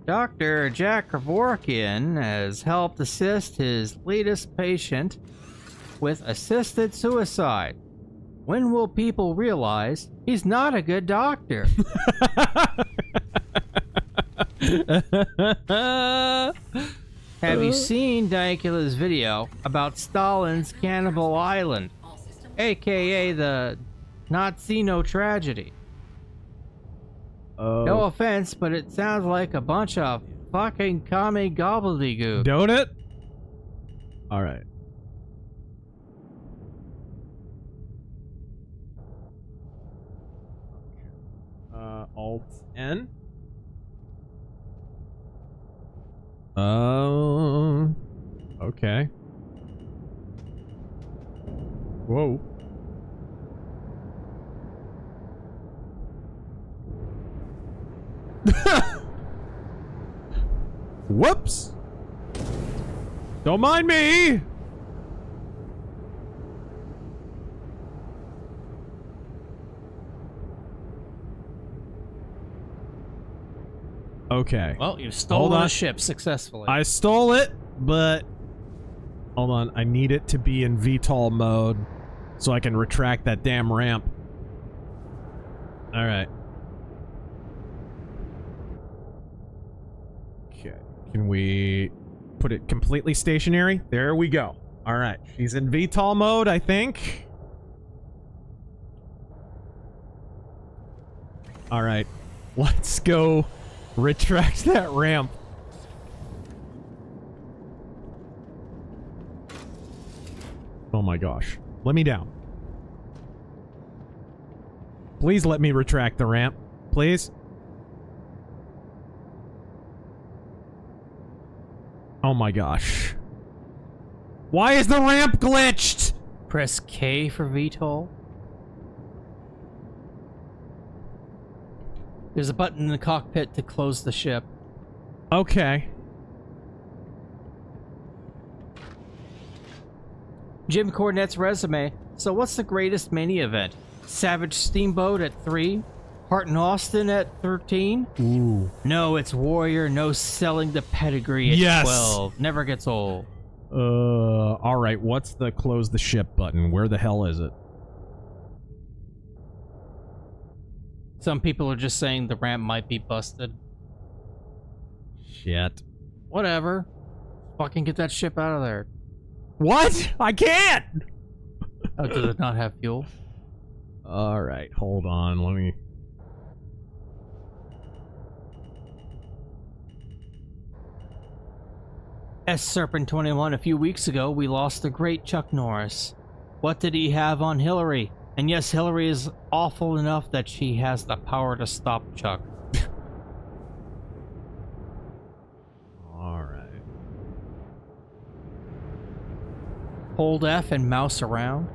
Dr. Jack Kevorkian has helped assist his latest patient with assisted suicide. When will people realize he's not a good doctor? Have you seen Daikula's video about Stalin's Cannibal Island, aka the Nazi-no tragedy? No offense, but it sounds like a bunch of fucking commie gobbledygook.
Don't it? Alright. Alt-N? Okay. Whoa. Whoops! Don't mind me! Okay.
Well, you've stolen a ship successfully.
I stole it, but... Hold on, I need it to be in VTOL mode so I can retract that damn ramp. Alright. Okay. Can we put it completely stationary? There we go. Alright. She's in VTOL mode, I think. Alright. Let's go retract that ramp. Oh my gosh. Let me down. Please let me retract the ramp. Please. Oh my gosh. Why is the ramp glitched?
Press K for VTOL. There's a button in the cockpit to close the ship.
Okay.
Jim Cornette's resume. So what's the greatest mini event? Savage Steamboat at 3? Hart and Austin at 13?
Ooh.
No, it's Warrior, no selling the pedigree at 12. Never gets old.
Alright, what's the close the ship button? Where the hell is it?
Some people are just saying the ramp might be busted.
Shit.
Whatever. Fucking get that ship out of there.
What? I can't!
Oh, does it not have fuel?
Alright, hold on, let me...
S-Serpent21, a few weeks ago, we lost the great Chuck Norris. What did he have on Hillary? And yes, Hillary is awful enough that she has the power to stop Chuck.
Alright.
Hold F and mouse around.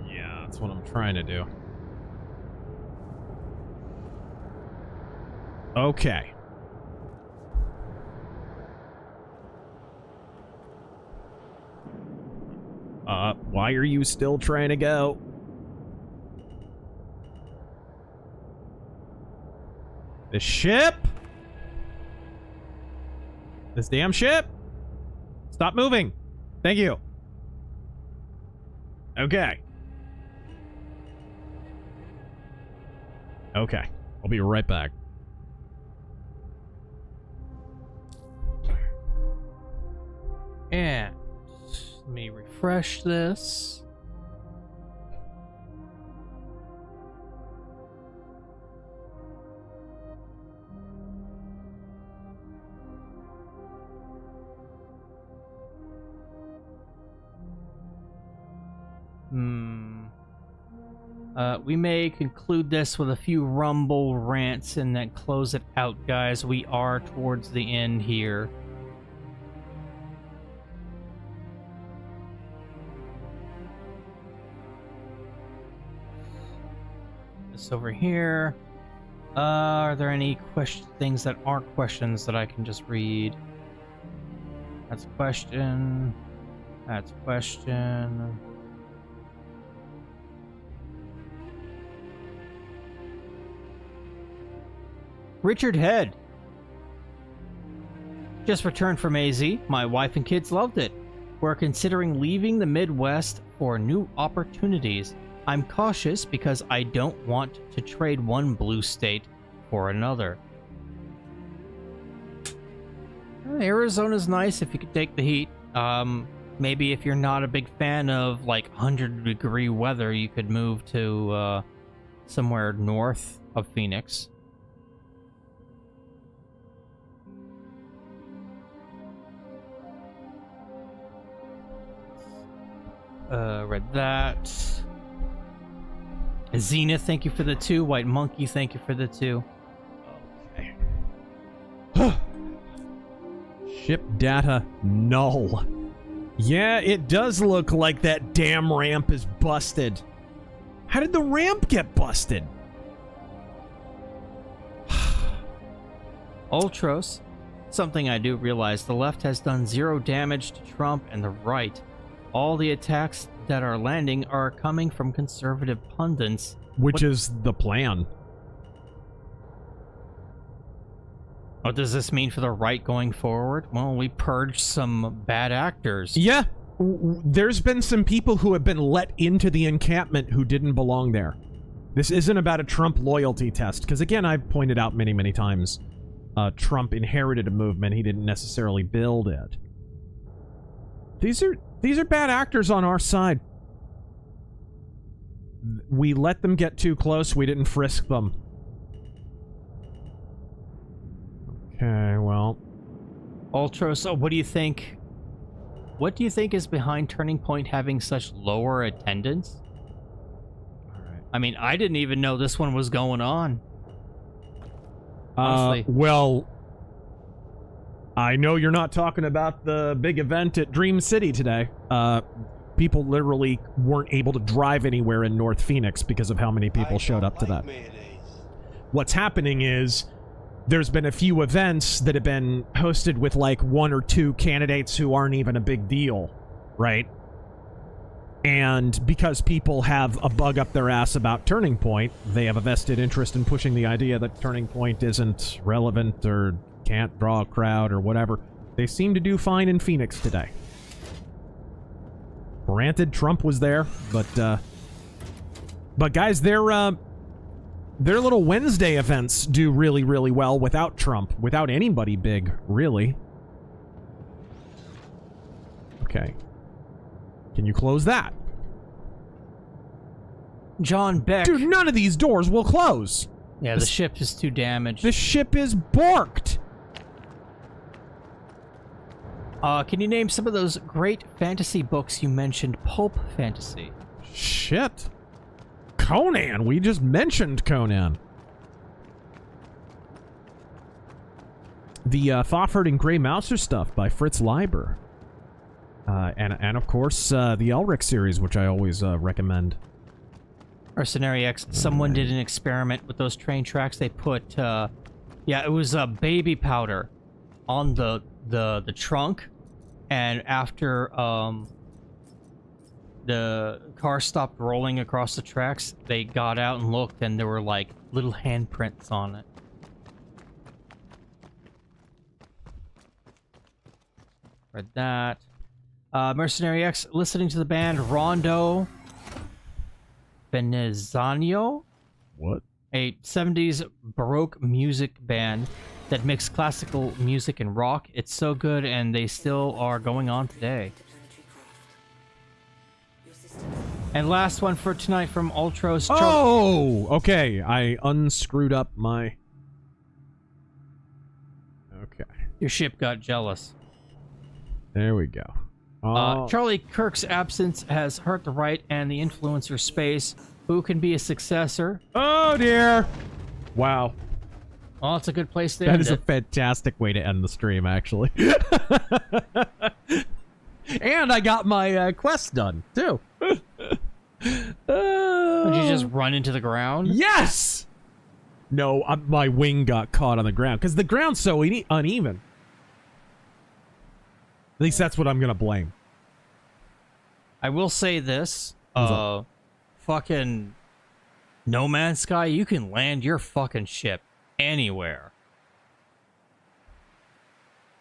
Yeah, that's what I'm trying to do. Okay. Why are you still trying to go? The ship This damn ship! Stop moving! Thank you. Okay. Okay. I'll be right back.
And let me refresh this. We may conclude this with a few rumble rants and then close it out, guys. We are towards the end here. This over here. Are there any things that aren't questions that I can just read? That's a question. That's a question. Richard Head. Just returned from AZ. My wife and kids loved it. We're considering leaving the Midwest for new opportunities. I'm cautious because I don't want to trade one blue state for another. Arizona's nice if you could take the heat. Maybe if you're not a big fan of like 100-degree weather, you could move to somewhere north of Phoenix. Read that. Zenith, thank you for the 2. White Monkey, thank you for the 2.
Okay. Ship data null. Yeah, it does look like that damn ramp is busted. How did the ramp get busted?
Ultros. Something I do realize, the left has done 0 damage to Trump and the right. All the attacks that are landing are coming from conservative pundits.
Which is the plan.
What does this mean for the right going forward? Well, we purged some bad actors.
Yeah. There's been some people who have been let into the encampment who didn't belong there. This isn't about a Trump loyalty test, because again, I've pointed out many, many times, Trump inherited a movement, he didn't necessarily build it. These are bad actors on our side. We let them get too close, we didn't frisk them. Okay, well.
Ultra, so what do you think? What do you think is behind Turning Point having such lower attendance?
Alright.
I mean, I didn't even know this one was going on. Honestly.
Well, I know you're not talking about the big event at Dream City today. People literally weren't able to drive anywhere in North Phoenix because of how many people showed up to that. What's happening is there's been a few events that have been hosted with like 1 or 2 candidates who aren't even a big deal, right? And because people have a bug up their ass about Turning Point, they have a vested interest in pushing the idea that Turning Point isn't relevant or can't draw a crowd or whatever. They seem to do fine in Phoenix today. Granted, Trump was there, but guys, their little Wednesday events do really, really well without Trump, without anybody big, really. Okay. Can you close that?
John Beck.
Dude, none of these doors will close.
Yeah, the ship is too damaged.
The ship is borked.
Can you name some of those great fantasy books you mentioned? Pulp fantasy.
Shit. Conan. We just mentioned Conan. The Fafhrd and Grey Mouser stuff by Fritz Leiber. And of course, the Elric series, which I always recommend.
Mercenary X, someone did an experiment with those train tracks. They put, yeah, it was baby powder on the trunk, and after the car stopped rolling across the tracks, they got out and looked, and there were like little handprints on it. Read that. Mercenary X, listening to the band Rondo Venezano,
What?
a 70s Baroque music band that mixed classical music and rock. It's so good, and they still are going on today. And last one for tonight from Ultros.
Oh, okay. I unscrewed up my... Okay.
Your ship got jealous.
There we go. Oh.
Charlie Kirk's absence has hurt the right and the influencer space. Who can be a successor?
Oh, dear. Wow.
Well, it's a good place to
That
end
is a
it.
fantastic way to end the stream, actually. And I got my quest done, too.
Would you just run into the ground?
Yes! No, my wing got caught on the ground, because the ground's so uneven. At least that's what I'm going to blame.
I will say this.
What's
Fucking No Man's Sky, you can land your fucking ship anywhere.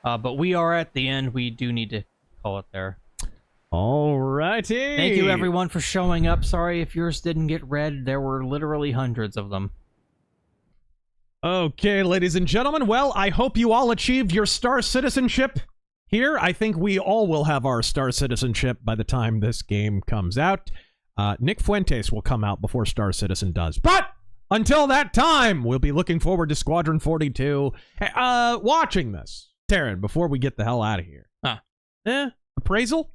But we are at the end. We do need to call it there.
Alrighty.
Thank you, everyone, for showing up. Sorry if yours didn't get read. There were literally hundreds of them.
Okay, ladies and gentlemen. Well, I hope you all achieved your star citizenship here. I think we all will have our star citizenship by the time this game comes out. Nick Fuentes will come out before Star Citizen does. But until that time, we'll be looking forward to Squadron 42. Watching this. Taryn, before we get the hell out of here. Appraisal?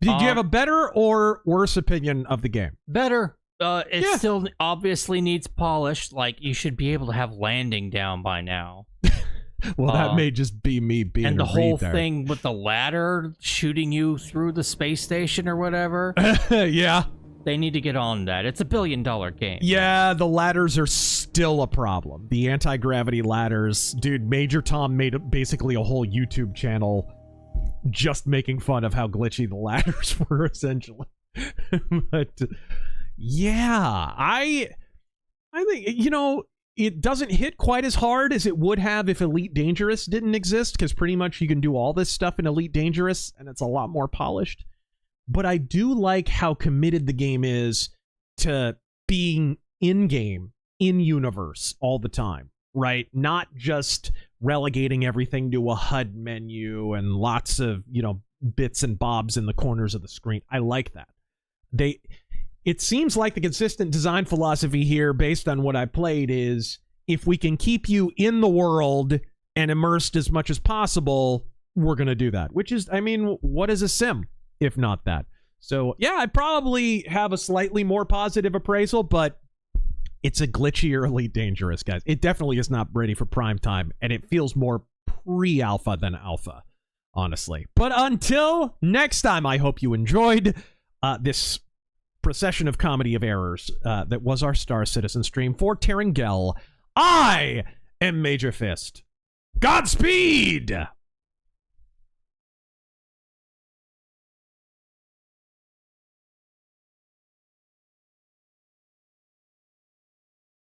Did you have a better or worse opinion of the game?
Better. It still obviously needs polished. Like, you should be able to have landing down by now.
Well, that may just be me being
and the
a
whole
retard.
thing with the ladder shooting you through the space station or whatever.
Yeah.
They need to get on that. It's $1 billion game.
Yeah, the ladders are still a problem. The anti-gravity ladders. Dude, Major Tom made basically a whole YouTube channel just making fun of how glitchy the ladders were, essentially. But, yeah, I think, you know, it doesn't hit quite as hard as it would have if Elite Dangerous didn't exist, because pretty much you can do all this stuff in Elite Dangerous, and it's a lot more polished. But I do like how committed the game is to being in-game, in-universe all the time, right? Not just relegating everything to a HUD menu and lots of, you know, bits and bobs in the corners of the screen. I like that. It seems like the consistent design philosophy here, based on what I played, is if we can keep you in the world and immersed as much as possible, we're going to do that. Which is, I mean, what is a sim if not that? So, yeah, I probably have a slightly more positive appraisal, but it's a glitchier Elite Dangerous, guys. It definitely is not ready for prime time, and it feels more pre-alpha than alpha, honestly. But until next time, I hope you enjoyed this procession of comedy of errors that was our Star Citizen stream. For Terangel, I am Major Fist. Godspeed!